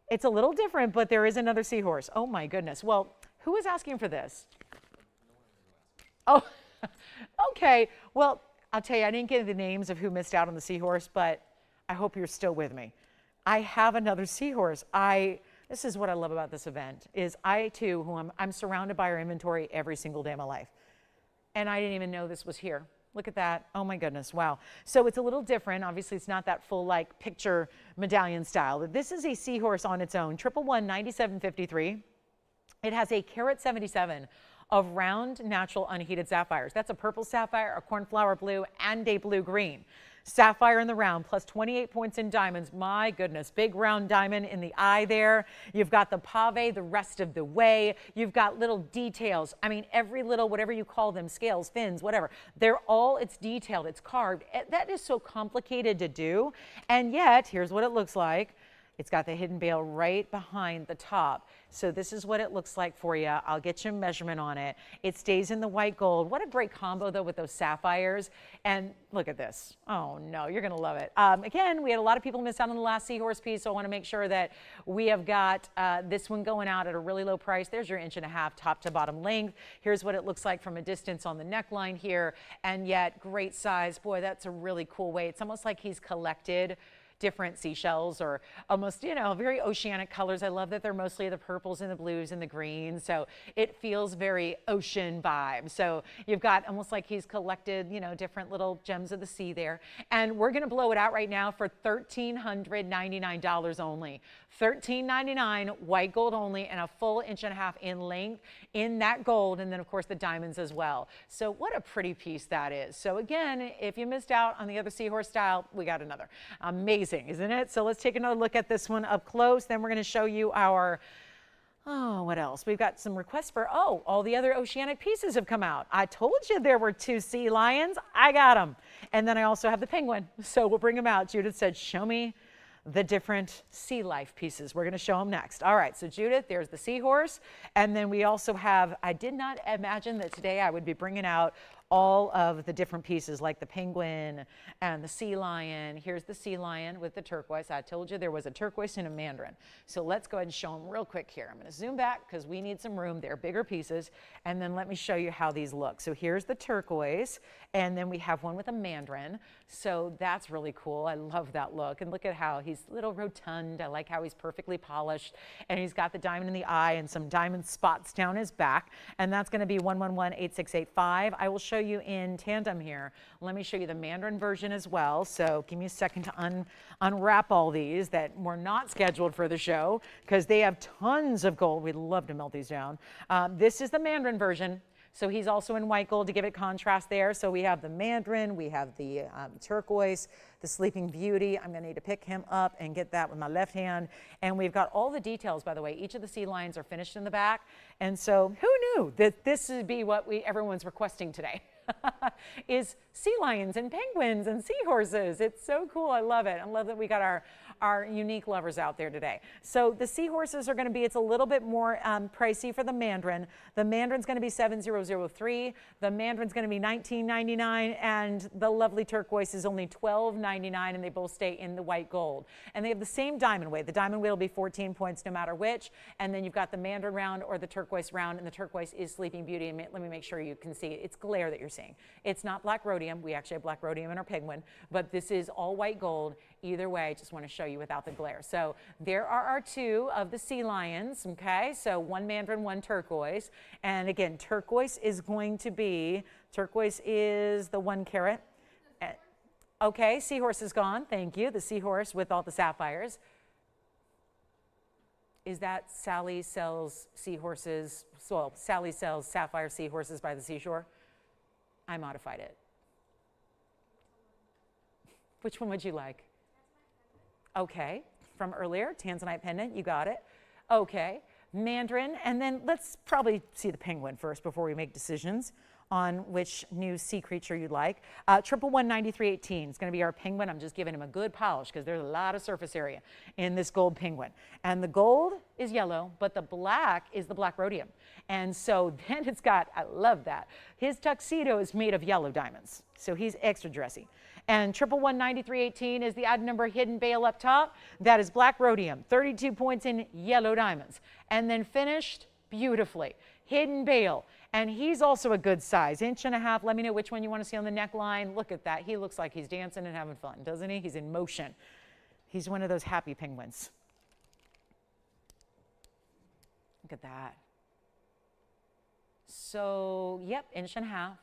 It's a little different, but there is another seahorse. Oh my goodness. Well, who is asking for this? Oh, okay. Well, I'll tell you, I didn't get the names of who missed out on the seahorse, but I hope you're still with me. I have another seahorse. This is what I love about this event, is I too, I'm surrounded by our inventory every single day of my life. And I didn't even know this was here. Look at that. Oh my goodness. Wow. So it's a little different. Obviously, it's not that full like picture medallion style. This is a seahorse on its own. 111 9753. It has a carat 77 of round natural unheated sapphires. That's a purple sapphire, a cornflower blue, and a blue green. Sapphire in the round, plus 28 points in diamonds. My goodness, big round diamond in the eye there. You've got the pave the rest of the way. You've got little details. I mean, every little, whatever you call them, scales, fins, whatever, it's detailed, it's carved. That is so complicated to do. And yet, here's what it looks like. It's got the hidden bail right behind the top. So this is what it looks like for you. I'll get you a measurement on it. It stays in the white gold. What a great combo though with those sapphires. And look at this. Oh no, you're gonna love it. Again, we had a lot of people miss out on the last seahorse piece, so I wanna make sure that we have got this one going out at a really low price. There's your 1.5 inch top to bottom length. Here's what it looks like from a distance on the neckline here, and yet great size. Boy, that's a really cool way. It's almost like he's collected different seashells, or almost, you know, very oceanic colors. I love that they're mostly the purples and the blues and the greens. So it feels very ocean vibe. So you've got almost like he's collected, you know, different little gems of the sea there. And we're going to blow it out right now for $1,399 only. $1,399, white gold only, and a full 1.5 inches in length in that gold. And then of course the diamonds as well. So what a pretty piece that is. So again, if you missed out on the other seahorse style, we got another. Amazing, isn't it? So let's take another look at this one up close. Then we're going to show you our, oh, what else? We've got some requests for, oh, all the other oceanic pieces have come out. I told you there were 2 sea lions. I got them. And then I also have the penguin. So we'll bring them out. Judith said, show me the different sea life pieces. We're going to show them next. All right, so Judith, there's the seahorse. And then we also have, I did not imagine that today I would be bringing out all of the different pieces like the penguin and the sea lion. Here's the sea lion with the turquoise. I told you there was a turquoise and a mandarin. So let's go ahead and show them real quick here. I'm going to zoom back because we need some room. They're bigger pieces. And then let me show you how these look. So here's the turquoise, and then we have one with a mandarin. So that's really cool. I love that look. And look at how he's a little rotund. I like how he's perfectly polished. And he's got the diamond in the eye and some diamond spots down his back. And that's going to be 111-8685. I will show you in tandem here. Let me show you the mandarin version as well. So give me a second to unwrap all these that were not scheduled for the show because they have tons of gold. We'd love to melt these down. This is the mandarin version. So he's also in white gold to give it contrast there. So we have the mandarin, we have the turquoise, the sleeping beauty. I'm going to need to pick him up and get that with my left hand. And we've got all the details, by the way. Each of the sea lions are finished in the back. And so who knew that this would be what everyone's requesting today? Is sea lions and penguins and seahorses. It's so cool. I love it. I love that we got our unique lovers out there today. So the seahorses are going to be, it's a little bit more pricey for the mandarin. The mandarin's going to be 7003. The mandarin's going to be $19.99, and the lovely turquoise is only $12.99, and they both stay in the white gold. And they have the same diamond weight. The diamond weight will be 14 points no matter which. And then you've got the mandarin round or the turquoise round, and the turquoise is Sleeping Beauty. And let me make sure you can see it. It's glare that you're seeing. It's not black rhodium. We actually have black rhodium in our penguin, but this is all white gold. Either way, I just want to show you without the glare. So there are our 2 of the sea lions, okay? So one mandarin, one turquoise. And again, turquoise is going to be, turquoise is the 1 carat. Okay, seahorse is gone. Thank you. The seahorse with all the sapphires. Is that Sally sells seahorses, well, Sally sells sapphire seahorses by the seashore? I modified it. Which one would you like? Okay, from earlier, Tanzanite pendant, you got it. Okay, mandarin, and then let's probably see the penguin first before we make decisions on which new sea creature you'd like. 111-9318 is going to be our penguin. I'm just giving him a good polish because there's a lot of surface area in this gold penguin. And the gold is yellow, but the black is the black rhodium. And so then it's got, I love that, his tuxedo is made of yellow diamonds. So he's extra dressy. And 111-9318 is the odd number hidden bail up top. That is black rhodium, 32 points in yellow diamonds. And then finished beautifully, hidden bail. And he's also a good size, 1.5 inches. Let me know which one you want to see on the neckline. Look at that. He looks like he's dancing and having fun, doesn't he? He's in motion. He's one of those happy penguins. Look at that. So, yep, 1.5 inches.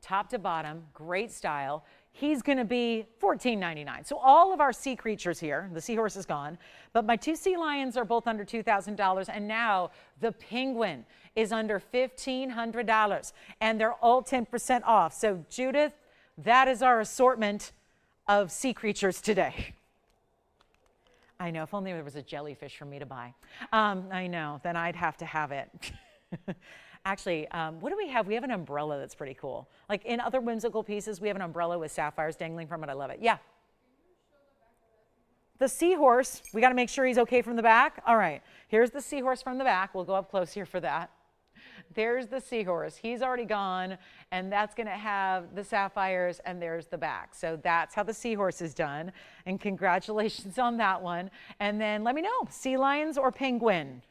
top to bottom, great style. He's going to be $14.99. So all of our sea creatures here, the seahorse is gone, but my 2 sea lions are both under $2,000, and now the penguin is under $1,500, and they're all 10% off. So Judith, that is our assortment of sea creatures today. I know, if only there was a jellyfish for me to buy. I know, then I'd have to have it. Actually, what do we have? We have an umbrella that's pretty cool. Like in other whimsical pieces, we have an umbrella with sapphires dangling from it. I love it. Yeah. The seahorse, we got to make sure he's okay from the back. All right, here's the seahorse from the back. We'll go up close here for that. There's the seahorse. He's already gone, and that's going to have the sapphires, and there's the back. So that's how the seahorse is done, and congratulations on that one. And then let me know, sea lions or penguin?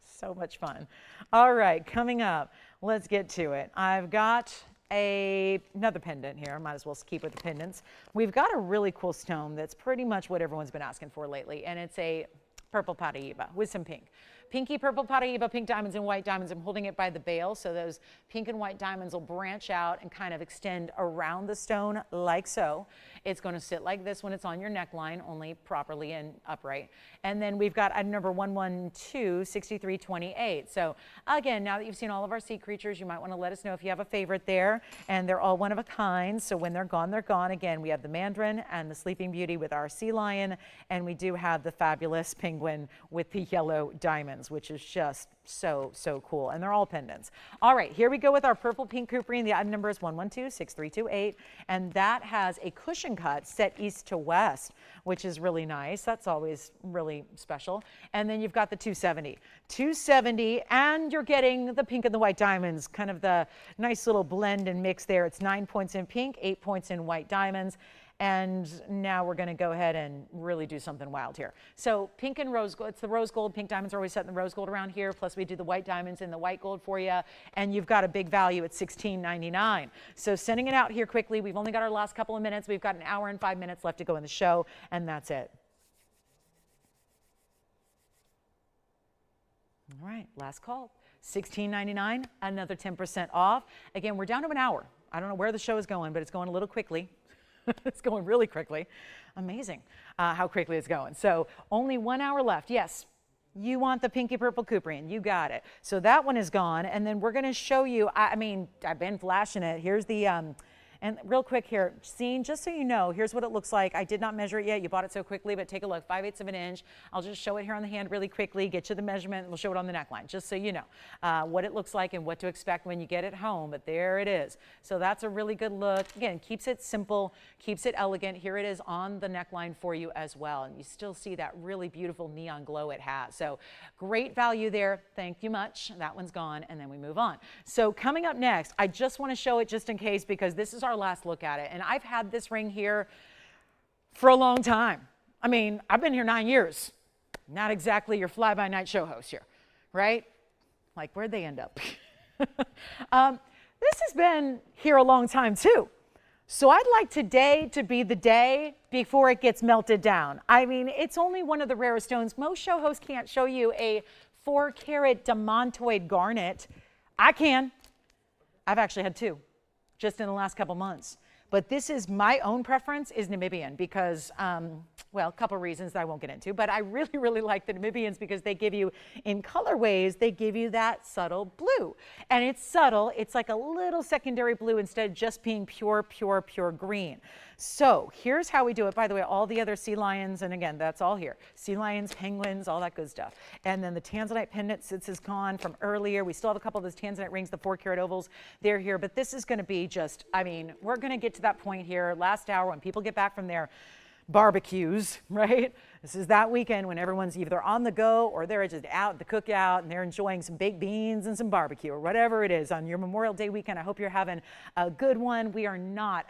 So much fun. All right, coming up, let's get to it. I've got another pendant here. Might as well keep with the pendants. We've got a really cool stone that's pretty much what everyone's been asking for lately, and it's a purple Paraiba with some pink. Pinky purple Paraiba, pink diamonds and white diamonds. I'm holding it by the bail, so those pink and white diamonds will branch out and kind of extend around the stone like so. It's going to sit like this when it's on your neckline, only properly and upright. And then we've got item number 112-6328. So again, now that you've seen all of our sea creatures, you might want to let us know if you have a favorite there. And they're all one of a kind, so when they're gone, they're gone. Again, we have the Mandarin and the Sleeping Beauty with our sea lion, and we do have the fabulous penguin with the yellow diamonds, which is just so cool, and they're all pendants. All right, here we go with our purple pink couperine. The item number is 112-6328, and that has a cushion cut set east to west, which is really nice. That's always really special. And then you've got the 270, and you're getting the pink and the white diamonds, kind of the nice little blend and mix there. It's 9 points in pink, 8 points in white diamonds. And now we're going to go ahead and really do something wild here. So pink and rose gold, it's the rose gold. Pink diamonds are always set in the rose gold around here. Plus we do the white diamonds in the white gold for you. And you've got a big value at $16.99. So sending it out here quickly. We've only got our last couple of minutes. We've got an hour and 5 minutes left to go in the show. And that's it. All right, last call. $16.99, another 10% off. Again, we're down to an hour. I don't know where the show is going, but it's going a little quickly. It's going really quickly. Amazing how quickly it's going. So only 1 hour left. Yes, you want the pinky purple couperine. You got it. So that one is gone. And then we're going to show you, I mean, I've been flashing it. Here's the, and real quick here, scene, just so you know, here's what it looks like. I did not measure it yet. You bought it so quickly, but take a look, 5/8 of an inch. I'll just show it here on the hand really quickly, get you the measurement, and we'll show it on the neckline, just so you know what it looks like and what to expect when you get it home, but there it is. So that's a really good look. Again, keeps it simple, keeps it elegant. Here it is on the neckline for you as well, and you still see that really beautiful neon glow it has. So great value there. Thank you much. That one's gone, and then we move on. So coming up next, I just want to show it just in case, because this is our last look at it. And I've had this ring here for a long time. I mean, I've been here 9 years. Not exactly your fly-by-night show host here, right? Like, where'd they end up? This has been here a long time too. So I'd like today to be the day before it gets melted down. I mean, it's only one of the rarest stones. Most show hosts can't show you a 4-carat demontoid garnet. I can. I've actually had 2. Just in the last couple months. But this is my own preference is Namibian because, well, a couple reasons that I won't get into, but I really, really like the Namibians because they give you, in colorways, they give you that subtle blue. And it's subtle, it's like a little secondary blue instead of just being pure green. So here's how we do it. By the way, all the other sea lions, and again, that's all here. Sea lions, penguins, all that good stuff. And then the Tanzanite pendant since is gone from earlier. We still have a couple of those Tanzanite rings, the 4-carat ovals, they're here. But this is going to be just, I mean, we're going to get to that point here last hour when people get back from their barbecues, right? This is that weekend when everyone's either on the go or they're just out at the cookout and they're enjoying some baked beans and some barbecue or whatever it is on your Memorial Day weekend. I hope you're having a good one. We are not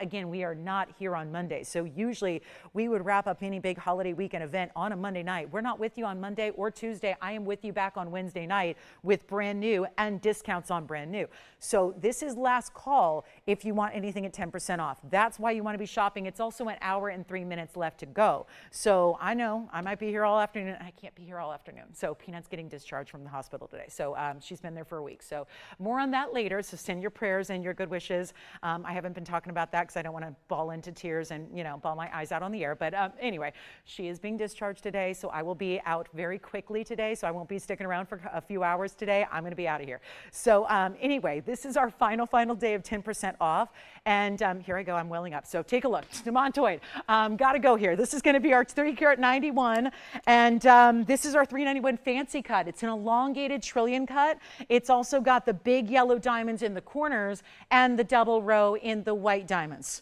here on Monday. So usually we would wrap up any big holiday weekend event on a Monday night. We're not with you on Monday or Tuesday. I am with you back on Wednesday night with brand new and discounts on brand new. So this is last call if you want anything at 10% off. That's why you want to be shopping. It's also an hour and 3 minutes left to go. So I know know, I might be here all afternoon. I can't be here all afternoon. So Peanut's getting discharged from the hospital today. So she's been there for a week. So more on that later. So send your prayers and your good wishes. I haven't been talking about that because I don't want to bawl into tears and, you know, bawl my eyes out on the air. But anyway, she is being discharged today. So I will be out very quickly today. So I won't be sticking around for a few hours today. I'm going to be out of here. So anyway, this is our final day of 10% off. And here I go. I'm welling up. So take a look. Demontoid. Got to go here. This is going to be our 3-carat 91. And this is our 391 fancy cut. It's an elongated trillion cut. It's also got the big yellow diamonds in the corners and the double row in the white diamonds.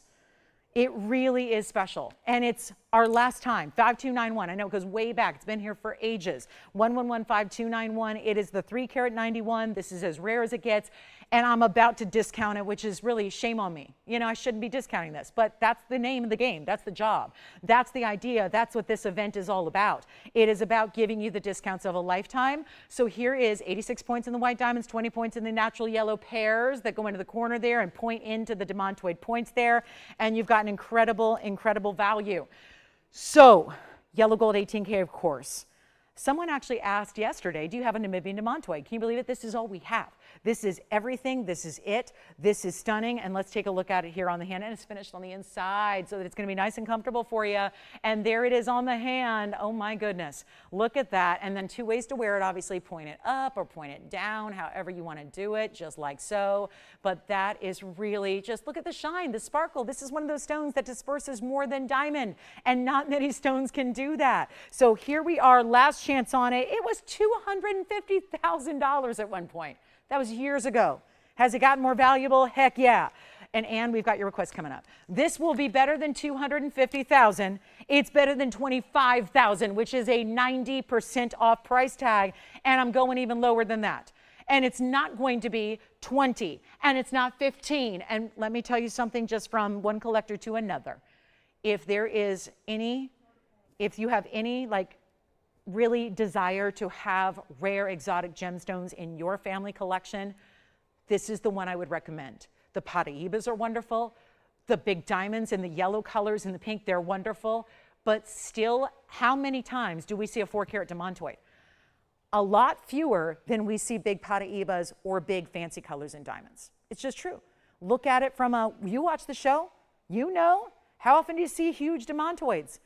It really is special. And it's our last time, 5291. I know it goes way back. It's been here for ages. 1115-291. It is the 3-carat 91. This is as rare as it gets. And I'm about to discount it, which is really shame on me. You know, I shouldn't be discounting this, but that's the name of the game. That's the job. That's the idea. That's what this event is all about. It is about giving you the discounts of a lifetime. So here is 86 points in the white diamonds, 20 points in the natural yellow pairs that go into the corner there and point into the demontoid points there. And you've got an incredible, incredible value. So yellow gold 18K, of course. Someone actually asked yesterday, do you have a Namibian demontoid? Can you believe it? This is all we have. This is everything. This is it. This is stunning. And let's take a look at it here on the hand. And it's finished on the inside so that it's going to be nice and comfortable for you. And there it is on the hand. Oh my goodness. Look at that. And then 2 ways to wear it. Obviously point it up or point it down, however you want to do it, just like so. But that is really, just look at the shine, the sparkle. This is one of those stones that disperses more than diamond. And not many stones can do that. So here we are, last chance on it. It was $250,000 at one point. That was years ago. Has it gotten more valuable? Heck yeah. And Ann, we've got your request coming up. This will be better than $250,000. It's better than $25,000, which is a 90% off price tag. And I'm going even lower than that. And it's not going to be 20, and it's not 15. And let me tell you something just from one collector to another. If you have any like really desire to have rare exotic gemstones in your family collection, this is the one I would recommend. The Paraibas are wonderful. The big diamonds and the yellow colors and the pink, they're wonderful. But still, how many times do we see a 4-carat demontoid? A lot fewer than we see big Paraibas or big fancy colors in diamonds. It's just true. Look at it from you watch the show, you know, how often do you see huge demontoids?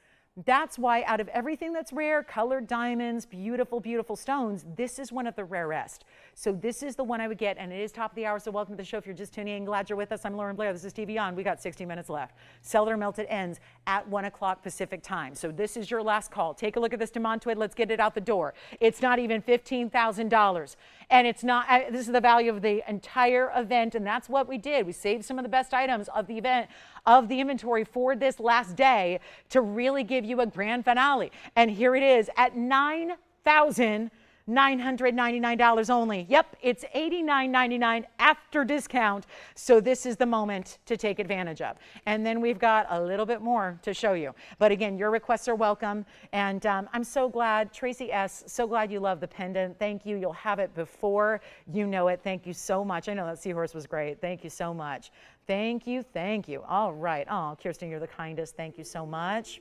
That's why out of everything that's rare, colored diamonds, beautiful, beautiful stones, this is one of the rarest. So this is the one I would get, and it is top of the hour, so welcome to the show. If you're just tuning in, glad you're with us. I'm Lauren Blair. This is TVON. We got 60 minutes left. Seller Melted ends at 1 o'clock Pacific time. So this is your last call. Take a look at this demontoid. Let's get it out the door. It's not even $15,000. And it's not, this is the value of the entire event, and that's what we did. We saved some of the best items of the event, of the inventory for this last day to really give you a grand finale. And here it is at $9,999 only. Yep, it's $89.99 after discount. So this is the moment to take advantage of. And then we've got a little bit more to show you. But again, your requests are welcome. And I'm so glad, Tracy S., so glad you love the pendant. Thank you. You'll have it before you know it. Thank you so much. I know that seahorse was great. Thank you so much. Thank you. Thank you. All right. Oh, Kirsten, you're the kindest. Thank you so much.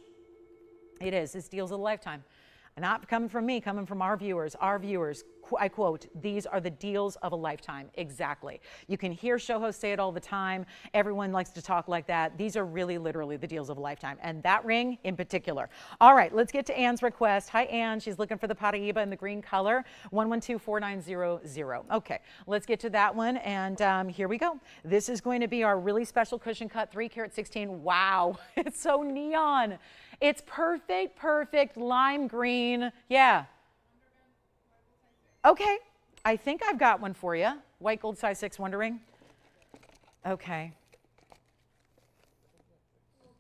It is. This deal's of a lifetime. Not coming from me, coming from our viewers. Our viewers, I quote, these are the deals of a lifetime. Exactly. You can hear show hosts say it all the time. Everyone likes to talk like that. These are really literally the deals of a lifetime. And that ring in particular. All right, let's get to Ann's request. Hi, Ann. She's looking for the Paraiba in the green color. 1124900. Okay, let's get to that one. And here we go. This is going to be our really special cushion cut 3-carat 16. Wow, it's so neon. It's perfect, perfect lime green. Yeah. Okay, I think I've got one for you. White gold size 6 Wonder Ring. Okay.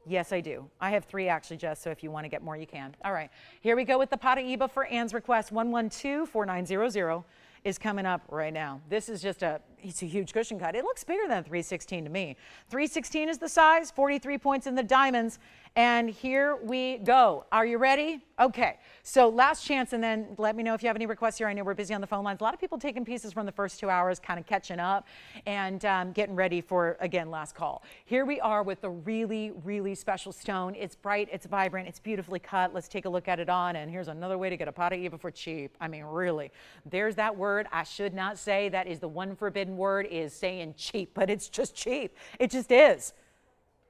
Yes, I do. I have 3 actually, Jess, so if you want to get more, you can. All right, here we go with the Paraiba for Ann's request. 1124900 is coming up right now. This is just a it's a huge cushion cut. It looks bigger than 316 to me. 316 is the size, 43 points in the diamonds. And here we go. Are you ready? Okay, so last chance, and then let me know if you have any requests here. I know we're busy on the phone lines. A lot of people taking pieces from the first 2 hours, kind of catching up and getting ready for, again, last call. Here we are with the really, really special stone. It's bright, it's vibrant, it's beautifully cut. Let's take a look at it on, and here's another way to get a Paraiba for cheap. I mean, really, there's that word I should not say. That is the one forbidden word, is saying cheap, but it's just cheap. It just is.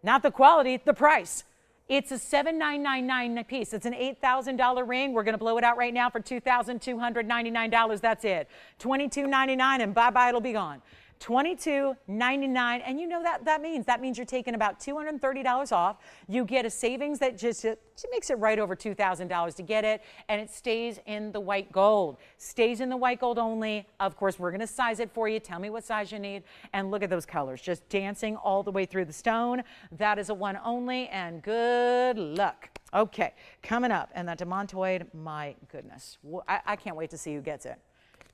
Not the quality, the price. It's a $7,999 piece. It's an $8,000 ring. We're going to blow it out right now for $2,299. That's it. $2,299 and bye-bye, it'll be gone. $22.99, and you know that means you're taking about $230 off. You get a savings that just makes it right over $2,000 to get it, and it stays in the white gold. Stays in the white gold only. Of course, we're going to size it for you. Tell me what size you need, and look at those colors, just dancing all the way through the stone. That is a one only, and good luck. Okay, coming up, and that demontoid, my goodness, I can't wait to see who gets it.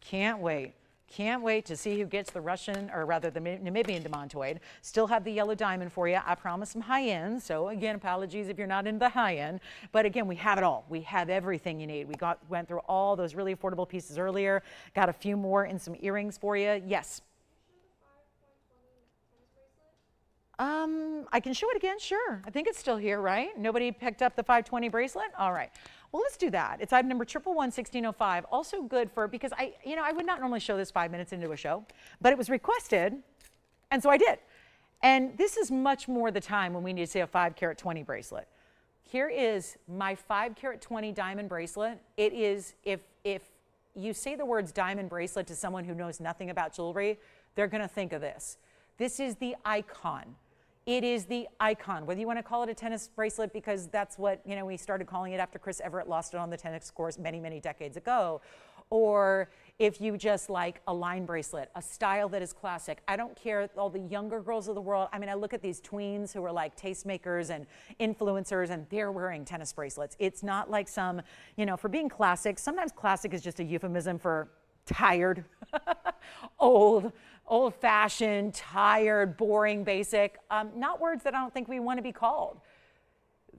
Can't wait. Can't wait to see who gets the Russian, or rather the Namibian demontoid. Still have the yellow diamond for you. I promise some high end. So again, apologies if you're not in the high end. But again, we have it all. We have everything you need. We went through all those really affordable pieces earlier. Got a few more and some earrings for you. Yes. I can show it again. Sure. I think it's still here, right? Nobody picked up the 520 bracelet. All right. Well, let's do that. It's item number 1111605. Also good for, because I would not normally show this 5 minutes into a show, but it was requested, and so I did. And this is much more the time when we need to say a 5 carat 20 bracelet. Here is my 5 carat 20 diamond bracelet. It is, if you say the words diamond bracelet to someone who knows nothing about jewelry, they're going to think of this. This is the icon. It is the icon, whether you want to call it a tennis bracelet, because that's what, we started calling it after Chris Everett lost it on the tennis course many, many decades ago. Or if you just like a line bracelet, a style that is classic. I don't care, all the younger girls of the world. I mean, I look at these tweens who are like tastemakers and influencers, and they're wearing tennis bracelets. It's not like some, for being classic. Sometimes classic is just a euphemism for tired, old-fashioned, tired, boring, basic, not words that I don't think we want to be called.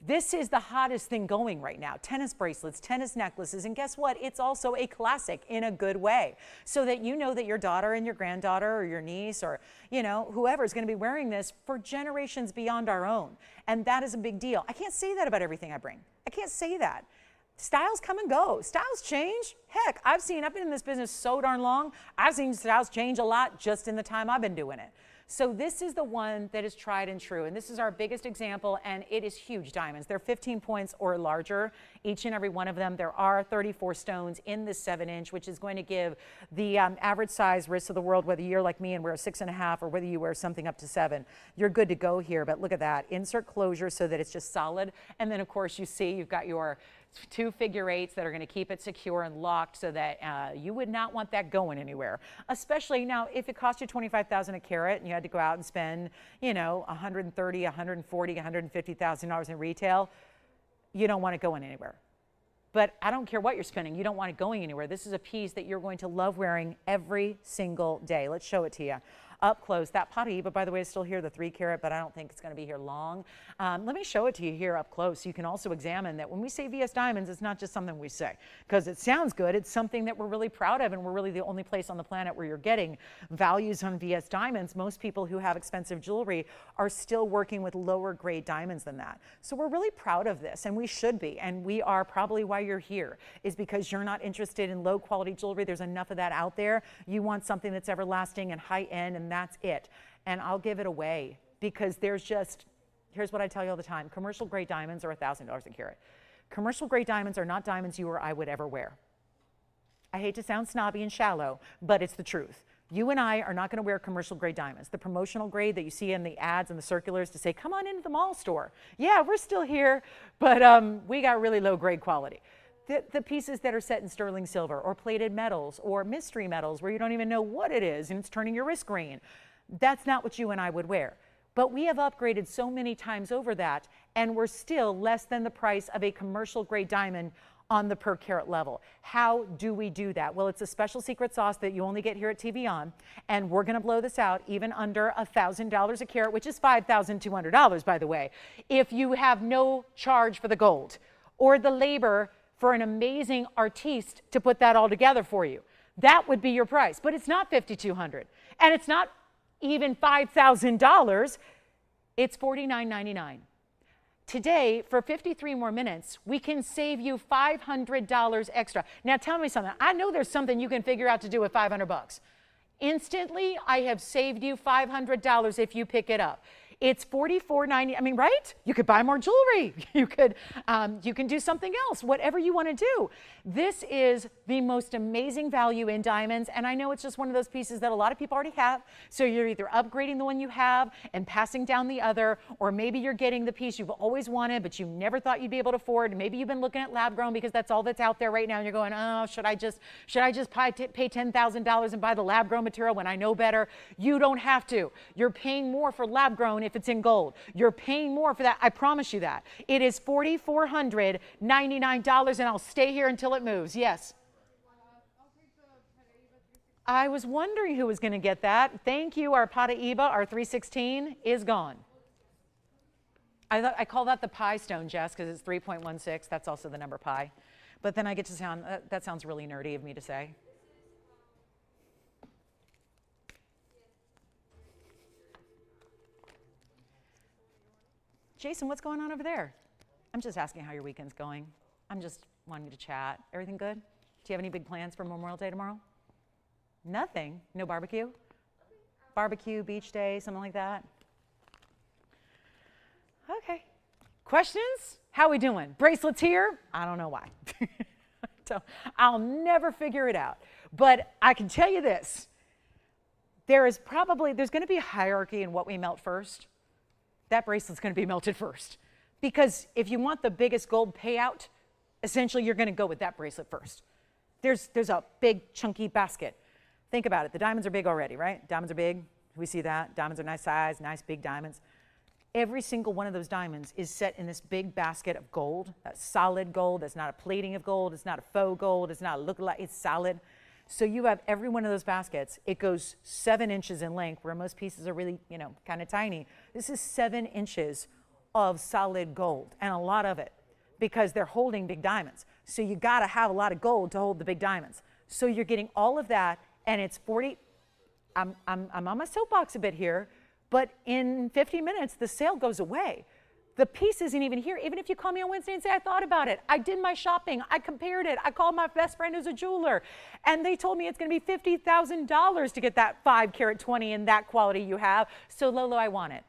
This is the hottest thing going right now. Tennis bracelets, tennis necklaces, and guess what? It's also a classic in a good way, so that you know that your daughter and your granddaughter or your niece or, whoever is going to be wearing this for generations beyond our own. And that is a big deal. I can't say that about everything I bring. I can't say that. Styles come and go. Styles change. Heck, I've been in this business so darn long, I've seen styles change a lot just in the time I've been doing it. So this is the one that is tried and true, and this is our biggest example, and it is huge diamonds. They're 15 points or larger, each and every one of them. There are 34 stones in this 7-inch, which is going to give the average size wrist of the world, whether you're like me and wear a 6.5 or whether you wear something up to 7, you're good to go here. But look at that, insert closure so that it's just solid, and then of course you see you've got your 2 figure 8s that are going to keep it secure and locked, so that you would not want that going anywhere. Especially now, if it cost you $25,000 a carat and you had to go out and spend, $130,000, $140,000, $150,000 in retail, you don't want it going anywhere. But I don't care what you're spending, you don't want it going anywhere. This is a piece that you're going to love wearing every single day. Let's show it to you up close. That Paraiba, by the way, is still here, the 3 carat, but I don't think it's going to be here long. Let me show it to you here up close. You can also examine that when we say VS Diamonds, it's not just something we say because it sounds good. It's something that we're really proud of, and we're really the only place on the planet where you're getting values on VS Diamonds. Most people who have expensive jewelry are still working with lower grade diamonds than that. So we're really proud of this, and we should be, and we are. Probably why you're here is because you're not interested in low quality jewelry. There's enough of that out there. You want something that's everlasting and high end, and that's it. And I'll give it away because here's what I tell you all the time. Commercial grade diamonds are $1,000 a carat. Commercial grade diamonds are not diamonds you or I would ever wear. I hate to sound snobby and shallow, but it's the truth. You and I are not going to wear commercial grade diamonds. The promotional grade that you see in the ads and the circulars to say, come on into the mall store. Yeah, we're still here, but we got really low grade quality. The pieces that are set in sterling silver or plated metals or mystery metals where you don't even know what it is and it's turning your wrist green, that's not what you and I would wear. But we have upgraded so many times over that, and we're still less than the price of a commercial grade diamond on the per carat level. How do we do that? Well, it's a special secret sauce that you only get here at TVON, and we're going to blow this out even under $1,000 a carat, which is $5,200, by the way, if you have no charge for the gold or the labor for an amazing artiste to put that all together for you. That would be your price, but it's not $5,200, and it's not even $5,000. It's $49.99. Today, for 53 more minutes, we can save you $500 extra. Now, tell me something. I know there's something you can figure out to do with 500 bucks. Instantly, I have saved you $500 if you pick it up. It's $44.90. I mean, right? You could buy more jewelry. You can do something else, whatever you want to do. This is the most amazing value in diamonds, and I know it's just one of those pieces that a lot of people already have. So you're either upgrading the one you have and passing down the other, or maybe you're getting the piece you've always wanted, but you never thought you'd be able to afford. Maybe you've been looking at lab grown because that's all that's out there right now, and you're going, oh, should I just pay $10,000 and buy the lab grown material when I know better? You don't have to. You're paying more for lab grown if it's in gold. You're paying more for that. I promise you that. It is $4,499, and I'll stay here until it moves. Yes. I was wondering who was going to get that. Thank you. Our Paraiba, our 316, is gone. I call that the pi stone, Jess, because it's 3.16. That's also the number pi. But then I get to sound, that sounds really nerdy of me to say. Jason, what's going on over there? I'm just asking how your weekend's going. I'm just wanting to chat. Everything good? Do you have any big plans for Memorial Day tomorrow? Nothing? No barbecue? Barbecue, beach day, something like that? Okay. Questions? How we doing? Bracelets here? I don't know why. So I'll never figure it out. But I can tell you this. There's going to be a hierarchy in what we melt first. That bracelet's going to be melted first. Because if you want the biggest gold payout, essentially you're going to go with that bracelet first. There's a big chunky basket. Think about it. The diamonds are big already, right? Diamonds are big. We see that. Diamonds are nice size, nice big diamonds. Every single one of those diamonds is set in this big basket of gold. That's solid gold. That's not a plating of gold. It's not a faux gold. It's not a look-alike. It's solid. So you have every one of those baskets. It goes 7 inches in length, where most pieces are really, kind of tiny. This is 7 inches of solid gold, and a lot of it, because they're holding big diamonds. So you got to have a lot of gold to hold the big diamonds. So you're getting all of that, and it's 40. I'm on my soapbox a bit here, but in 50 minutes, the sale goes away. The piece isn't even here. Even if you call me on Wednesday and say, I thought about it. I did my shopping. I compared it. I called my best friend who's a jeweler. And they told me it's going to be $50,000 to get that 5 carat 20 in that quality you have. So Lolo, I want it.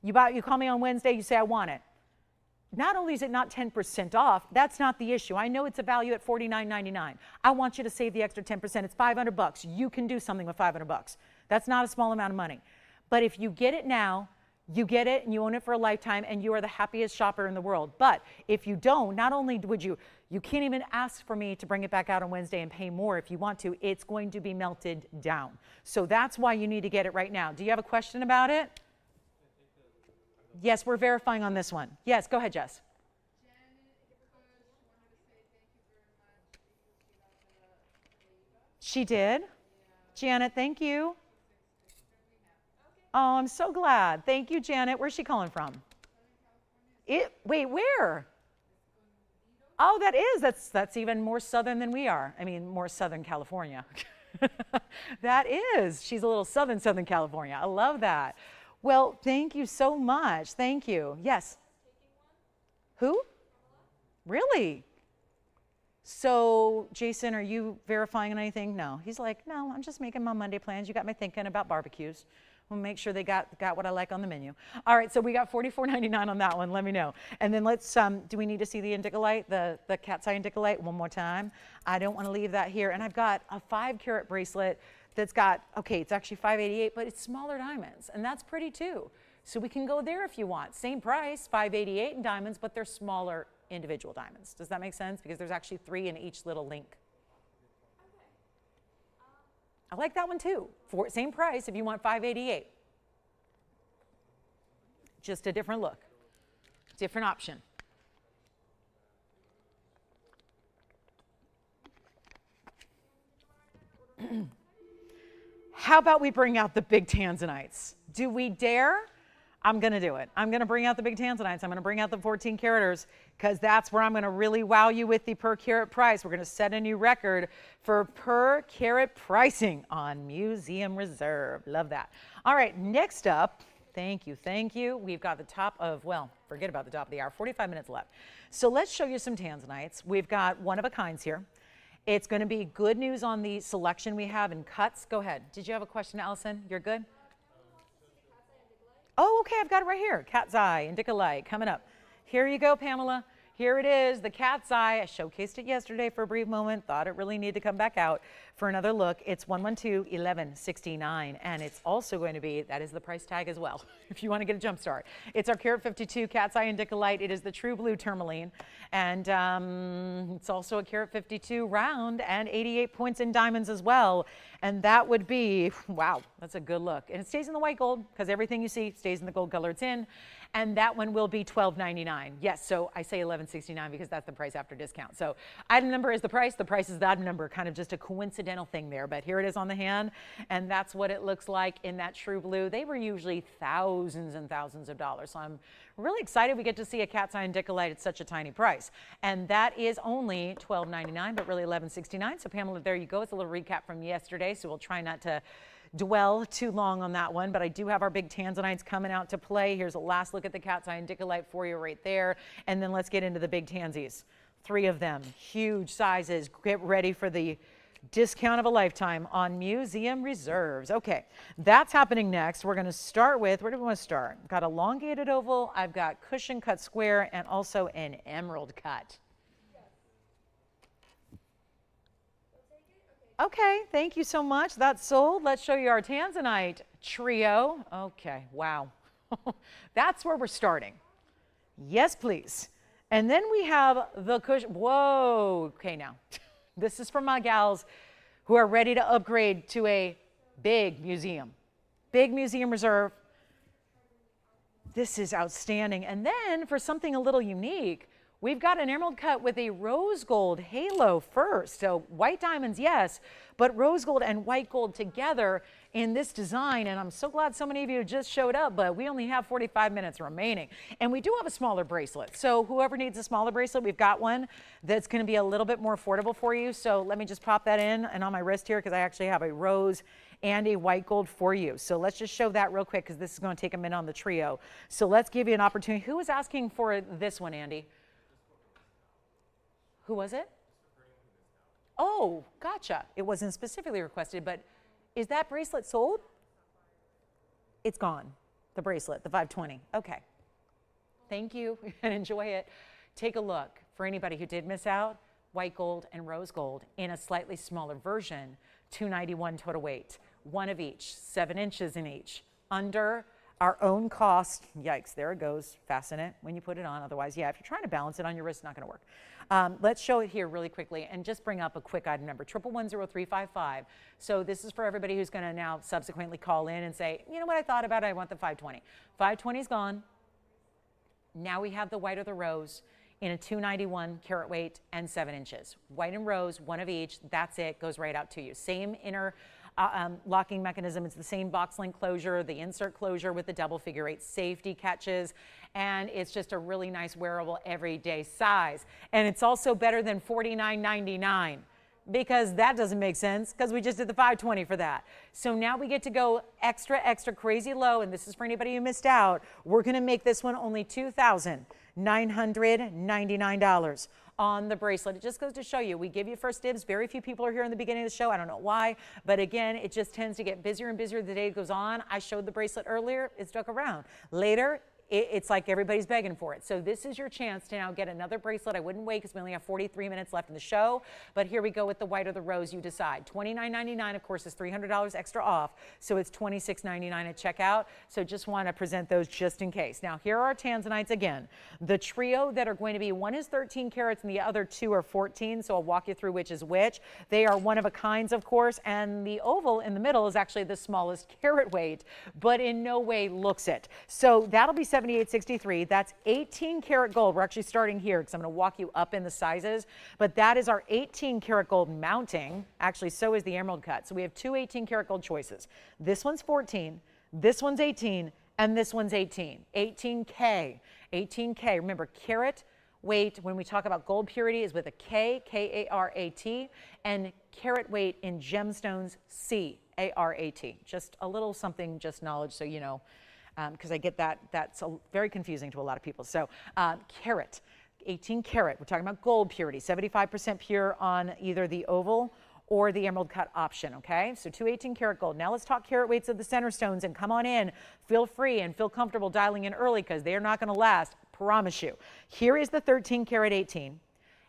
You call me on Wednesday, you say, I want it. Not only is it not 10% off, that's not the issue. I know it's a value at $49.99. I want you to save the extra 10%. It's 500 bucks. You can do something with 500 bucks. That's not a small amount of money. But if you get it now, you get it and you own it for a lifetime, and you are the happiest shopper in the world. But if you don't, not only would you can't even ask for me to bring it back out on Wednesday and pay more if you want to. It's going to be melted down. So that's why you need to get it right now. Do you have a question about it? Yes, we're verifying on this one. Yes, go ahead, Jess. She did. Janet, thank you. Oh, I'm so glad. Thank you, Janet. Where's she calling from? Wait, where? Oh, that's even more southern than we are. I mean, more Southern California. That is. She's a little Southern California. I love that. Well, thank you so much. Thank you. Yes. Who? Really? So, Jason, are you verifying on anything? No. He's like, no, I'm just making my Monday plans. You got me thinking about barbecues. We'll make sure they got what I like on the menu. All right, so we got $44.99 on that one. Let me know. And then let's, do we need to see the indicolite, the cat's eye indicolite one more time? I don't want to leave that here. And I've got a 5 carat bracelet that's got, okay, it's actually $588, but it's smaller diamonds, and that's pretty too. So we can go there if you want. Same price, $588 in diamonds, but they're smaller individual diamonds. Does that make sense? Because there's actually 3 in each little link. I like that one too. Same price if you want $588. Just a different look, different option. How about we bring out the big Tanzanites? Do we dare? I'm going to do it. I'm going to bring out the big Tanzanites. I'm going to bring out the 14 caraters because that's where I'm going to really wow you with the per carat price. We're going to set a new record for per carat pricing on Museum Reserve. Love that. All right, next up, thank you, thank you. We've got the top of, well, forget about the top of the hour, 45 minutes left. So let's show you some Tanzanites. We've got one of a kinds here. It's going to be good news on the selection we have in cuts. Go ahead. Did you have a question, Allison? You're good? Oh, okay, I've got it right here. Cat's eye, indicolite, coming up. Here you go, Pamela. Here it is, the cat's eye. I showcased it yesterday for a brief moment, thought it really needed to come back out for another look. It's 112.1169, and it's also going to be, that is the price tag as well, if you want to get a jump start. It's our carat 52 cat's eye indicolite. It is the true blue tourmaline, and it's also a carat 52 round and 88 points in diamonds as well. And that would be, wow, that's a good look. And it stays in the white gold because everything you see stays in the gold color it's in. And that one will be $12.99. Yes, so I say $11.69 because that's the price after discount. So item number is the price is the item number, kind of just a coincidental thing there. But here it is on the hand, and that's what it looks like in that true blue. They were usually thousands and thousands of dollars. So I'm really excited we get to see a cat's eye indicolite at such a tiny price. And that is only $12.99, but really $11.69. So Pamela, there you go. It's a little recap from yesterday, so we'll try not to dwell too long on that one, but I do have our big Tanzanites coming out to play. Here's a last look at the cat's eye indicolite for you right there. And then let's get into the big Tansies. 3 of them, huge sizes. Get ready for the discount of a lifetime on Museum Reserves. Okay, that's happening next. We're going to start with, where do we want to start? Got elongated oval, I've got cushion cut square, and also an emerald cut. Okay, thank you so much. That's sold. Let's show you our Tanzanite trio. Okay, wow. That's where we're starting. Yes, please. And then we have the cushion. Whoa. Okay, now. This is for my gals who are ready to upgrade to a big museum. Big Museum Reserve. This is outstanding. And then for something a little unique, we've got an emerald cut with a rose gold halo first. So white diamonds, yes, but rose gold and white gold together in this design. And I'm so glad so many of you just showed up, but we only have 45 minutes remaining. And we do have a smaller bracelet. So whoever needs a smaller bracelet, we've got one that's going to be a little bit more affordable for you. So let me just pop that in and on my wrist here because I actually have a rose and a white gold for you. So let's just show that real quick because this is going to take a minute on the trio. So let's give you an opportunity. Who was asking for this one, Andy? Who was it? Oh, gotcha. It wasn't specifically requested, but is that bracelet sold? It's gone. The bracelet, the 520. Okay. Thank you and enjoy it. Take a look. For anybody who did miss out, white gold and rose gold in a slightly smaller version, 291 total weight, 1 of each, 7 inches in each, under our own cost. Yikes, there it goes. Fasten it when you put it on. Otherwise, yeah, if you're trying to balance it on your wrist, it's not going to work. Let's show it here really quickly and just bring up a quick item number, 1110355. So this is for everybody who's going to now subsequently call in and say, you know what I thought about it? I want the 520. 520 is gone. Now we have the white or the rose in a 291 carat weight and 7 inches. White and rose, 1 of each. That's it. Goes right out to you. Same inner locking mechanism. It's the same box link closure, the insert closure with the double figure 8 safety catches, and it's just a really nice wearable everyday size. And it's also better than $49.99 because that doesn't make sense because we just did the 520 for that. So now we get to go extra crazy low, and this is for anybody who missed out. We're going to make this one only $2,999 on the bracelet. It just goes to show you, we give you first dibs. Very few people are here in the beginning of the show. I don't know why, but again, it just tends to get busier and busier the day goes on. I showed the bracelet earlier. It stuck around. Later, it's like everybody's begging for it. So this is your chance to now get another bracelet. I wouldn't wait because we only have 43 minutes left in the show, but here we go with the white or the rose. You decide. $29.99, of course, is $300 extra off, so it's $26.99 at checkout. So just want to present those just in case. Now here are our Tanzanites again. The trio that are going to be, one is 13 carats and the other 2 are 14, so I'll walk you through which is which. They are one of a kinds, of course, and the oval in the middle is actually the smallest carat weight, but in no way looks it. So that'll be 178.63. That's 18 karat gold. We're actually starting here because I'm going to walk you up in the sizes, but that is our 18 karat gold mounting. Actually, so is the emerald cut. So we have two 18 karat gold choices. This one's 14, this one's 18, and this one's 18. 18K. 18K. Remember, carat weight, when we talk about gold purity, is with a K, K-A-R-A-T, and carat weight in gemstones, C-A-R-A-T. Just a little something, just knowledge, so you know, because I get that. That's very confusing to a lot of people. So carat, 18 karat. We're talking about gold purity, 75% pure on either the oval or the emerald cut option, okay? So two 18 karat gold. Now let's talk carat weights of the center stones, and come on in. Feel free and feel comfortable dialing in early because they are not going to last, promise you. Here is the 13 karat 18,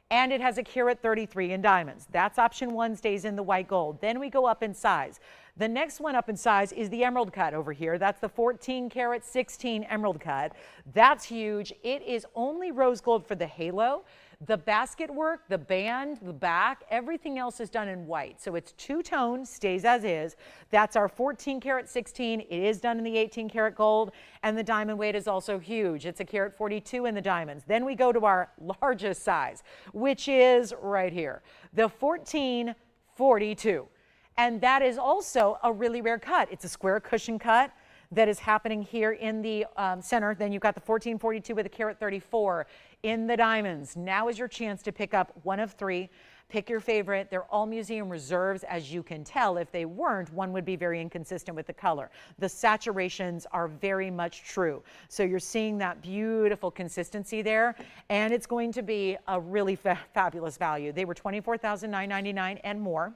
and it has a carat 33 in diamonds. That's option one, stays in the white gold. Then we go up in size. The next one up in size is the emerald cut over here. That's the 14 karat 16 emerald cut. That's huge. It is only rose gold for the halo. The basket work, the band, the back, everything else is done in white. So it's two-tone, stays as is. That's our 14 karat 16. It is done in the 18 karat gold, and the diamond weight is also huge. It's a carat 42 in the diamonds. Then we go to our largest size, which is right here, the 1442. And that is also a really rare cut. It's a square cushion cut that is happening here in the center. Then you've got the 1442 with a carat 34 in the diamonds. Now is your chance to pick up one of three. Pick your favorite. They're all museum reserves, as you can tell. If they weren't, one would be very inconsistent with the color. The saturations are very much true. So you're seeing that beautiful consistency there, and it's going to be a really fabulous value. They were $24,999 and more.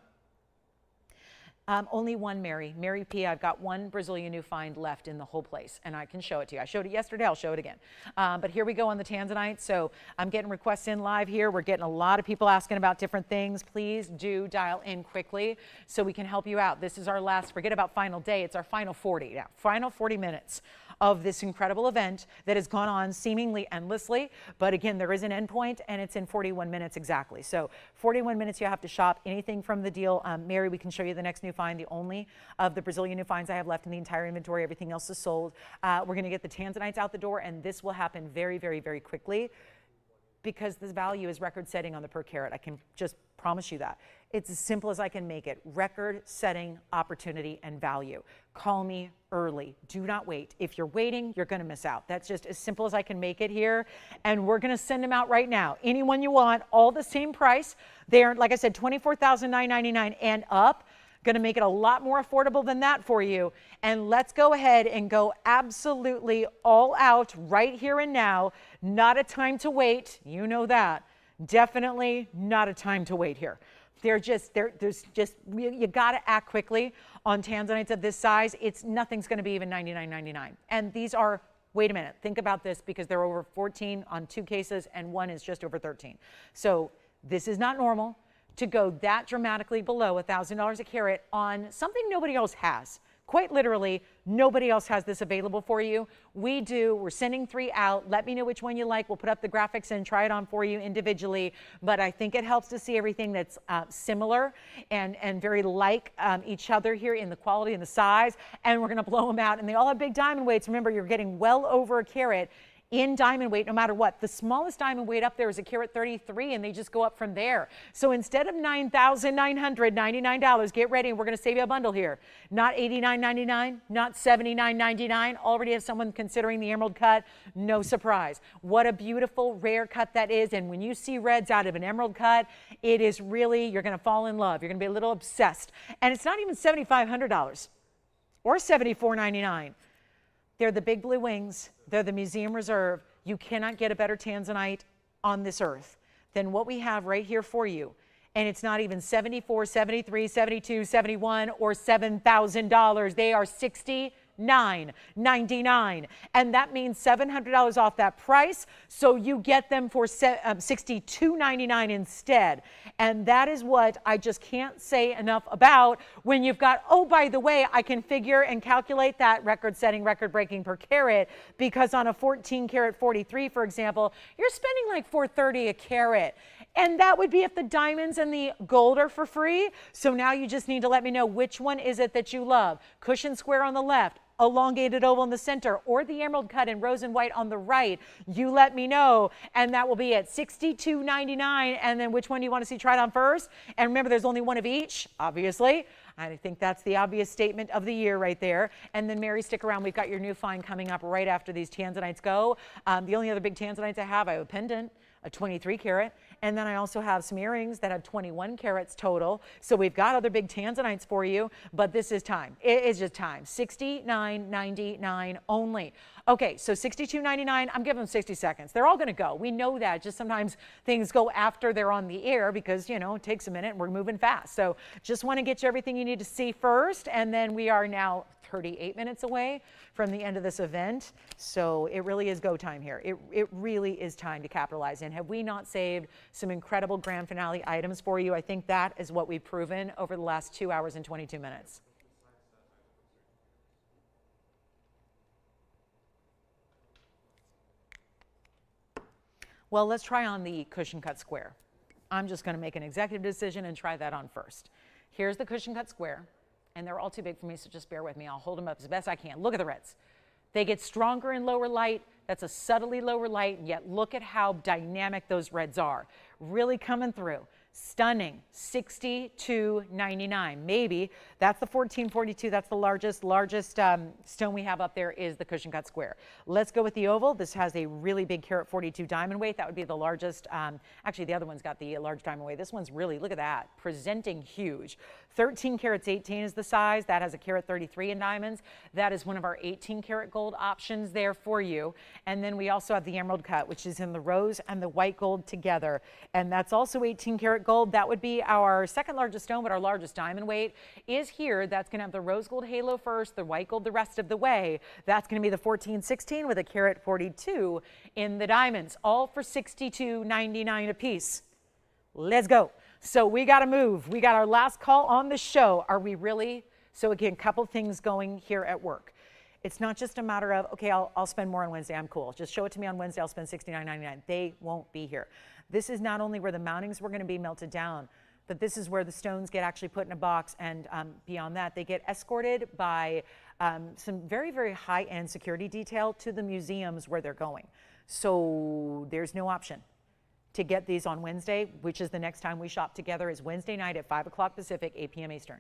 Only one Mary P. I've got one Brazilian new find left in the whole place, and I can show it to you. I showed it yesterday. I'll show it again. But here we go on the Tanzanite. So I'm getting requests in live here. We're getting a lot of people asking about different things. Please do dial in quickly so we can help you out. This is our last, forget about final day. It's our final 40. Now, final 40 minutes of this incredible event that has gone on seemingly endlessly. But again, there is an end point, and it's in 41 minutes exactly. So 41 minutes you have to shop anything from the deal. Mary, we can show you the next new find, the only of the Brazilian new finds I have left in the entire inventory. Everything else is sold. We're going to get the Tanzanites out the door, and this will happen very, very, very quickly because this value is record setting on the per carat. I can just promise you that. It's as simple as I can make it. Record setting opportunity and value. Call me early. Do not wait. If you're waiting, you're going to miss out. That's just as simple as I can make it here. And we're going to send them out right now. Anyone you want, all the same price. They're, like I said, $24,999 and up. Going to make it a lot more affordable than that for you. And let's go ahead and go absolutely all out right here and now. Not a time to wait. You know that. Definitely not a time to wait here. You got to act quickly on Tanzanites of this size. Nothing's going to be even $99.99. And these are, wait a minute, think about this, because they're over 14 on two cases and one is just over 13. So this is not normal to go that dramatically below $1,000 a carat on something nobody else has. Quite literally, nobody else has this available for you. We do. We're sending 3 out. Let me know which one you like. We'll put up the graphics and try it on for you individually. But I think it helps to see everything that's similar and very like each other here in the quality and the size. And we're going to blow them out. And they all have big diamond weights. Remember, you're getting well over a carat in diamond weight no matter what. The smallest diamond weight up there is a carat 33, and they just go up from there. So instead of $9,999, get ready, and we're going to save you a bundle here. Not $89.99, not $79.99. Already have someone considering the emerald cut. No surprise. What a beautiful, rare cut that is. And when you see reds out of an emerald cut, it is really, you're going to fall in love. You're going to be a little obsessed. And it's not even $7,500 or $74.99. They're the big blue wings. They're the museum reserve. You cannot get a better Tanzanite on this earth than what we have right here for you. And it's not even $74, $73, $72, $71, or $7,000. They are $69.99. And that means $700 off that price. So you get them for $62.99 instead. And that is what I just can't say enough about when you've got, oh, by the way, I can figure and calculate that record-setting, record-breaking per carat, because on a 14 karat 43, for example, you're spending like $430 a carat. And that would be if the diamonds and the gold are for free. So now you just need to let me know which one is it that you love. Cushion square on the left, elongated oval in the center, or the emerald cut in rose and white on the right, you let me know. And that will be at $62.99. And then which one do you want to see tried on first? And remember, there's only one of each, obviously. I think that's the obvious statement of the year right there. And then Mary, stick around. We've got your new find coming up right after these Tanzanites go. The only other big Tanzanites I have a pendant, a 23 karat, and then I also have some earrings that have 21 carats total. So we've got other big Tanzanites for you, but this is time. It is just time. $69.99 only. Okay, so $62.99, I'm giving them 60 seconds. They're all gonna go. We know that. Just sometimes things go after they're on the air because, you know, it takes a minute and we're moving fast. So just wanna get you everything you need to see first, and then we are now 38 minutes away from the end of this event. So it really is go time here. It really is time to capitalize. And have we not saved some incredible grand finale items for you? I think that is what we've proven over the last 2 hours and 22 minutes. Well, let's try on the cushion cut square. I'm just going to make an executive decision and try that on first. Here's the cushion cut square, and they're all too big for me, so just bear with me. I'll hold them up as best I can. Look at the reds. They get stronger in lower light. That's a subtly lower light, and yet look at how dynamic those reds are. Really coming through. Stunning. $62.99. Maybe that's the 1442. That's the largest stone we have up there is the cushion cut square. Let's go with the oval. This has a really big carat 42 diamond weight. That would be the largest. Actually, the other one's got the large diamond weight. This one's really, look at that, presenting huge. 13 carats 18 is the size. That has a carat 33 in diamonds. That is one of our 18 karat gold options there for you. And then we also have the emerald cut, which is in the rose and the white gold together. And that's also 18 karat gold. That would be our second largest stone, but our largest diamond weight is here. That's going to have the rose gold halo first, the white gold the rest of the way. That's going to be the 1416 with a carat 42 in the diamonds, all for $62.99 a piece. Let's go. So we got to move. We got our last call on the show. Are we really? So again, couple things going here at work. It's not just a matter of, okay, I'll spend more on Wednesday. I'm cool. Just show it to me on Wednesday. I'll spend $69.99. They won't be here. This is not only where the mountings were going to be melted down, but this is where the stones get actually put in a box. And beyond that, they get escorted by some very, very high-end security detail to the museums where they're going. So there's no option to get these on Wednesday, which is the next time we shop together, is Wednesday night at 5 o'clock Pacific, 8 p.m. Eastern.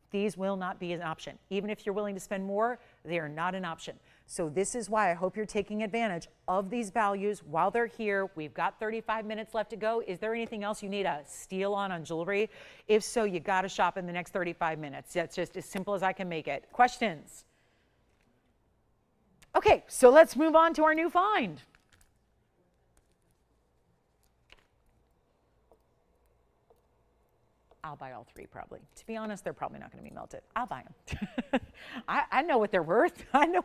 These will not be an option. Even if you're willing to spend more, they are not an option. So this is why I hope you're taking advantage of these values while they're here. We've got 35 minutes left to go. Is there anything else you need a steal on jewelry? If so, you got to shop in the next 35 minutes. That's just as simple as I can make it. Questions? Okay, so let's move on to our new find. I'll buy all three probably. To be honest, they're probably not going to be melted. I'll buy them. I know what they're worth. I know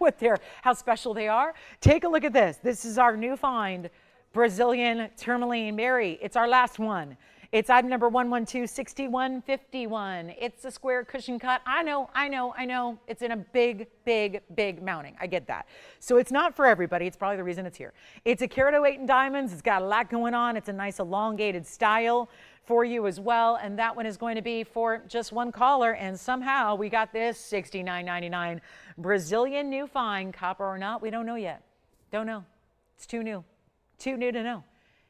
how special they are. Take a look at this. This is our new find, Brazilian tourmaline. Mary, it's our last one. It's item number 112-6151. It's a square cushion cut. I know. It's in a big, big, big mounting. I get that. So it's not for everybody. It's probably the reason it's here. It's a carat 08 in diamonds. It's got a lot going on. It's a nice elongated style for you as well. And that one is going to be for just one caller. And somehow we got this $69.99 Brazilian new find, copper or not. We don't know yet. Don't know. It's too new. Too new to know.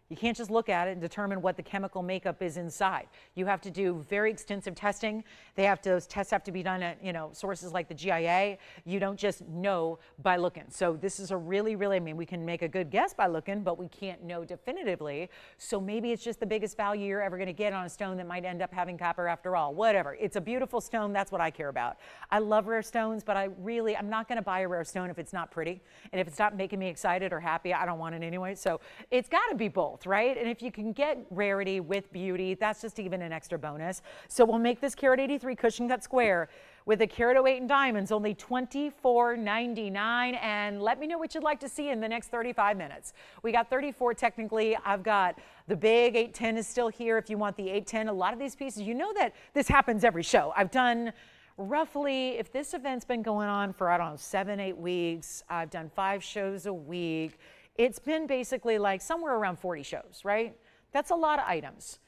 You can't just look at it and determine what the chemical makeup is inside. You have to do very extensive testing. Those tests have to be done at, sources like the GIA. You don't just know by looking. So this is a really, I mean, we can make a good guess by looking, but we can't know definitively. So maybe it's just the biggest value you're ever going to get on a stone that might end up having copper after all. Whatever. It's a beautiful stone. That's what I care about. I love rare stones, but I'm not going to buy a rare stone if it's not pretty. And if it's not making me excited or happy, I don't want it anyway. So it's got to be both. Right? And if you can get rarity with beauty, that's just even an extra bonus. So we'll make this carat 83 cushion cut square with a carat 08 in diamonds, only $24.99. And let me know what you'd like to see in the next 35 minutes. We got 34 technically. I've got the big 810 is still here if you want the 810. A lot of these pieces, you know that this happens every show. I've done roughly, if this event's been going on for, 7-8 weeks, I've done 5 shows a week. It's been basically like somewhere around 40 shows, right? That's a lot of items.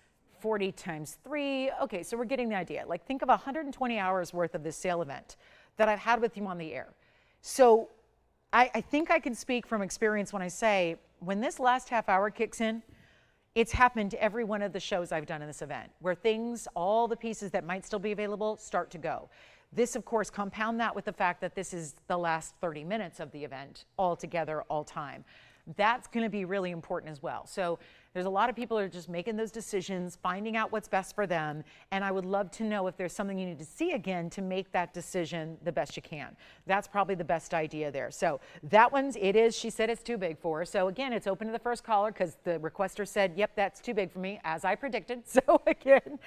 40 times 3. Okay, so we're getting the idea. Like think of 120 hours worth of this sale event that I've had with you on the air. So I think I can speak from experience when I say, when this last half hour kicks in, it's happened to every one of the shows I've done in this event, where things, all the pieces that might still be available, start to go. This, of course, compound that with the fact that this is the last 30 minutes of the event, all together, all time. That's going to be really important as well. So there's a lot of people who are just making those decisions, finding out what's best for them, and I would love to know if there's something you need to see again to make that decision the best you can. That's probably the best idea there. So that one's, it is, she said it's too big for her. So again, it's open to the first caller because the requester said, yep, that's too big for me, as I predicted. So again,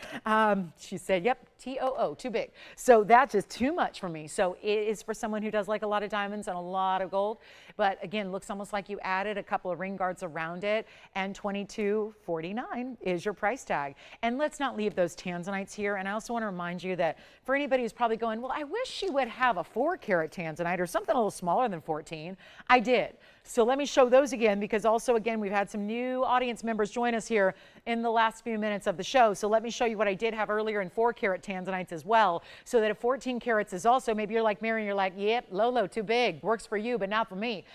she said, yep, TOO, too big. So that's just too much for me. So it is for someone who does like a lot of diamonds and a lot of gold. But again, looks almost like you added a couple of ring guards around it, and $22.49 is your price tag. And let's not leave those Tanzanites here. And I also want to remind you that for anybody who's probably going, well, I wish she would have a 4-carat Tanzanite or something a little smaller than 14. I did. So let me show those again, because also, again, we've had some new audience members join us here in the last few minutes of the show. So let me show you what I did have earlier in 4-carat Tanzanites as well, so that if 14 carats is also, maybe you're like Mary and you're like, yep, Lolo, too big, works for you, but not for me.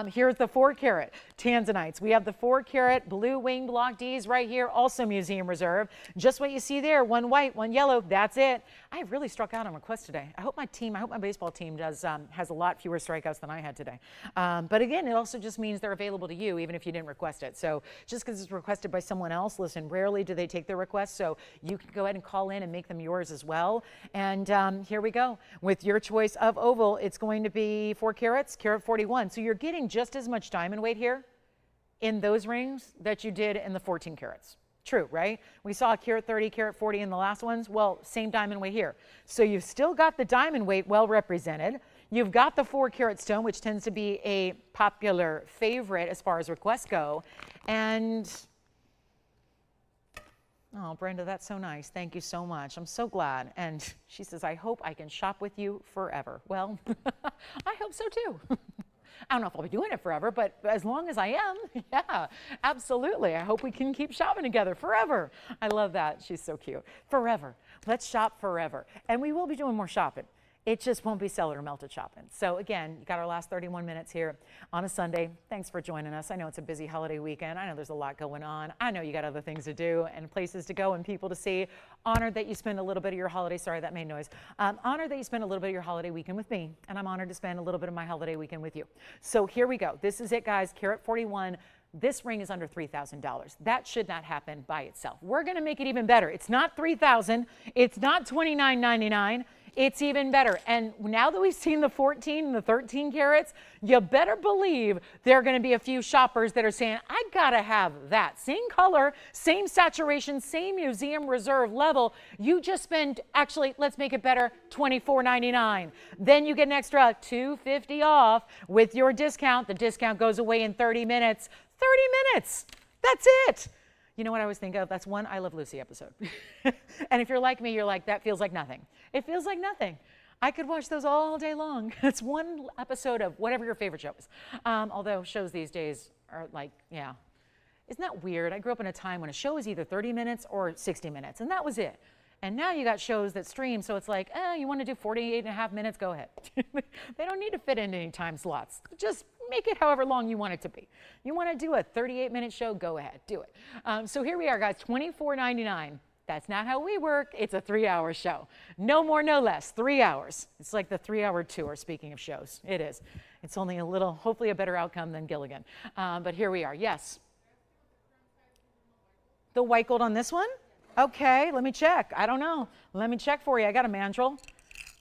Here's the 4-carat Tanzanites. We have the 4-carat blue wing block Ds right here, also museum reserve. Just what you see there, one white, one yellow, that's it. I really struck out on request today. I hope my team, I hope my baseball team does has a lot fewer strikeouts than I had today. But again, it also just means they're available to you even if you didn't request it. So just because it's requested by someone else, listen, rarely do they take their requests, so you can go ahead and call in and make them yours as well. And here we go. With your choice of oval, it's going to be 4 carats, carat 41. So you're getting just as much diamond weight here in those rings that you did in the 14 carats. True, right? We saw carat 30, carat 40 in the last ones. Well, same diamond weight here. So you've still got the diamond weight well represented. You've got the 4-carat stone, which tends to be a popular favorite as far as requests go. And, oh, Brenda, that's so nice. Thank you so much. I'm so glad. And she says, I hope I can shop with you forever. Well, I hope so too. I don't know if I'll be doing it forever, but as long as I am, yeah, absolutely. I hope we can keep shopping together forever. I love that. She's so cute. Forever. Let's shop forever. And we will be doing more shopping. It just won't be seller or melted shopping. So again, you got our last 31 minutes here on a Sunday. Thanks for joining us. I know it's a busy holiday weekend. I know there's a lot going on. I know you got other things to do and places to go and people to see. Honored that you spend a little bit of your holiday, sorry, that made noise. Honored that you spend a little bit of your holiday weekend with me, and I'm honored to spend a little bit of my holiday weekend with you. So here we go. This is it, guys. Carat 41. This ring is under $3,000. That should not happen by itself. We're going to make it even better. It's not $3,000. It's not $29.99. It's even better. And now that we've seen the 14 and the 13 carats, you better believe there are going to be a few shoppers that are saying, I gotta have that. Same color, same saturation, same museum reserve level. You just spend, actually, let's make it better, $24.99. Then you get an extra $2.50 off with your discount. The discount goes away in 30 minutes. 30 minutes. That's it. You know what I always think of? That's one I Love Lucy episode. And if you're like me, you're like, that feels like nothing. It feels like nothing. I could watch those all day long. It's one episode of whatever your favorite show is. Although shows these days are like, yeah. Isn't that weird? I grew up in a time when a show was either 30 minutes or 60 minutes, and that was it. And now you got shows that stream, so it's like, you want to do 48.5 minutes? Go ahead. They don't need to fit into any time slots. Just make it however long you want it to be. You want to do a 38-minute show? Go ahead, do it. So here we are, guys, $24.99. That's not how we work. It's a 3-hour show. No more, no less, 3 hours. It's like the 3-hour tour, speaking of shows. It is. It's only a little, hopefully a better outcome than Gilligan. But here we are, yes. The white gold on this one? Okay, let me check. I don't know. Let me check for you. I got a mandrel.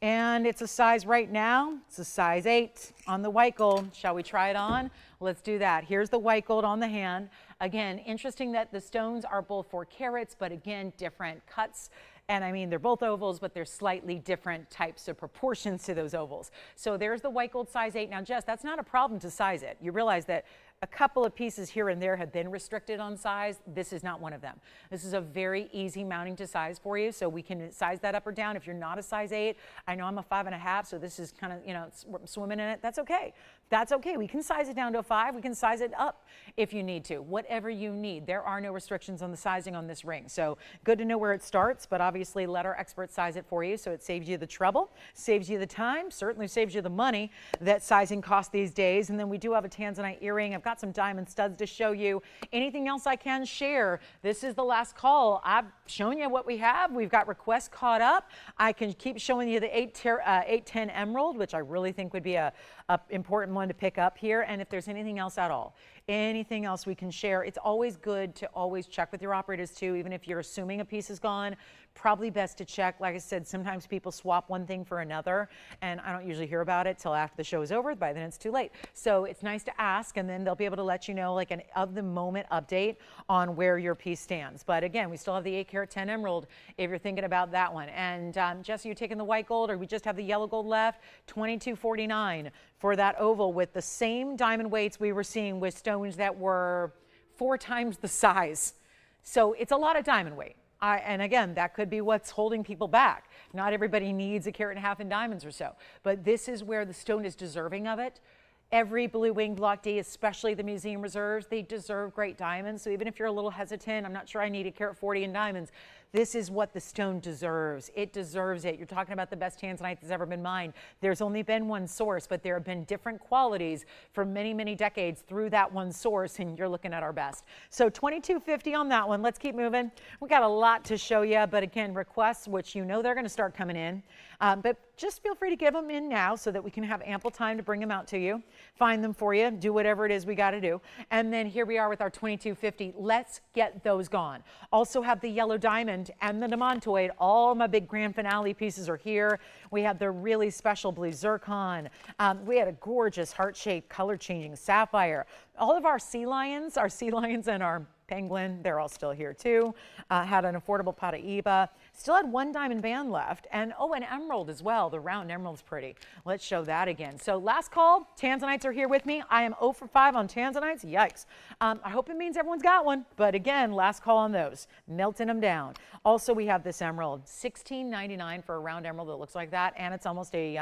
And it's a size right now. It's a size 8 on the white gold. Shall we try it on? Let's do that. Here's the white gold on the hand. Again, interesting that the stones are both 4 carats, but again, different cuts. And I mean, they're both ovals, but they're slightly different types of proportions to those ovals. So there's the white gold size 8. Now, Jess, that's not a problem to size it. You realize that a couple of pieces here and there have been restricted on size. This is not one of them. This is a very easy mounting to size for you, so we can size that up or down. If you're not a size 8, I know I'm a 5.5, so this is kind of, you know, swimming in it. That's okay. That's okay. We can size it down to a 5. We can size it up if you need to. Whatever you need. There are no restrictions on the sizing on this ring. So good to know where it starts, but obviously let our experts size it for you, so it saves you the trouble, saves you the time, certainly saves you the money that sizing costs these days. And then we do have a Tanzanite earring. I've got some diamond studs to show you. Anything else I can share? This is the last call. I've shown you what we have. We've got requests caught up. I can keep showing you the 810 emerald, which I really think would be a important one to pick up here. And if there's anything else at all, anything else we can share, it's always good to always check with your operators too, even if you're assuming a piece is gone. Probably best to check. Like I said, sometimes people swap one thing for another, and I don't usually hear about it till after the show is over. By then it's too late. So it's nice to ask, and then they'll be able to let you know like an of the moment update on where your piece stands. But again, we still have the 8 carat 10 emerald if you're thinking about that one. And Jesse, you taking the white gold, or we just have the yellow gold left? $22.49 for that oval with the same diamond weights we were seeing with stones that were 4 times the size. So it's a lot of diamond weight. And again, that could be what's holding people back. Not everybody needs 1.5 carats in diamonds or so, but this is where the stone is deserving of it. Every blue wing block D, especially the museum reserves, they deserve great diamonds. So even if you're a little hesitant, I'm not sure I need 1.40 carat in diamonds, this is what the stone deserves. It deserves it. You're talking about the best Tanzanite that's ever been mined. There's only been one source, but there have been different qualities for many, many decades through that one source, and you're looking at our best. So $22.50 on that one. Let's keep moving. We got a lot to show you, but again, requests, which you know they're going to start coming in. But just feel free to give them in now so that we can have ample time to bring them out to you, find them for you, do whatever it is we got to do. And then here we are with our $22.50. Let's get those gone. Also have the yellow diamond and the demontoid. All my big grand finale pieces are here. We have the really special blue zircon. We had a gorgeous heart-shaped color changing sapphire. All of our sea lions and our penguin, they're all still here too. Had an affordable Paraiba. Still had 1 diamond band left. And oh, an emerald as well. The round emerald's pretty. Let's show that again. So last call, Tanzanites are here with me. I am 0 for 5 on Tanzanites. Yikes. I hope it means everyone's got one. But again, last call on those. Melting them down. Also, we have this emerald. $16.99 for a round emerald that looks like that. And it's almost a,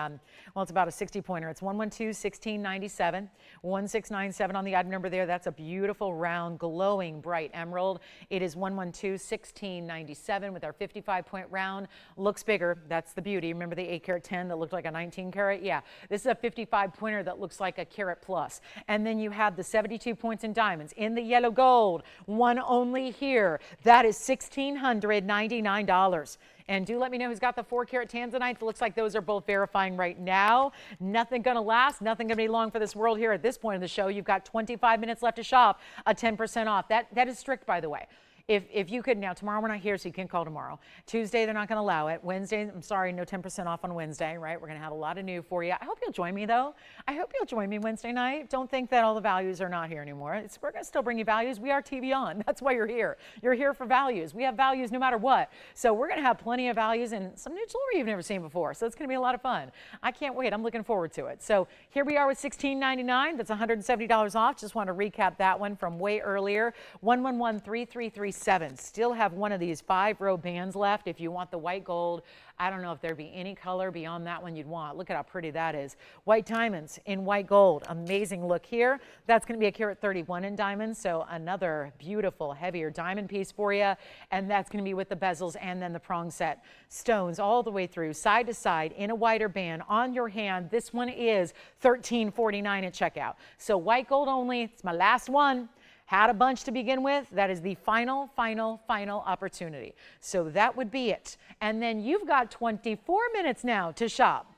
well, it's about a 60 pointer. It's 112-1697. 1697 on the item number there. That's a beautiful round, glowing, bright emerald. It is 112-1697 with our 55-point round. Looks bigger. That's the beauty. Remember the 8 carat 10 that looked like a 19 carat? Yeah, this is a 55 pointer that looks like a carat plus. And then you have the 72 points in diamonds in the yellow gold. One only here. That is $1,699. And do let me know who's got the 4 carat Tanzanite. It looks like those are both verifying right now. Nothing gonna last, nothing gonna be long for this world here at this point of the show. You've got 25 minutes left to shop, a 10% off. That is strict, by the way. If you could, now tomorrow we're not here, so you can't call tomorrow. Tuesday, they're not going to allow it. Wednesday, I'm sorry, no 10% off on Wednesday, right? We're going to have a lot of new for you. I hope you'll join me, though. I hope you'll join me Wednesday night. Don't think that all the values are not here anymore. We're going to still bring you values. We are TVON. That's why you're here. You're here for values. We have values no matter what. So we're going to have plenty of values and some new jewelry you've never seen before. So it's going to be a lot of fun. I can't wait. I'm looking forward to it. So here we are with $16.99. That's $170 off. Just want to recap that one from way earlier. 111-3337. Still have one of these 5-row bands left if you want the white gold. I don't know if there'd be any color beyond that one you'd want. Look at how pretty that is. White diamonds in white gold. Amazing look here. That's going to be a carat 31 in diamonds, so another beautiful, heavier diamond piece for you. And that's going to be with the bezels and then the prong set stones all the way through, side to side, in a wider band on your hand. This one is $13.49 at checkout. So white gold only. It's my last one. Had a bunch to begin with. That is the final opportunity. So that would be it. And then you've got 24 minutes now to shop.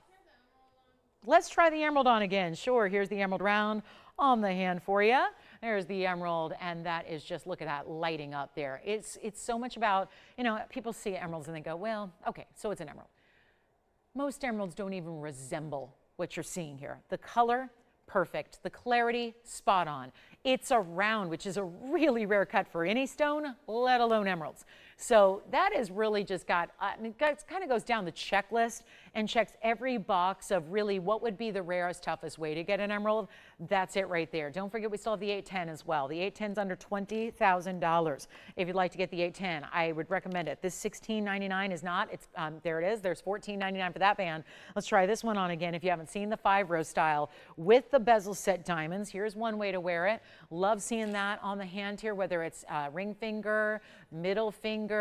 Let's try the emerald on again. Sure, here's the emerald round on the hand for you. There's the emerald, and that is just, look at that lighting up there. It's so much about, you know, people see emeralds and they go, well, okay, so it's an emerald. Most emeralds don't even resemble what you're seeing here. The color, perfect. The clarity, spot on. It's a round, which is a really rare cut for any stone, let alone emeralds. So that is really just got, I mean, it kind of goes down the checklist and checks every box of really what would be the rarest, toughest way to get an emerald. That's it right there. Don't forget we still have the 810 as well. The 810 is under $20,000. If you'd like to get the 810, I would recommend it. This $16.99 is not. It's there it is. There's $14.99 for that band. Let's try this one on again. If you haven't seen the 5-row style with the bezel set diamonds, here's one way to wear it. Love seeing that on the hand here, whether it's ring finger, middle finger,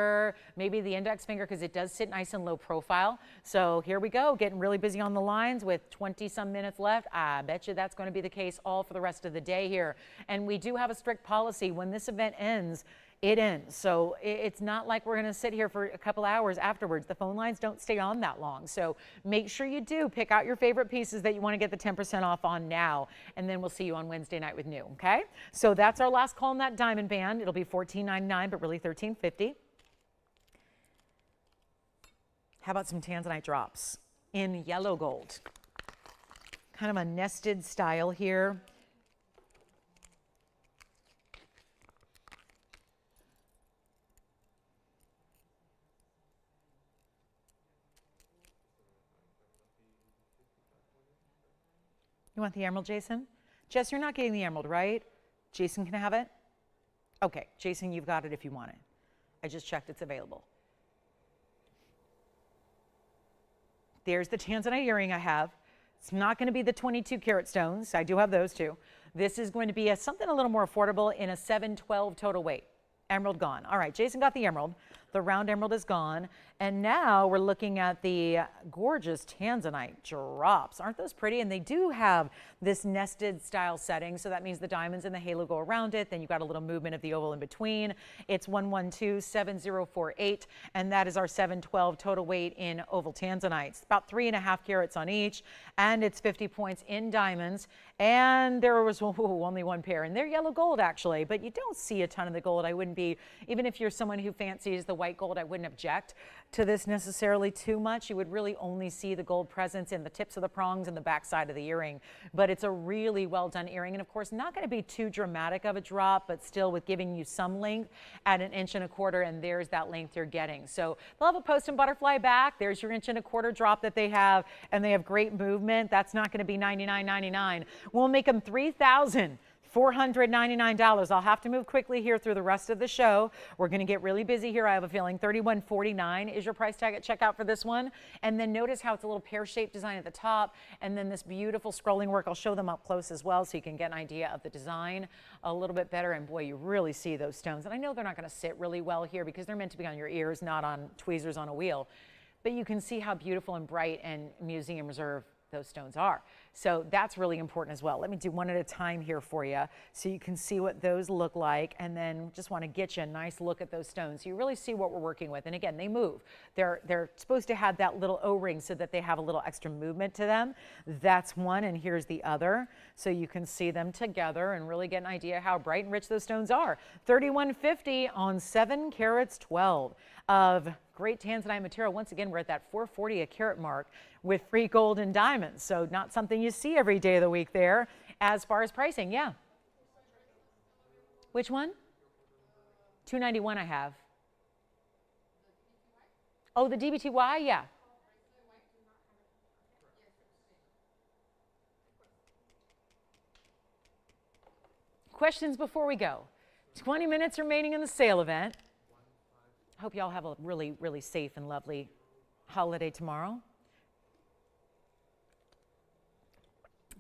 maybe the index finger, because it does sit nice and low profile. So here we go, getting really busy on the lines with 20 some minutes left. I bet you that's going to be the case all for the rest of the day here. And we do have a strict policy. When this event ends, it ends. So it's not like we're going to sit here for a couple hours afterwards. The phone lines don't stay on that long. So make sure you do pick out your favorite pieces that you want to get the 10% off on now. And then we'll see you on Wednesday night with new. Okay. So that's our last call on that diamond band. It'll be $14.99, but really $13.50. How about some Tanzanite drops in yellow gold? Kind of a nested style here. You want the emerald, Jason? Jess, you're not getting the emerald, right? Jason can have it? Okay, Jason, you've got it if you want it. I just checked, it's available. There's the Tanzanite earring I have. It's not going to be the 22 karat stones. I do have those too. This is going to be something a little more affordable in a 712 total weight. Emerald gone. All right, Jason got the emerald. The round emerald is gone. And now we're looking at the gorgeous Tanzanite drops. Aren't those pretty? And they do have this nested style setting. So that means the diamonds and the halo go around it. Then you've got a little movement of the oval in between. It's 1127048. And that is our 712 total weight in oval Tanzanite. It's about 3.5 carats on each. And it's 50 points in diamonds. And there was only one pair. And they're yellow gold actually. But you don't see a ton of the gold. I wouldn't be, even if you're someone who fancies the white gold, I wouldn't object to this necessarily too much. You would really only see the gold presence in the tips of the prongs and the back side of the earring. But it's a really well done earring. And of course, not going to be too dramatic of a drop, but still with giving you some length at 1 1/4 inches. And there's that length you're getting. So they'll have a post and butterfly back. There's your 1 1/4 inch drop that they have. And they have great movement. That's not going to be $99.99. We'll make them $3,499. I'll have to move quickly here through the rest of the show. We're going to get really busy here. I have a feeling $31.49 is your price tag at checkout for this one. And then notice how it's a little pear-shaped design at the top. And then this beautiful scrolling work. I'll show them up close as well so you can get an idea of the design a little bit better. And boy, you really see those stones. And I know they're not going to sit really well here because they're meant to be on your ears, not on tweezers on a wheel. But you can see how beautiful and bright and museum reserve those stones are. So that's really important as well. Let me do one at a time here for you so you can see what those look like, and then just want to get you a nice look at those stones so you really see what we're working with. And again, they move. They're supposed to have that little O-ring so that they have a little extra movement to them. That's one, and here's the other. So you can see them together and really get an idea how bright and rich those stones are. $31.50 on 7 carats 12 of great Tanzanite material. Once again, we're at that $440 a carat mark with free gold and diamonds. So not something you see every day of the week there. As far as pricing, yeah. Which one? $291 I have. Oh, the DBTY, yeah. Questions before we go? 20 minutes remaining in the sale event. I hope y'all have a really, really safe and lovely holiday tomorrow.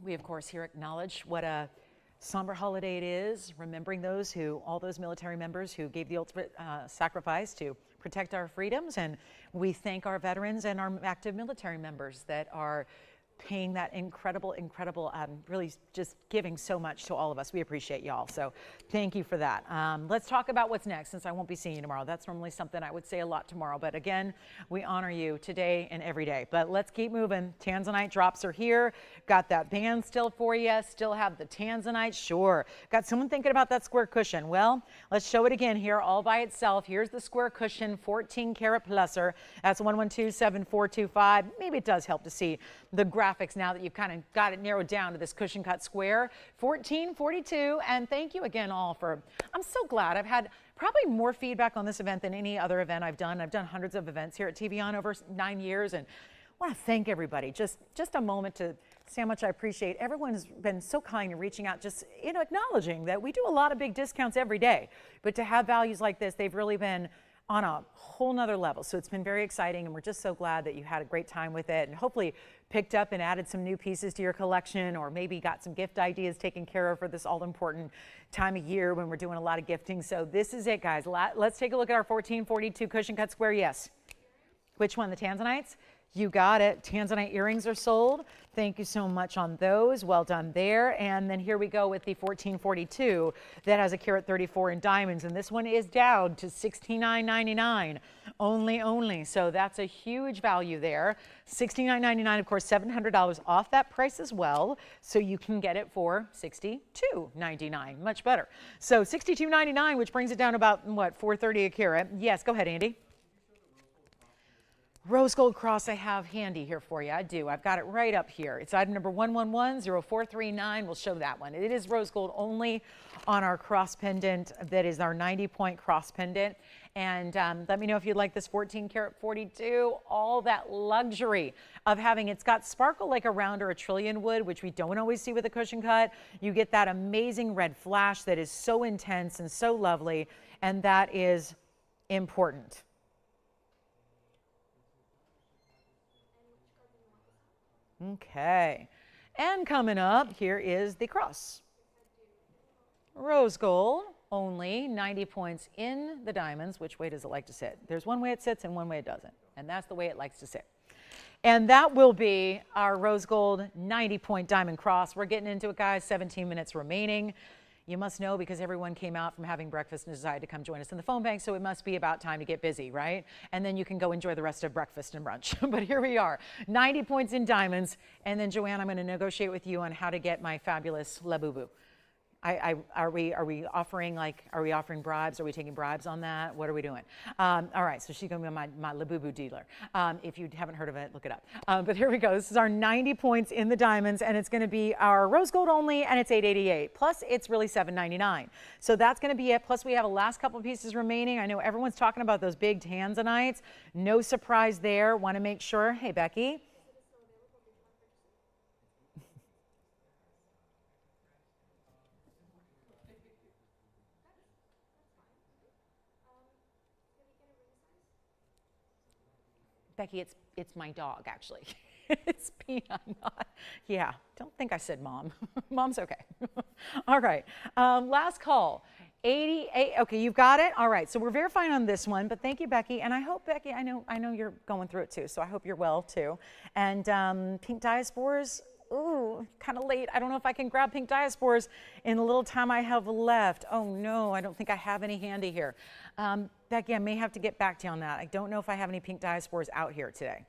We, of course, here acknowledge what a somber holiday it is, remembering all those military members who gave the ultimate sacrifice to protect our freedoms. And we thank our veterans and our active military members that are paying that incredible, really just giving so much to all of us. We appreciate y'all. So thank you for that. Let's talk about what's next, since I won't be seeing you tomorrow. That's normally something I would say a lot tomorrow. But again, we honor you today and every day. But let's keep moving. Tanzanite drops are here. Got that band still for you. Still have the Tanzanite. Sure. Got someone thinking about that square cushion. Well, let's show it again here all by itself. Here's the square cushion, 14 karat pluser. That's 1127425. Maybe it does help to see the graph graphics now that you've kind of got it narrowed down to this cushion cut square. 1442, and thank you again all for, I'm so glad. I've had probably more feedback on this event than any other event I've done. I've done hundreds of events here at TVON over 9 years, and I want to thank everybody. Just a moment to say how much I appreciate. Everyone has been so kind in reaching out, just acknowledging that we do a lot of big discounts every day, but to have values like this, they've really been on a whole nother level. So it's been very exciting, and we're just so glad that you had a great time with it and hopefully picked up and added some new pieces to your collection, or maybe got some gift ideas taken care of for this all important time of year when we're doing a lot of gifting. So this is it, guys. Let's take a look at our 1442 cushion cut square. Yes. Which one? The Tanzanites? You got it. Tanzanite earrings are sold. Thank you so much on those. Well done there. And then here we go with the 1442 that has a carat 34 in diamonds. And this one is down to $69.99 only. So that's a huge value there. $69.99, of course, $700 off that price as well. So you can get it for $62.99. Much better. So $62.99, which brings it down about, what, $430 a carat. Yes, go ahead, Andy. Rose gold cross I have handy here for you. I do. I've got it right up here. It's item number 1110-0439. We'll show that one. It is rose gold only on our cross pendant. That is our 90-point cross pendant. And let me know if you'd like this 14 karat 42. All that luxury of having, it's got sparkle like a round or a trillion wood, which we don't always see with a cushion cut. You get that amazing red flash that is so intense and so lovely, and that is important. Okay, and coming up here is the cross. Rose gold, only 90 points in the diamonds. Which way does it like to sit? There's one way it sits and one way it doesn't, and that's the way it likes to sit. And that will be our rose gold 90-point diamond cross. We're getting into it, guys. 17 minutes remaining. You must know, because everyone came out from having breakfast and decided to come join us in the phone bank, so it must be about time to get busy, right? And then you can go enjoy the rest of breakfast and brunch. But here we are, 90 points in diamonds. And then, Joanne, I'm going to negotiate with you on how to get my fabulous Labubu. Are we offering bribes? Are we taking bribes on that? What are we doing? All right, so she's going to be my Labubu dealer. If you haven't heard of it, look it up. But here we go. This is our 90 points in the diamonds, and it's going to be our rose gold only, and it's $888. Plus, it's really $799. So that's going to be it. Plus, we have a last couple pieces remaining. I know everyone's talking about those big Tanzanites. No surprise there. Want to make sure. Hey, Becky. Becky, it's my dog, actually. It's Peanut, not, yeah, don't think I said mom. Mom's okay. All right, last call, 88, okay, you've got it? All right, so we're verifying on this one, but thank you, Becky. And I hope, Becky, I know you're going through it too, so I hope you're well too. And pink diaspores, ooh, kind of late. I don't know if I can grab pink diaspores in the little time I have left. Oh no, I don't think I have any handy here. Becky, I may have to get back to you on that. I don't know if I have any pink diaspores out here today.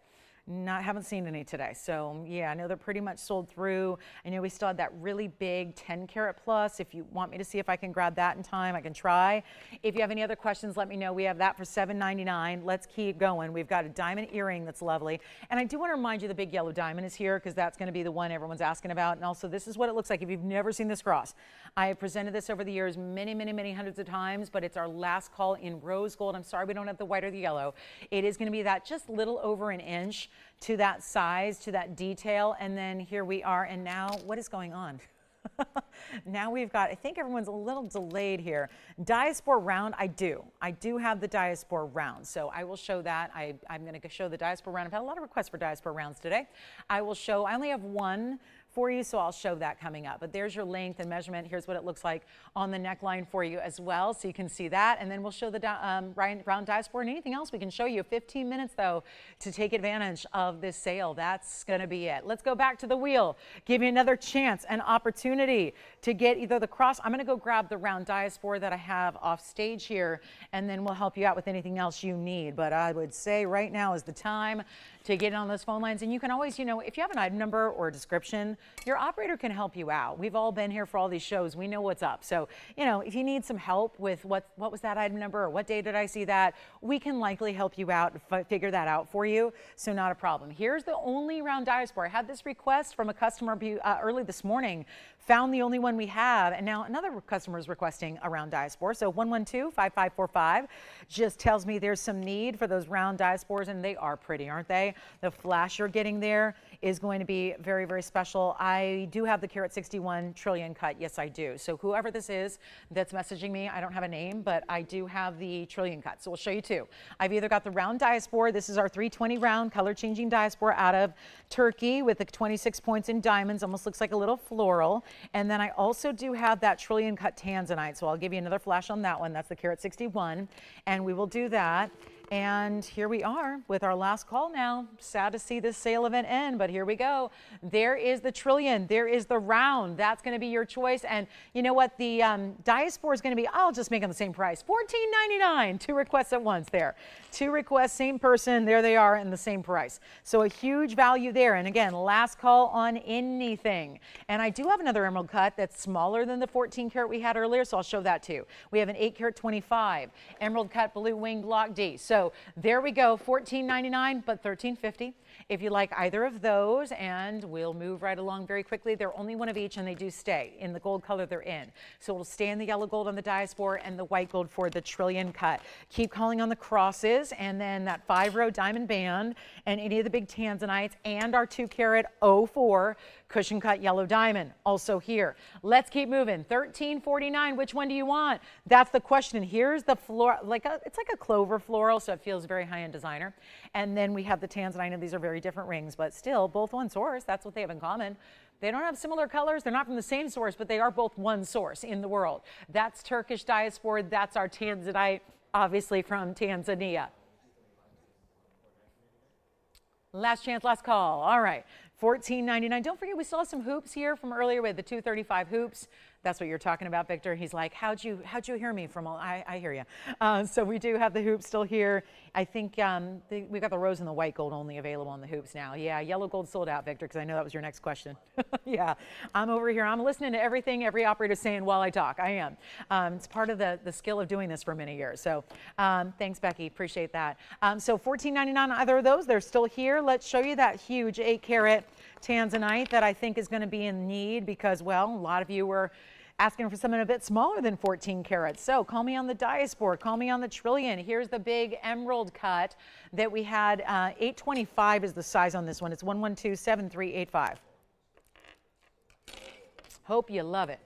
Haven't seen any today. So yeah, I know they're pretty much sold through. I know we still had that really big 10 karat plus. If you want me to see if I can grab that in time, I can try. If you have any other questions, let me know. We have that for $799. Let's keep going. We've got a diamond earring that's lovely. And I do want to remind you the big yellow diamond is here, because that's going to be the one everyone's asking about. And also, this is what it looks like if you've never seen this cross. I have presented this over the years many hundreds of times, but it's our last call in rose gold. I'm sorry we don't have the white or the yellow. It is going to be that just little over an inch to that size, to that detail. And then here we are. And now what is going on? Now we've got, I think everyone's a little delayed here. Diaspora round, I do have the diaspora round. So I will show that. I'm going to show the diaspora round. I've had a lot of requests for diaspora rounds today. I only have one for you, so I'll show that coming up. But there's your length and measurement. Here's what it looks like on the neckline for you as well, so you can see that. And then we'll show the round diaspora and anything else we can show you. 15 minutes, though, to take advantage of this sale. That's going to be it. Let's go back to the wheel. Give you another chance, an opportunity to get either the cross. I'm going to go grab the round diaspora that I have off stage here, and then we'll help you out with anything else you need. But I would say right now is the time to get on those phone lines. And you can always, if you have an item number or a description your operator can help you out. We've all been here for all these shows. We know what's up. So, you know, if you need some help with what was that item number or what day did I see that, we can likely help you out and figure that out for you. So not a problem. Here's the only round diaspora. I had this request from a customer early this morning, found the only one we have, and now another customer is requesting a round diaspora. So 112-5545 just tells me there's some need for those round diasporas, and they are pretty, aren't they? The flash you're getting there is going to be very, very special. I do have the carat 61 trillion cut. Yes, I do. So whoever this is that's messaging me, I don't have a name, but I do have the trillion cut. So we'll show you two. I've either got the round diaspora. This is our 320 round color changing diaspora out of Turkey with the 26 points in diamonds. Almost looks like a little floral. And then I also do have that trillion cut Tanzanite. So I'll give you another flash on that one. That's the carat 61. And we will do that. And here we are with our last call now. Sad to see this sale event end, but here we go. There is the trillion. There is the round. That's going to be your choice. And you know what? The diaspora is going to be, I'll just make them the same price, $14.99. Two requests at once there. Two requests, same person. There they are in the same price. So a huge value there. And again, last call on anything. And I do have another emerald cut that's smaller than the 14 karat we had earlier, so I'll show that too. We have an 8 karat 25 emerald cut blue wing block D. So there we go, $14.99, but $13.50 if you like either of those, and we'll move right along very quickly. They're only one of each, and they do stay in the gold color they're in. So it'll stay in the yellow gold on the diaspora and the white gold for the trillion cut. Keep calling on the crosses, and then that 5-row diamond band, and any of the big Tanzanites, and our 2 karat 04 cushion cut yellow diamond also here. Let's keep moving. $13.49. Which one do you want? That's the question. Here's the floral, it's like a clover floral, so it feels very high-end designer. And then we have the Tanzanite, and these are very different rings, but still both one source. That's what they have in common. They don't have similar colors. They're not from the same source, but they are both one source in the world. That's Turkish diaspora. That's our Tanzanite, obviously from Tanzania. Last chance, last call. All right, $14.99. Don't forget, we still have some hoops here from earlier. We had the 235 hoops. That's what you're talking about, Victor. He's like, how'd you hear me from all? I hear you. So we do have the hoops still here. I think we've got the rose and the white gold only available on the hoops now. Yeah, yellow gold sold out, Victor, because I know that was your next question. Yeah, I'm over here. I'm listening to everything every operator's saying while I talk. I am. It's part of the skill of doing this for many years. So thanks, Becky. Appreciate that. So $14.99 on either of those. They're still here. Let's show you that huge 8 karat Tanzanite that I think is going to be in need because, well, a lot of you were asking for something a bit smaller than 14 carats. So call me on the diaspora, call me on the trillion. Here's the big emerald cut that we had. 825 is the size on this one. It's 112-7385. Hope you love it.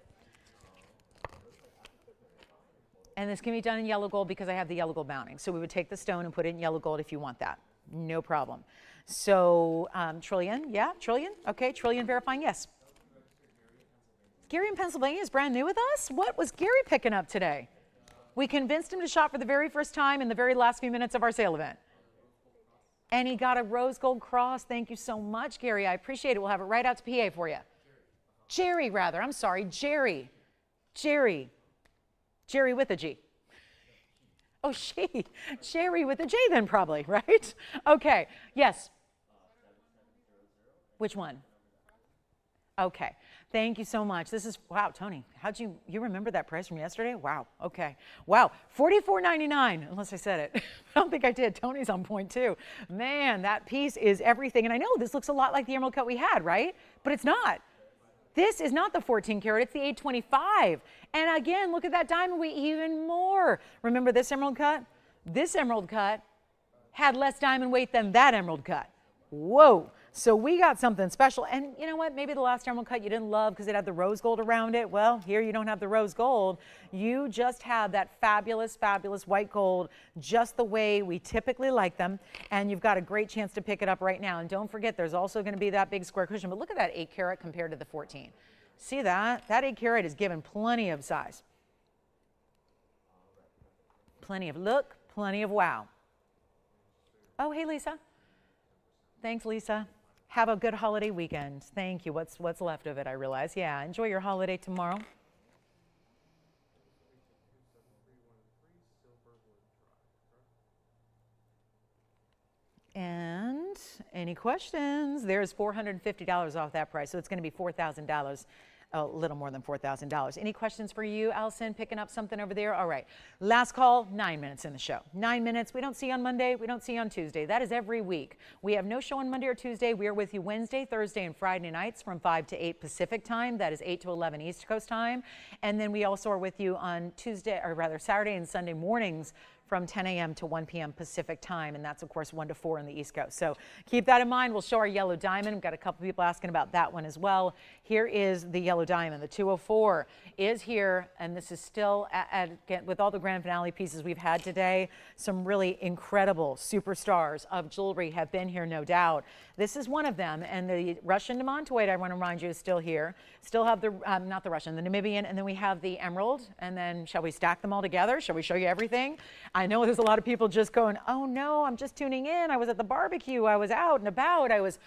And this can be done in yellow gold because I have the yellow gold mounting. So we would take the stone and put it in yellow gold if you want that. No problem. So trillion, yeah, trillion. Okay, trillion verifying, yes. Gary in Pennsylvania is brand new with us? What was Gary picking up today? We convinced him to shop for the very first time in the very last few minutes of our sale event. And he got a rose gold cross. Thank you so much, Gary. I appreciate it. We'll have it right out to PA for you. Jerry, rather. I'm sorry, Jerry. Jerry. Jerry with a G. Oh, she. Jerry with a J then probably, right? Okay. Yes. Which one? Okay. Thank you so much. This is, wow, Tony, how'd you remember that price from yesterday? Wow, okay. Wow, $44.99, unless I said it. I don't think I did. Tony's on point too. Man, that piece is everything. And I know this looks a lot like the emerald cut we had, right? But it's not. This is not the 14 karat, it's the 825. And again, look at that diamond weight even more. Remember this emerald cut? This emerald cut had less diamond weight than that emerald cut. Whoa. So we got something special. And you know what? Maybe the last emerald cut you didn't love because it had the rose gold around it. Well, here you don't have the rose gold. You just have that fabulous, fabulous white gold, just the way we typically like them. And you've got a great chance to pick it up right now. And don't forget, there's also going to be that big square cushion. But look at that 8 karat compared to the 14. See that? That 8 karat is given plenty of size. Plenty of look, plenty of wow. Oh, hey, Lisa. Thanks, Lisa. Have a good holiday weekend. Thank you. What's left of it, I realize. Yeah, enjoy your holiday tomorrow. And Any questions? There's $450 off that price, so it's going to be $4,000. A little more than $4,000. Any questions for you, Allison? Picking up something over there? All right. Last call, 9 minutes in the show. 9 minutes. We don't see you on Monday. We don't see you on Tuesday. That is every week. We have no show on Monday or Tuesday. We are with you Wednesday, Thursday, and Friday nights from 5 to 8 Pacific time. That is 8 to 11 East Coast time. And then we also are with you on Tuesday, or rather Saturday and Sunday mornings from 10 a.m. to 1 p.m. Pacific time, and that's, of course, 1 to 4 on the East Coast. So keep that in mind. We'll show our yellow diamond. We've got a couple people asking about that one as well. Here is the yellow diamond. The 204 is here, and this is still, with all the grand finale pieces we've had today, some really incredible superstars of jewelry have been here, no doubt. This is one of them, and the Russian demantoid, I want to remind you, is still here. Still have the, not the Russian, the Namibian, and then we have the emerald, and then shall we stack them all together? Shall we show you everything? I know there's a lot of people just going, oh no, I'm just tuning in. I was at the barbecue. I was out and about. I was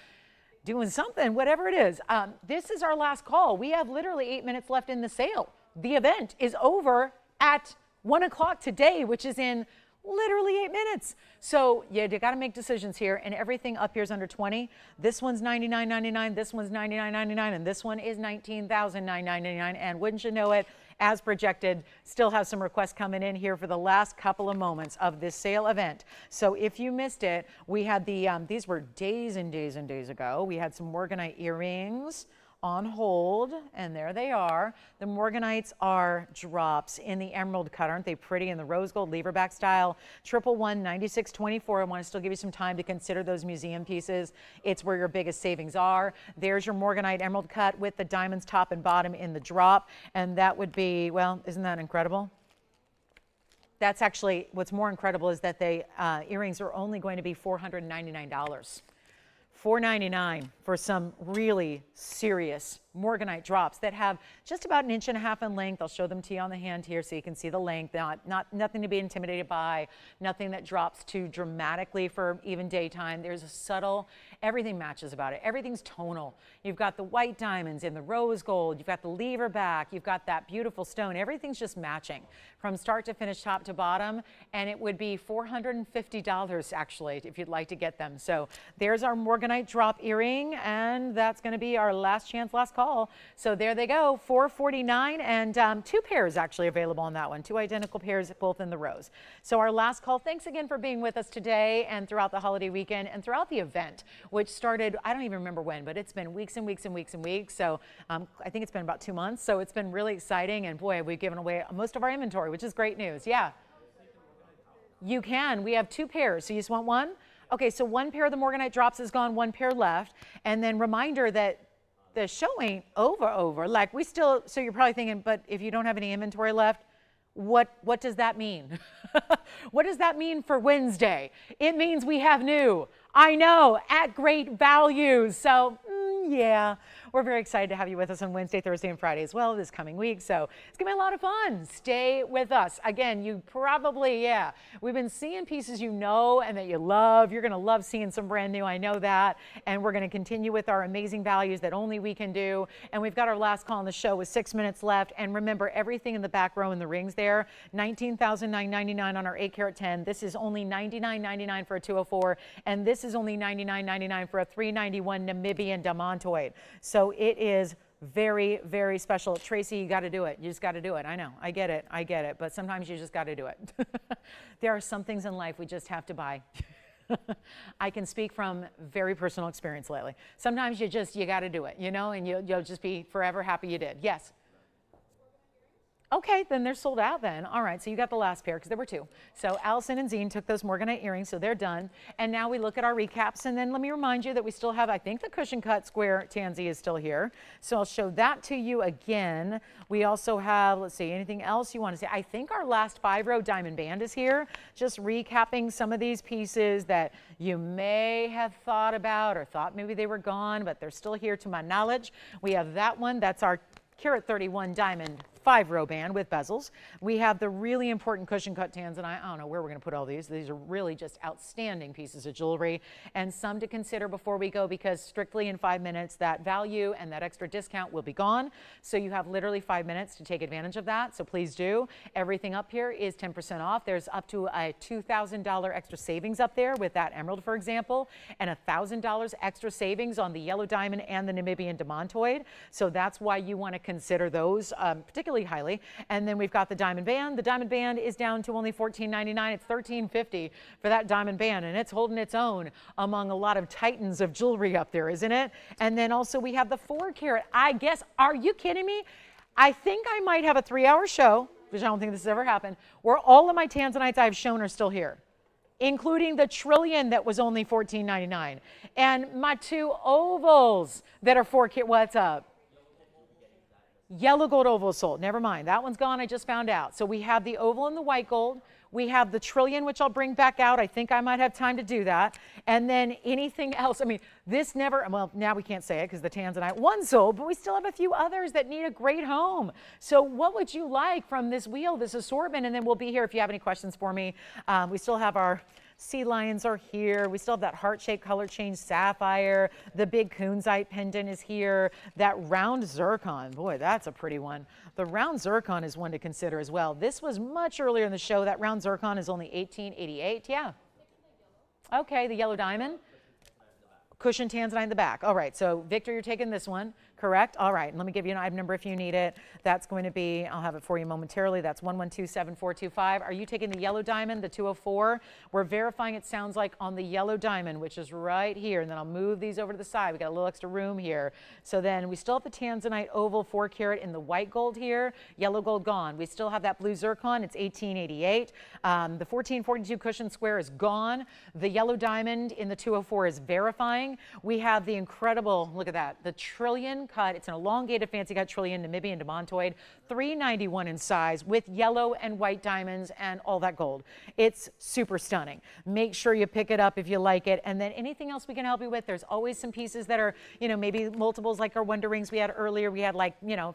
doing something, whatever it is. This is our last call. We have literally 8 minutes left in the sale. The event is over at 1 o'clock today, which is in literally 8 minutes. So yeah, you got to make decisions here, and everything up here is under 20. This one's $99.99, this one's $99.99, and this one is $19,999. And wouldn't you know it, as projected, still have some requests coming in here for the last couple of moments of this sale event. So if you missed it, we had the, these were days and days and days ago. We had some Morganite earrings on hold, and there they are. The Morganites are drops in the emerald cut. Aren't they pretty? In the rose gold leverback style. 111 9624. I want to still give you some time to consider those museum pieces. It's where your biggest savings are. There's your Morganite emerald cut with the diamonds top and bottom in the drop, and that would be, well, isn't that incredible? That's actually, what's more incredible is that the earrings are only going to be $499. $499 for some really serious Morganite drops that have just about 1.5 inches in length. I'll show them to you on the hand here so you can see the length. Nothing to be intimidated by, nothing that drops too dramatically for even daytime. There's a subtle, everything matches about it. Everything's tonal. You've got the white diamonds in the rose gold. You've got the lever back. You've got that beautiful stone. Everything's just matching from start to finish, top to bottom. And it would be $450 actually if you'd like to get them. So there's our Morganite drop earring, and that's going to be our last chance, last call. So there they go, $449, and 2 pairs actually available on that one. 2 identical pairs, both in the rose. So our last call. Thanks again for being with us today and throughout the holiday weekend and throughout the event, which started, I don't even remember when, but it's been weeks and weeks and weeks and weeks. So I think it's been about 2 months. So it's been really exciting, and boy, we've given away most of our inventory, which is great news. Yeah, you can. We have 2 pairs. So you just want one? Okay, so 1 pair of the Morganite drops is gone, 1 pair left. And then reminder that the show ain't over. Like we still, so you're probably thinking, but if you don't have any inventory left, what does that mean? What does that mean for Wednesday? It means we have new, I know, at great values. So yeah, we're very excited to have you with us on Wednesday, Thursday, and Friday as well this coming week. So it's gonna be a lot of fun. Stay with us. Again, you probably, yeah, we've been seeing pieces you know and that you love. You're gonna love seeing some brand new, I know that. And we're gonna continue with our amazing values that only we can do. And we've got our last call on the show with 6 minutes left. And remember, everything in the back row in the rings there, $19,999 on our 8-carat 10. This is only $99.99 for a 204. And this is only $99.99 for a 391 Namibian diamond. So it is very, very special. Tracy, you got to do it. You just got to do it. I know. I get it. But sometimes you just got to do it. There are some things in life we just have to buy. I can speak from very personal experience lately. Sometimes you got to do it, you know, and you'll just be forever happy you did. Yes. Okay, then they're sold out then. All right, so you got the last pair because there were 2. So Allison and Zine took those Morganite earrings, so they're done. And now we look at our recaps, and then let me remind you that we still have, I think the cushion cut square tansy is still here. So I'll show that to you again. We also have, let's see, anything else you want to say? I think our last 5-row diamond band is here. Just recapping some of these pieces that you may have thought about or thought maybe they were gone, but they're still here to my knowledge. We have that one. That's our carat 31 diamond 5-row band with bezels. We have the really important cushion cut Tanzanite. I don't know where we're going to put all these. These are really just outstanding pieces of jewelry, and some to consider before we go, because strictly in 5 minutes that value and that extra discount will be gone. So you have literally 5 minutes to take advantage of that. So please do. Everything up here is 10% off. There's up to a $2,000 extra savings up there with that emerald, for example, and $1,000 extra savings on the yellow diamond and the Namibian demontoid. So that's why you want to consider those particularly highly. And then we've got the diamond band. The diamond band is down to only $14.99. It's $13.50 for that diamond band, and it's holding its own among a lot of titans of jewelry up there, isn't it? And then also we have the 4-carat. I guess, are you kidding me? I think I might have a 3-hour show, which I don't think this has ever happened, where all of my Tanzanites I've shown are still here, including the trillion that was only $14.99, and my 2 ovals that are 4-carat. What's up? Yellow gold oval sold. Never mind. That one's gone. I just found out. So we have the oval and the white gold. We have the trillion, which I'll bring back out. I think I might have time to do that. And then anything else. I mean, this never, well, now we can't say it because the Tanzanite one sold, but we still have a few others that need a great home. So what would you like from this wheel, this assortment? And then we'll be here if you have any questions for me. We still have our sea lions are here. We still have that heart-shaped color change sapphire. The big Kunzite pendant is here. That round zircon, boy, that's a pretty one. The round zircon is one to consider as well. This was much earlier in the show. That round zircon is only $18.88. Yeah. Okay, the yellow diamond. Cushion Tanzanite in the back. All right, so Victor, you're taking this one, correct? All right, let me give you an item number if you need it. That's going to be, I'll have it for you momentarily. That's 1127425. Are you taking the yellow diamond, the 204? We're verifying it sounds like on the yellow diamond, which is right here. And then I'll move these over to the side. We got a little extra room here. So then we still have the Tanzanite oval 4-carat in the white gold here. Yellow gold gone. We still have that blue zircon. It's $18.88. The 1442 cushion square is gone. The yellow diamond in the 204 is verifying. We have the incredible, look at that, the trillion cut. It's an elongated fancy cut trillion Namibian demontoid, $391 in size with yellow and white diamonds and all that gold. It's super stunning. Make sure you pick it up if you like it. And then anything else we can help you with, there's always some pieces that are, you know, maybe multiples like our Wonder Rings we had earlier. We had like, you know,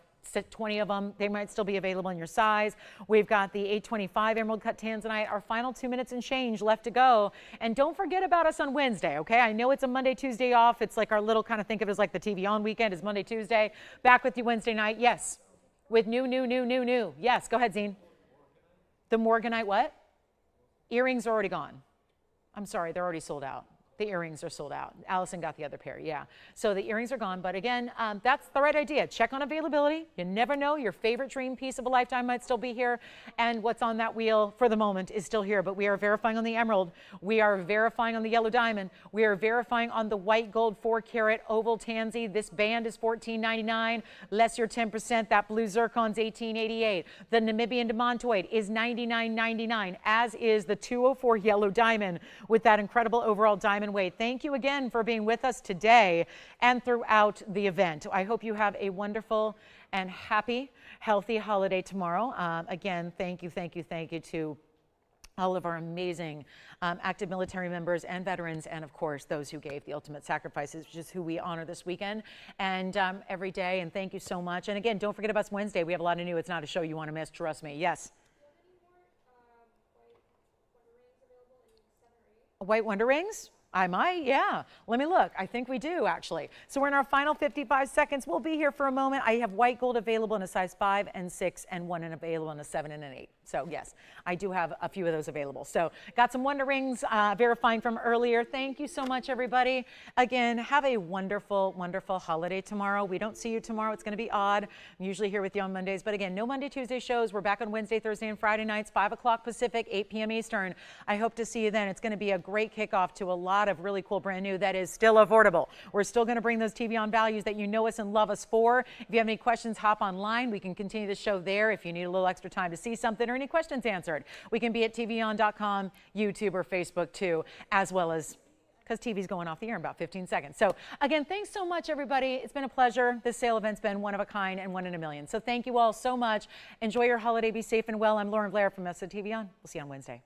20 of them. They might still be available in your size. We've got the 825 emerald cut Tanzanite. Our final 2 minutes and change left to go. And don't forget about us on Wednesday, okay? I know it's a Monday, Tuesday off. It's like our little kind of, think of it as like the TVON weekend is Monday, Tuesday. Back with you Wednesday night. Yes. With new. Yes, go ahead, Zine. The Morganite what? Earrings are already gone. I'm sorry, they're already sold out. The earrings are sold out. Allison got the other pair, yeah. So the earrings are gone, but again, that's the right idea. Check on availability. You never know, your favorite dream piece of a lifetime might still be here, and what's on that wheel for the moment is still here, but we are verifying on the emerald. We are verifying on the yellow diamond. We are verifying on the white gold 4-carat oval tansy. This band is $14.99, less your 10%. That blue zircon's $18.88. The Namibian demontoid is $99.99, as is the 204 yellow diamond with that incredible overall diamond weight. Thank you again for being with us today and throughout the event. I hope you have a wonderful and happy, healthy holiday tomorrow. Again, thank you to all of our amazing active military members and veterans, and of course those who gave the ultimate sacrifices, which is who we honor this weekend and every day. And thank you so much. And again, don't forget about Wednesday. We have a lot of new. It's not a show you want to miss. Trust me. Yes. White Wonder Rings? I might, yeah. Let me look. I think we do, actually. So we're in our final 55 seconds. We'll be here for a moment. I have white gold available in a size 5 and 6 and one available in a 7 and an 8. So yes, I do have a few of those available. So got some Wonder Rings verifying from earlier. Thank you so much, everybody. Again, have a wonderful, wonderful holiday tomorrow. We don't see you tomorrow. It's going to be odd. I'm usually here with you on Mondays. But again, no Monday, Tuesday shows. We're back on Wednesday, Thursday, and Friday nights, 5 o'clock Pacific, 8 p.m. Eastern. I hope to see you then. It's going to be a great kickoff to a lot of really cool brand new that is still affordable. We're still going to bring those TVON values that you know us and love us for. If you have any questions, hop online. We can continue the show there. If you need a little extra time to see something or any questions answered, we can be at tvon.com, YouTube, or Facebook too, as well as, because TV's going off the air in about 15 seconds. So again, thanks so much, everybody. It's been a pleasure. This sale event's been one of a kind and one in a million. So thank you all so much. Enjoy your holiday. Be safe and well. I'm Lauren Blair from TVON. We'll see you on Wednesday.